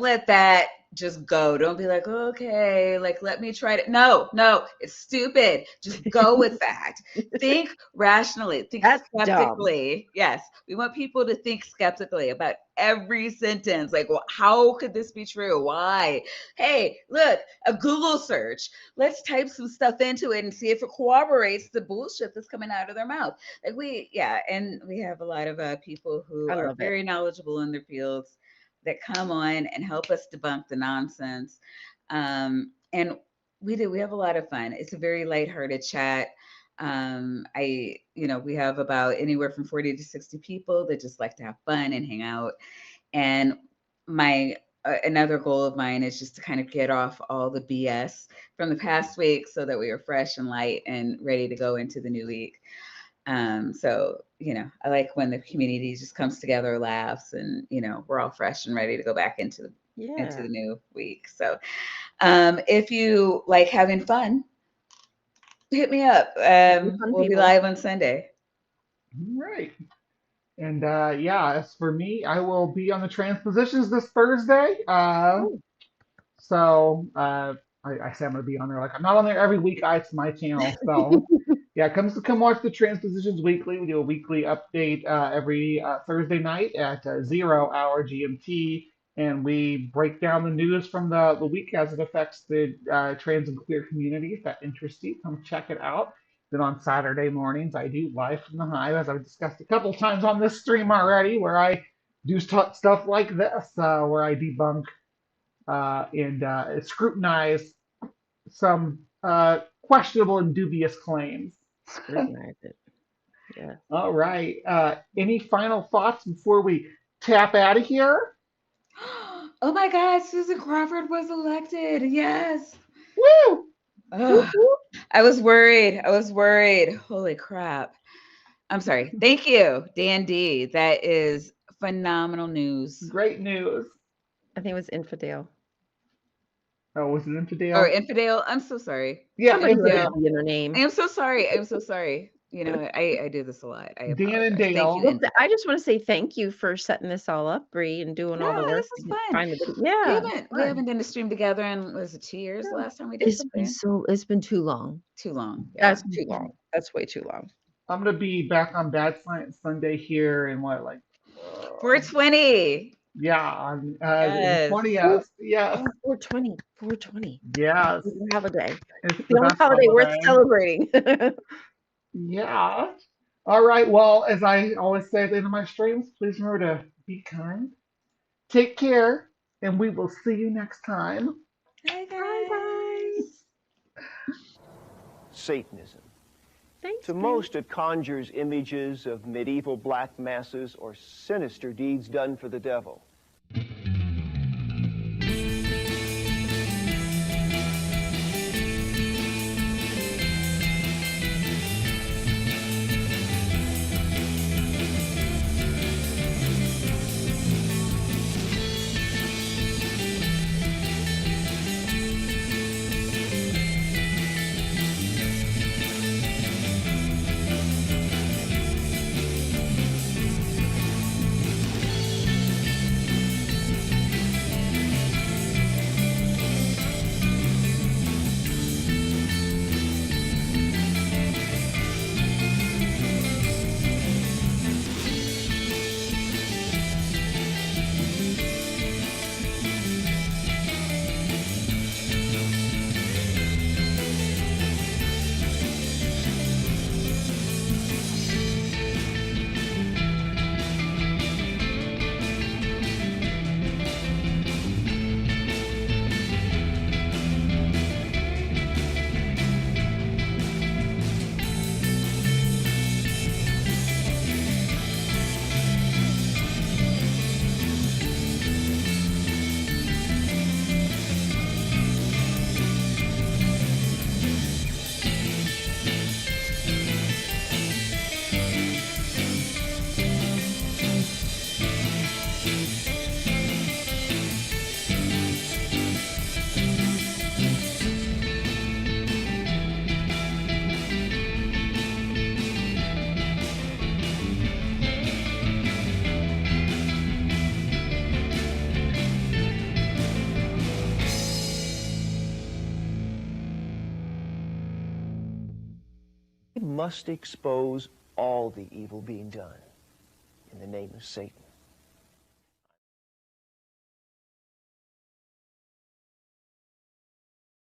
let that just go. Don't be like, okay, like let me try to no, it's stupid. Just go with that. Think rationally, think skeptically. Dumb. Yes. We want people to think skeptically about every sentence. Like, well, how could this be true? Why? Hey, look, a Google search. Let's type some stuff into it and see if it corroborates the bullshit that's coming out of their mouth. Like and we have a lot of people who are very knowledgeable in their fields that come on and help us debunk the nonsense. And we have a lot of fun. It's a very lighthearted chat. We have about anywhere from 40 to 60 people that just like to have fun and hang out. And my another goal of mine is just to kind of get off all the BS from the past week so that we are fresh and light and ready to go into the new week. So, I like when the community just comes together, laughs, and, we're all fresh and ready to go back into the new week. So, if you like having fun, hit me up. We'll be live on Sunday.
All right. And as for me, I will be on the transpositions this Thursday. So I say I'm going to be on there. Like, I'm not on there every week. It's my channel. So come watch the transpositions weekly. We do a weekly update every Thursday night at 0 hour GMT. And we break down the news from the week as it affects the trans and queer community. If that interests you, come check it out. Then on Saturday mornings, I do Live from the Hive, as I've discussed a couple times on this stream already, where I do stuff like this, where I debunk and scrutinize some questionable and dubious claims.
Scrutinize it. Yeah.
All right. Any final thoughts before we tap out of here?
Oh my God, Susan Crawford was elected. Yes.
Woo!
I was worried. Holy crap. I'm sorry. Thank you, Dan D. That is phenomenal news.
Great news.
I think it was Infidel.
Oh, was it Infidel?
Or Infidel. I'm so sorry.
Yeah,
Infidel. Her name.
I am so sorry. I do this a lot. I
Dan and Dale.
Well, I just want to say thank you for setting this all up, Bree, and doing all the work.
This is fun. We haven't done a stream together in, was it 2 years the last time we did something?
It's been too long.
Too long.
Yeah. That's too long. That's way too long.
I'm gonna be back on Bad Science Sunday here in
420.
Yeah, on the 20th. Yeah.
420.
Yes.
Holiday.
It's
the only holiday worth celebrating.
Yeah. All right. Well, as I always say at the end of my streams, please remember to be kind, take care, and we will see you next time.
Bye, guys.
Satanism.
Thanks,
to most, it conjures images of medieval black masses or sinister deeds done for the devil. Must expose all the evil being done in the name of Satan.